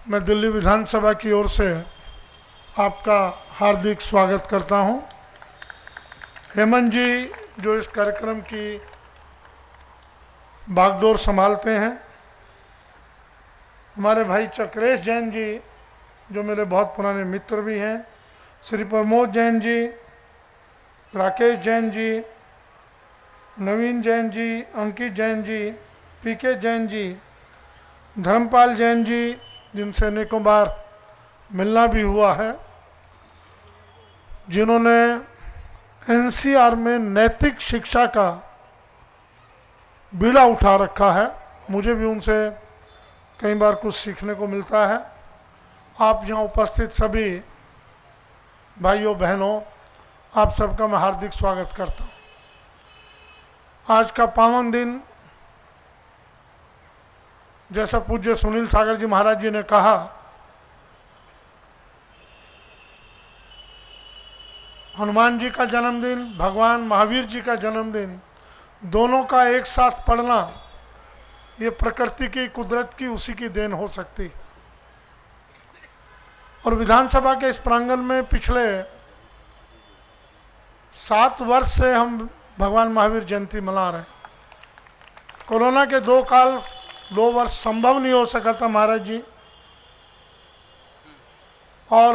मैं दिल्ली विधानसभा की ओर से आपका हार्दिक स्वागत करता हूं। हेमंत जी जो इस कार्यक्रम की बागडोर संभालते हैं, हमारे भाई चक्रेश जैन जी जो मेरे बहुत पुराने मित्र भी हैं, श्री प्रमोद जैन जी, राकेश जैन जी, नवीन जैन जी, अंकित जैन जी, पीके जैन जी, धर्मपाल जैन जी, जिनसे अनेकों बार मिलना भी हुआ है, जिन्होंने एनसीआर में नैतिक शिक्षा का बीड़ा उठा रखा है। मुझे भी उनसे कई बार कुछ सीखने को मिलता है। आप यहाँ उपस्थित सभी भाइयों बहनों, आप सबका मैं हार्दिक स्वागत करता हूँ। आज का पावन दिन, जैसा पूज्य सुनील सागर जी महाराज जी ने कहा, हनुमान जी का जन्मदिन, भगवान महावीर जी का जन्मदिन, दोनों का एक साथ पढ़ना, ये प्रकृति की, कुदरत की, उसी की देन हो सकती। और विधानसभा के इस प्रांगण में पिछले 7 वर्ष से हम भगवान महावीर जयंती मना रहे हैं। कोरोना के 2 वर्ष संभव नहीं हो सका था महाराज जी, और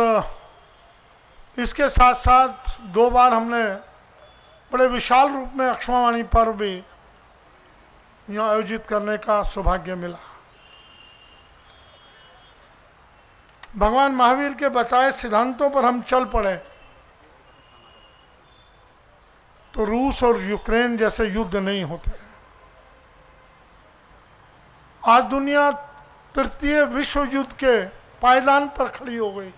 इसके साथ साथ 2 बार हमने बड़े विशाल रूप में अक्षमावाणी पर्व भी यहाँ आयोजित करने का सौभाग्य मिला। भगवान महावीर के बताए सिद्धांतों पर हम चल पड़े तो रूस और यूक्रेन जैसे युद्ध नहीं होते। आज दुनिया तृतीय विश्व युद्ध के पायदान पर खड़ी हो गई।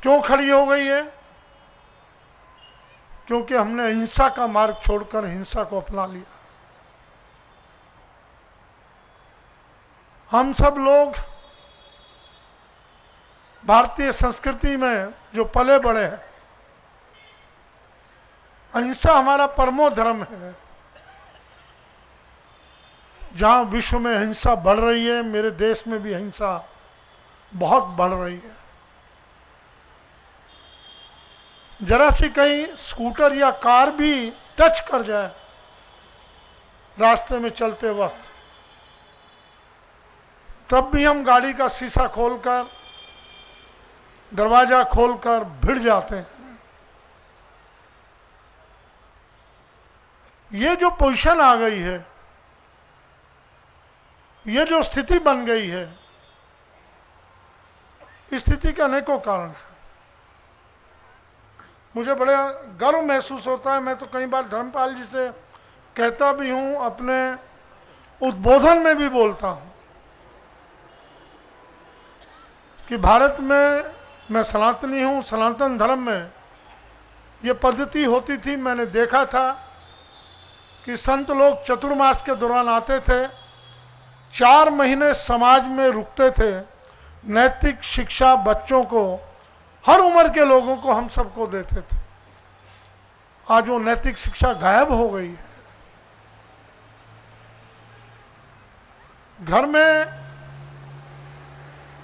क्यों खड़ी हो गई है? क्योंकि हमने हिंसा का मार्ग छोड़कर हिंसा को अपना लिया। हम सब लोग भारतीय संस्कृति में जो पले बड़े हैं, अहिंसा हमारा परमो धर्म है। जहां विश्व में हिंसा बढ़ रही है, मेरे देश में भी हिंसा बहुत बढ़ रही है। जरा सी कहीं स्कूटर या कार भी टच कर जाए रास्ते में चलते वक्त, तब भी हम गाड़ी का शीशा खोलकर, दरवाजा खोलकर भिड़ जाते हैं। ये जो पोजीशन आ गई है, ये जो स्थिति बन गई है, इस स्थिति के अनेकों कारण हैं। मुझे बड़ा गर्व महसूस होता है। मैं तो कई बार धर्मपाल जी से कहता भी हूँ, अपने उद्बोधन में भी बोलता हूँ कि भारत में, मैं सनातनी हूँ, सनातन धर्म में ये पद्धति होती थी। मैंने देखा था कि संत लोग चतुर्मास के दौरान आते थे, 4 महीने समाज में रुकते थे, नैतिक शिक्षा बच्चों को, हर उम्र के लोगों को, हम सबको देते थे। आज वो नैतिक शिक्षा गायब हो गई है। घर में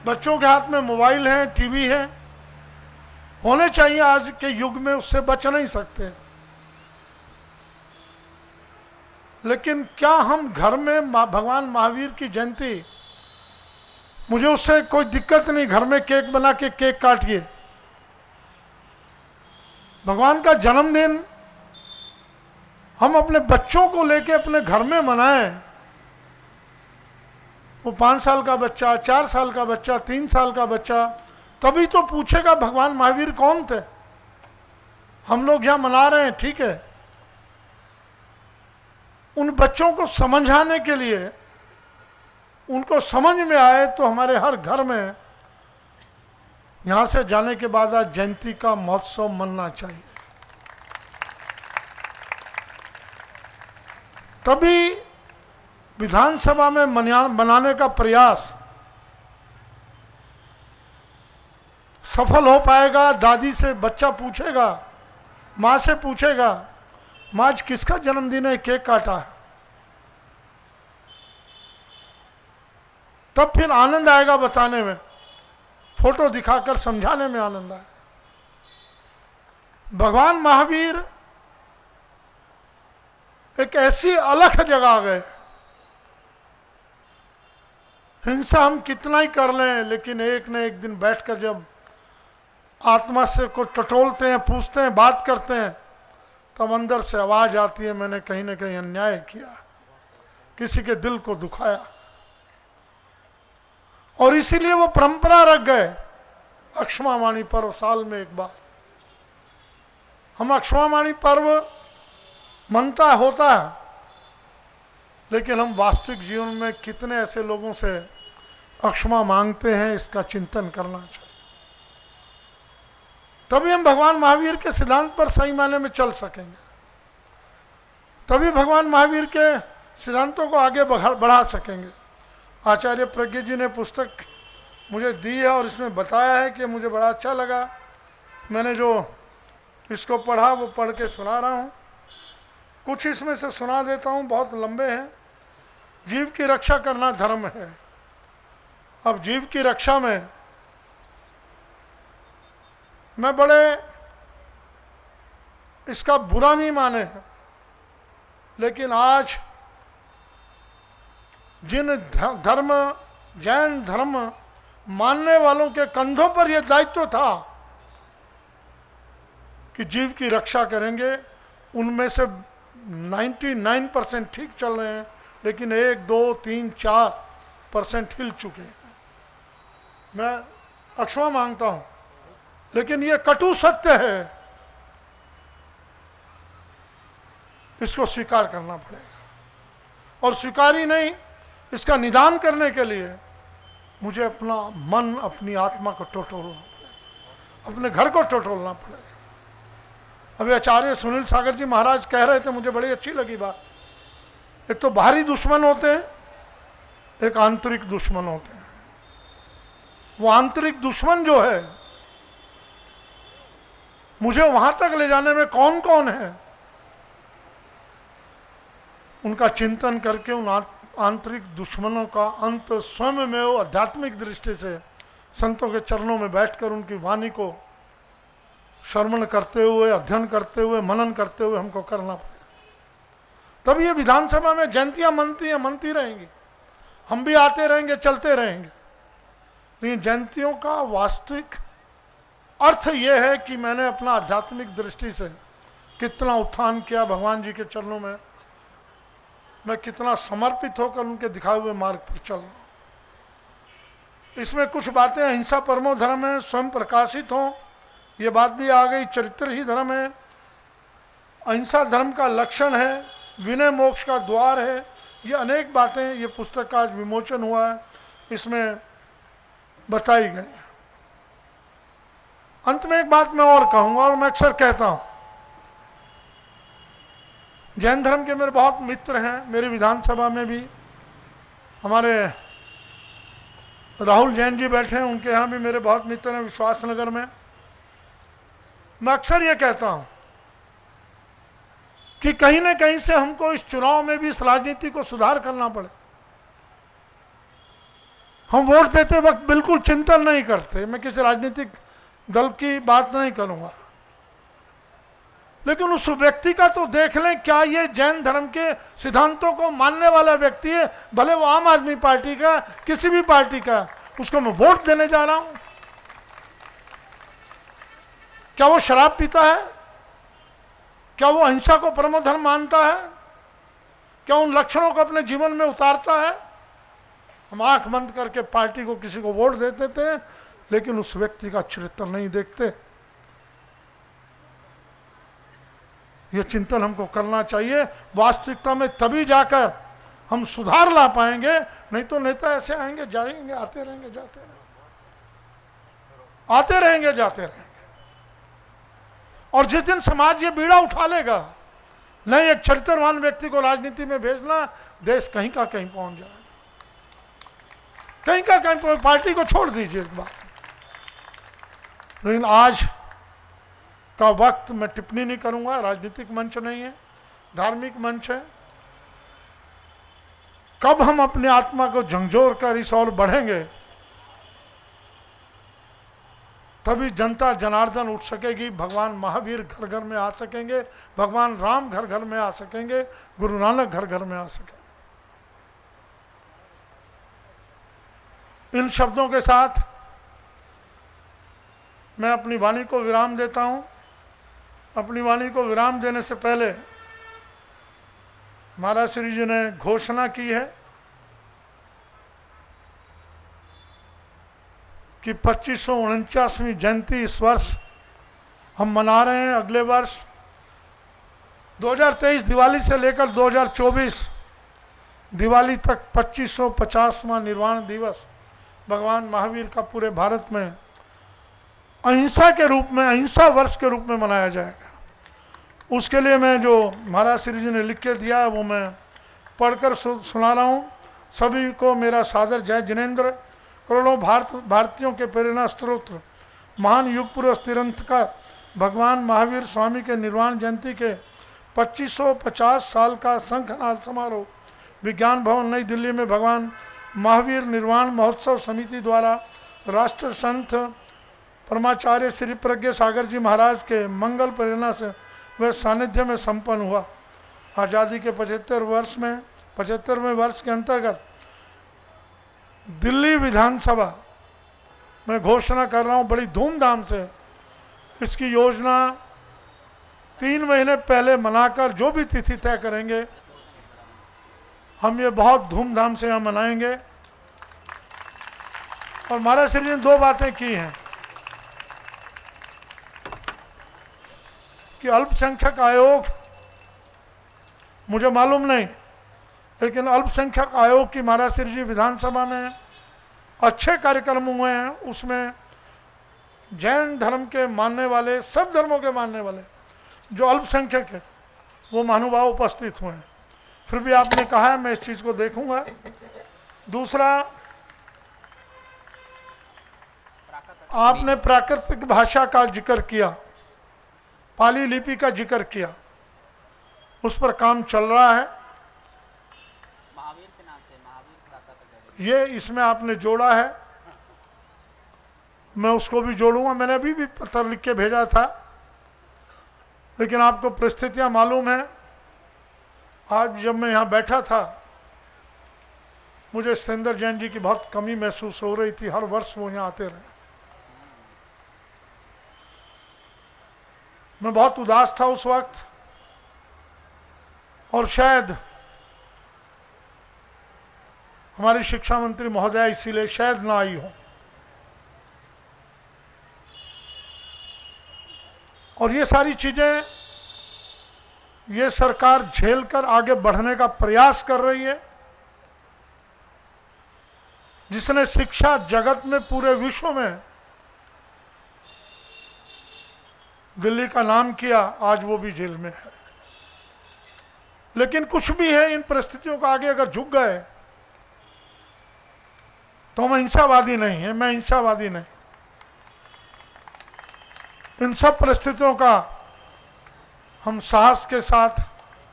बच्चों के हाथ में मोबाइल है, टीवी है, होने चाहिए। आज के युग में उससे बच नहीं सकते। लेकिन क्या हम घर में भगवान महावीर की जयंती, मुझे उससे कोई दिक्कत नहीं, घर में केक बना के केक काटिए। भगवान का जन्मदिन हम अपने बच्चों को लेके अपने घर में मनाएं। वो 5 साल का बच्चा, 4 साल का बच्चा, 3 साल का बच्चा, तभी तो पूछेगा भगवान महावीर कौन थे। हम लोग यहाँ मना रहे हैं, ठीक है। उन बच्चों को समझाने के लिए, उनको समझ में आए, तो हमारे हर घर में यहाँ से जाने के बाद आज जयंती का महोत्सव मनना चाहिए। तभी विधानसभा में मनाने का प्रयास सफल हो पाएगा। दादी से बच्चा पूछेगा, माँ से पूछेगा, माँ आज किसका जन्मदिन है, केक काटा है। तब फिर आनंद आएगा बताने में, फोटो दिखाकर समझाने में आनंद आएगा। भगवान महावीर एक ऐसी अलग जगह आ गए। हिंसा हम कितना ही कर लें, लेकिन एक न एक दिन बैठकर जब आत्मा से को टटोलते हैं, पूछते हैं, बात करते हैं, तब अंदर से आवाज आती है, मैंने कहीं ना कहीं अन्याय किया, किसी के दिल को दुखाया। और इसीलिए वो परंपरा रख गए, अक्षमावाणी पर्व साल में एक बार। हम अक्षमावाणी पर्व मनता होता है, लेकिन हम वास्तविक जीवन में कितने ऐसे लोगों से अक्षमा मांगते हैं, इसका चिंतन करना चाहिए। तभी हम भगवान महावीर के सिद्धांत पर सही मायने में चल सकेंगे। तभी भगवान महावीर के सिद्धांतों को आगे बढ़ा सकेंगे। आचार्य प्रज्ञ जी ने पुस्तक मुझे दी है और इसमें बताया है कि मुझे बड़ा अच्छा लगा। मैंने जो इसको पढ़ा वो पढ़ के सुना रहा हूँ। कुछ इसमें से सुना देता हूँ, बहुत लंबे हैं। जीव की रक्षा करना धर्म है। अब जीव की रक्षा में मैं बड़े इसका बुरा नहीं माने, लेकिन आज जिन धर्म, जैन धर्म, मानने वालों के कंधों पर यह दायित्व था कि जीव की रक्षा करेंगे। उनमें से 99% ठीक चल रहे हैं, लेकिन 1, 2, 3, 4% हिल चुके हैं। मैं क्षमा मांगता हूं, लेकिन यह कटु सत्य है, इसको स्वीकार करना पड़ेगा। और स्वीकार ही नहीं, इसका निदान करने के लिए मुझे अपना मन, अपनी आत्मा को टटोलना पड़ेगा, अपने घर को टटोलना पड़ेगा। अभी आचार्य सुनील सागर जी महाराज कह रहे थे, मुझे बड़ी अच्छी लगी बात। एक तो बाहरी दुश्मन होते हैं, एक आंतरिक दुश्मन होते हैं। वो आंतरिक दुश्मन जो है, मुझे वहां तक ले जाने में कौन कौन है, उनका चिंतन करके उन आंतरिक दुश्मनों का अंत स्वयं में वो आध्यात्मिक दृष्टि से संतों के चरणों में बैठकर उनकी वाणी को श्रवण करते हुए, अध्ययन करते हुए, मनन करते हुए हमको करना पड़ेगा। तब ये विधानसभा में जयंतियां मनती रहेंगी, हम भी आते रहेंगे, चलते रहेंगे। लेकिन जयंतियों का वास्तविक अर्थ ये है कि मैंने अपना आध्यात्मिक दृष्टि से कितना उत्थान किया भगवान जी के चरणों में, मैं कितना समर्पित होकर उनके दिखाए हुए मार्ग पर चल रहा हूं। इसमें कुछ बातें अहिंसा परमो धर्म है, स्वयं प्रकाशित हों, ये बात भी आ गई। चरित्र ही धर्म है, अहिंसा धर्म का लक्षण है, विनय मोक्ष का द्वार है। ये अनेक बातें, ये पुस्तक का आज विमोचन हुआ है, इसमें बताई गई। अंत में एक बात मैं और कहूँगा, और मैं अक्सर कहता हूँ, जैन धर्म के मेरे बहुत मित्र हैं, मेरी विधानसभा में भी हमारे राहुल जैन जी बैठे हैं, उनके यहाँ भी मेरे बहुत मित्र हैं विश्वासनगर में। मैं अक्सर ये कहता हूँ कि कहीं ना कहीं से हमको इस चुनाव में भी इस राजनीति को सुधार करना पड़े। हम वोट देते वक्त बिल्कुल चिंतन नहीं करते, मैं किसी राजनीतिक दल की बात नहीं करूँगा, लेकिन उस व्यक्ति का तो देख लें, क्या ये जैन धर्म के सिद्धांतों को मानने वाला व्यक्ति है, भले वो आम आदमी पार्टी का, किसी भी पार्टी का, उसको मैं वोट देने जा रहा हूं। क्या वो शराब पीता है? क्या वो अहिंसा को परम धर्म मानता है? क्या उन लक्षणों को अपने जीवन में उतारता है? हम आंख बंद करके पार्टी को, किसी को वोट देते थे, लेकिन उस व्यक्ति का चरित्र नहीं देखते। यह चिंतन हमको करना चाहिए। वास्तविकता में तभी जाकर हम सुधार ला पाएंगे, नहीं तो नेता ऐसे आएंगे, जाएंगे, आते रहेंगे, जाते रहेंगे, आते रहेंगे, जाते रहेंगे। और जिस दिन समाज ये बीड़ा उठा लेगा, नहीं एक चरित्रवान व्यक्ति को राजनीति में भेजना, देश कहीं का कहीं पहुंच जाएगा, कहीं का कहीं। पार्टी को छोड़ दीजिए एक बार। लेकिन आज का वक्त मैं टिप्पणी नहीं करूंगा, राजनीतिक मंच नहीं है, धार्मिक मंच है। कब हम अपनी आत्मा को झंझोर कर इस ओर बढ़ेंगे, तभी जनता जनार्दन उठ सकेगी, भगवान महावीर घर घर में आ सकेंगे, भगवान राम घर घर में आ सकेंगे, गुरु नानक घर घर में आ सकेंगे। इन शब्दों के साथ मैं अपनी वाणी को विराम देता हूं। अपनी वाणी को विराम देने से पहले महाराज श्री जी ने घोषणा की है कि 2549वीं जयंती इस वर्ष हम मना रहे हैं। अगले वर्ष 2023 दिवाली से लेकर 2024 दिवाली तक 2550वां निर्वाण दिवस भगवान महावीर का पूरे भारत में अहिंसा के रूप में, अहिंसा वर्ष के रूप में मनाया जाएगा। उसके लिए मैं जो महाराज श्री जी ने लिख के दिया है वो मैं पढ़कर सुना रहा हूँ। सभी को मेरा सादर जय जिनेन्द्र। करोड़ों भारतीयों के प्रेरणा स्रोत महान युग पुरुष तीर्थंकर भगवान महावीर स्वामी के निर्वाण जयंती के 2550 साल का शंखनाद समारोह विज्ञान भवन नई दिल्ली में भगवान महावीर निर्वाण महोत्सव समिति द्वारा राष्ट्र संत परमाचार्य श्री प्रज्ञ सागर जी महाराज के मंगल प्रेरणा से वह सानिध्य में संपन्न हुआ। आज़ादी के 75वें वर्ष के अंतर्गत दिल्ली विधानसभा मैं घोषणा कर रहा हूँ बड़ी धूमधाम से इसकी योजना 3 महीने पहले मनाकर जो भी तिथि तय करेंगे हम ये बहुत धूमधाम से यहाँ मनाएंगे। और महाराज श्री जी ने 2 बातें की हैं कि अल्पसंख्यक आयोग, मुझे मालूम नहीं, लेकिन अल्पसंख्यक आयोग की महाराज श्री जी विधानसभा में अच्छे कार्यक्रम हुए हैं। उसमें जैन धर्म के मानने वाले, सब धर्मों के मानने वाले जो अल्पसंख्यक है वो महानुभाव उपस्थित हुए हैं। फिर भी आपने कहा है, मैं इस चीज़ को देखूंगा। दूसरा, आपने प्राकृतिक भाषा का जिक्र किया, पाली लिपि का जिक्र किया, उस पर काम चल रहा है। ये इसमें आपने जोड़ा है, मैं उसको भी जोड़ूंगा। मैंने अभी भी पत्र लिख के भेजा था, लेकिन आपको परिस्थितियां मालूम है। आज जब मैं यहाँ बैठा था मुझे सतेंद्र जैन जी की बहुत कमी महसूस हो रही थी। हर वर्ष वो यहाँ आते रहे। मैं बहुत उदास था उस वक्त, और शायद हमारी शिक्षा मंत्री महोदया इसीलिए शायद ना आई हो। और ये सारी चीजें ये सरकार झेलकर आगे बढ़ने का प्रयास कर रही है, जिसने शिक्षा जगत में पूरे विश्व में दिल्ली का नाम किया, आज वो भी जेल में है। लेकिन कुछ भी है, इन परिस्थितियों का आगे अगर झुक गए तो हम हिंसावादी नहीं है, मैं हिंसावादी नहीं। इन सब परिस्थितियों का हम साहस के साथ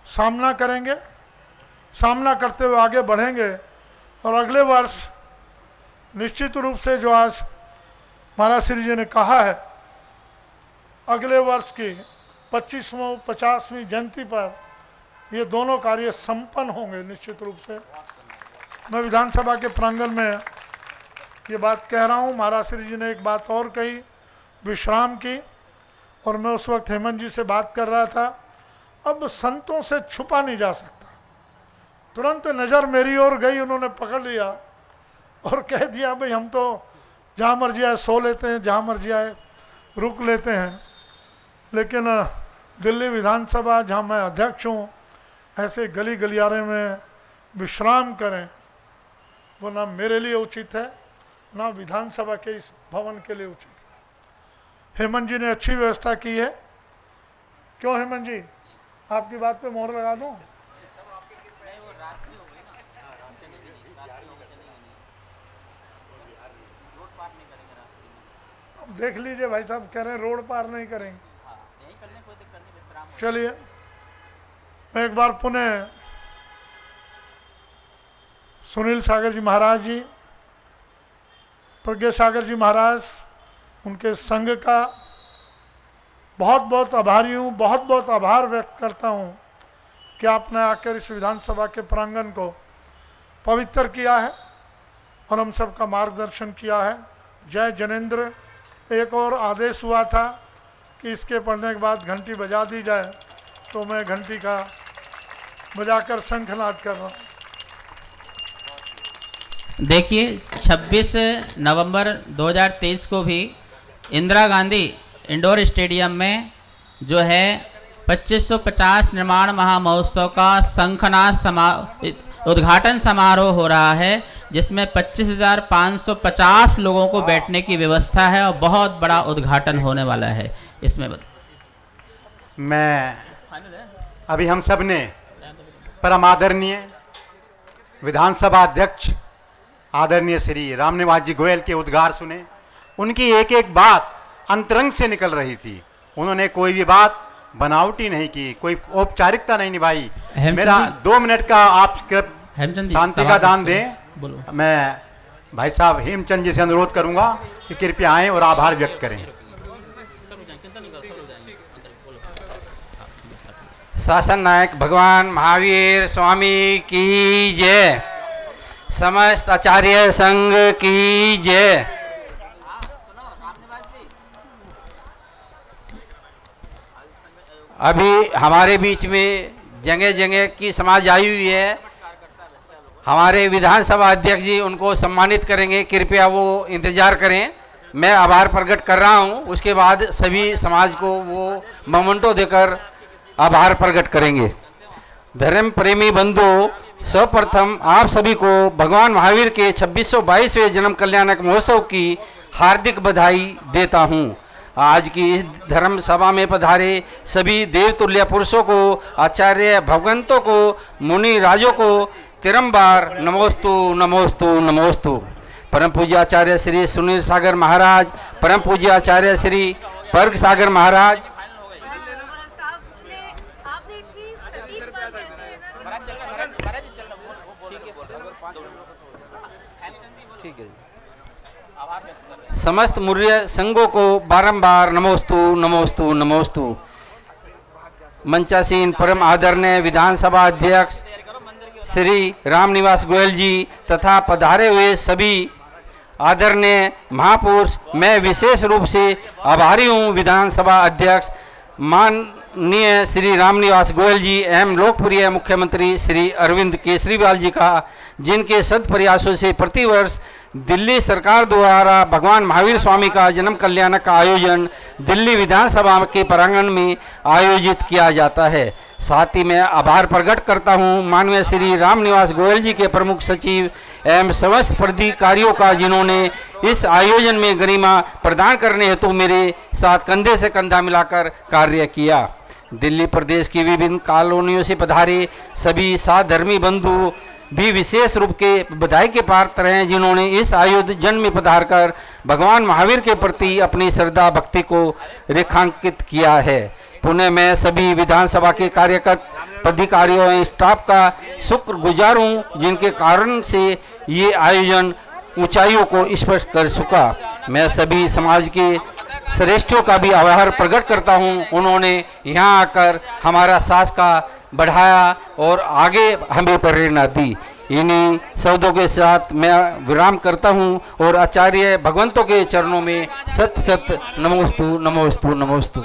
सामना करेंगे, सामना करते हुए आगे बढ़ेंगे। और अगले वर्ष निश्चित रूप से जो आज महाराज श्री जी ने कहा है, अगले वर्ष की 50वीं जयंती पर ये दोनों कार्य संपन्न होंगे निश्चित रूप से। मैं विधानसभा के प्रांगण में ये बात कह रहा हूँ। महाराज श्री जी ने एक बात और कही, विश्राम की, और मैं उस वक्त हेमंत जी से बात कर रहा था। अब संतों से छुपा नहीं जा सकता। तुरंत नज़र मेरी ओर गई, उन्होंने पकड़ लिया और कह दिया, भाई हम तो जहाँ मर्जी आए सो लेते हैं, जहाँ मर्जी आए रुक लेते हैं, लेकिन दिल्ली विधानसभा जहाँ मैं अध्यक्ष हूँ, ऐसे गली गलियारे में विश्राम करें, वो ना मेरे लिए उचित है, ना विधानसभा के इस भवन के लिए उचित है। हेमंत जी ने अच्छी व्यवस्था की है। क्यों हेमंत जी, आपकी बात पे मोहर लगा दूं? अब देख लीजिए, भाई साहब कह रहे हैं रोड पार नहीं करेंगे। चलिए, मैं एक बार पुनः सुनील सागर जी महाराज जी, प्रज्ञा सागर जी महाराज, उनके संघ का बहुत बहुत आभारी हूँ, बहुत बहुत आभार व्यक्त करता हूँ कि आपने आकर इस विधानसभा के प्रांगण को पवित्र किया है और हम सब का मार्गदर्शन किया है। जय जनेंद्र। एक और आदेश हुआ था कि इसके पढ़ने के बाद घंटी बजा दी जाए, तो मैं घंटी का बजाकर शंखनाद कर रहा हूँ। देखिए 26 नवंबर 2023 को भी इंदिरा गांधी इंडोर स्टेडियम में जो है 2550 निर्माण महामहोत्सव का शंखनाद उद्घाटन समारोह हो रहा है, जिसमें 25,550 लोगों को बैठने की व्यवस्था है और बहुत बड़ा उद्घाटन होने वाला है। इसमें मैं अभी हम सब ने परम आदरणीय विधानसभा अध्यक्ष आदरणीय श्री रामनिवास जी गोयल के उद्गार सुने। उनकी एक एक बात अंतरंग से निकल रही थी। उन्होंने कोई भी बात बनावटी नहीं की, कोई औपचारिकता नहीं निभाई। मेरा 2 मिनट का आप शांति का दान दें। मैं भाई साहब हेमचंद जी से अनुरोध करूंगा कि कृपया आएं और आभार व्यक्त करें। शासन नायक भगवान महावीर स्वामी की जय। समस्त आचार्य संघ की जय। अभी हमारे बीच में जगह जगह की समाज आई हुई है। हमारे विधानसभा अध्यक्ष जी उनको सम्मानित करेंगे, कृपया वो इंतज़ार करें। मैं आभार प्रकट कर रहा हूं, उसके बाद सभी समाज को वो मोमेंटो देकर आभार प्रकट करेंगे। धर्म प्रेमी बंधु, सर्वप्रथम आप सभी को भगवान महावीर के 2622वें जन्म कल्याणक महोत्सव की हार्दिक बधाई देता हूं। आज की इस धर्म सभा में पधारे सभी देवतुल्य पुरुषों को, आचार्य भगवंतों को, मुनि राजों को तिरंबार नमोस्तु नमोस्तु नमोस्तु। परम पूज्य आचार्य श्री सुनील सागर महाराज, परम पूज्य आचार्य श्री पर्ग सागर महाराज, ठीक है, समस्त मूल्य संघों को बारंबार नमोस्तु नमोस्तु नमोस्तु। मंचासीन परम आदरणीय विधानसभा अध्यक्ष श्री रामनिवास गोयल जी तथा पधारे हुए सभी आदरणीय महापुरुष, मैं विशेष रूप से आभारी हूँ विधानसभा अध्यक्ष माननीय श्री रामनिवास गोयल जी एवं लोकप्रिय मुख्यमंत्री श्री अरविंद केजरीवाल जी का, जिनके सद प्रयासों से प्रतिवर्ष दिल्ली सरकार द्वारा भगवान महावीर स्वामी का जन्म कल्याणक का आयोजन दिल्ली विधानसभा के प्रांगण में आयोजित किया जाता है। साथ ही मैं आभार प्रकट करता हूं माननीय श्री रामनिवास गोयल जी के प्रमुख सचिव एवं समस्त पदाधिकारियों का, जिन्होंने इस आयोजन में गरिमा प्रदान करने हेतु मेरे साथ कंधे से कंधा मिलाकर कार्य किया। दिल्ली प्रदेश की विभिन्न कॉलोनियों से पधारे सभी साथ धर्मी बंधु भी विशेष रूप के बधाई के पात्र हैं, जिन्होंने इस आयोजन में पधार कर भगवान महावीर के प्रति अपनी श्रद्धा भक्ति को रेखांकित किया है। पुनः मैं सभी विधानसभा के कार्यकर्ता, पदाधिकारियों एवं स्टाफ का शुक्रगुजार हूँ, जिनके कारण से ये आयोजन ऊंचाइयों को स्पर्श कर सका। मैं सभी समाज के श्रेष्ठों का भी आभार प्रकट करता हूँ, उन्होंने यहाँ आकर हमारा साहस का बढ़ाया और आगे हमें प्रेरणा दी। इन्हीं शब्दों के साथ मैं विराम करता हूँ और आचार्य भगवंतों के चरणों में सत सत नमोस्तु नमोस्तु नमोस्तु।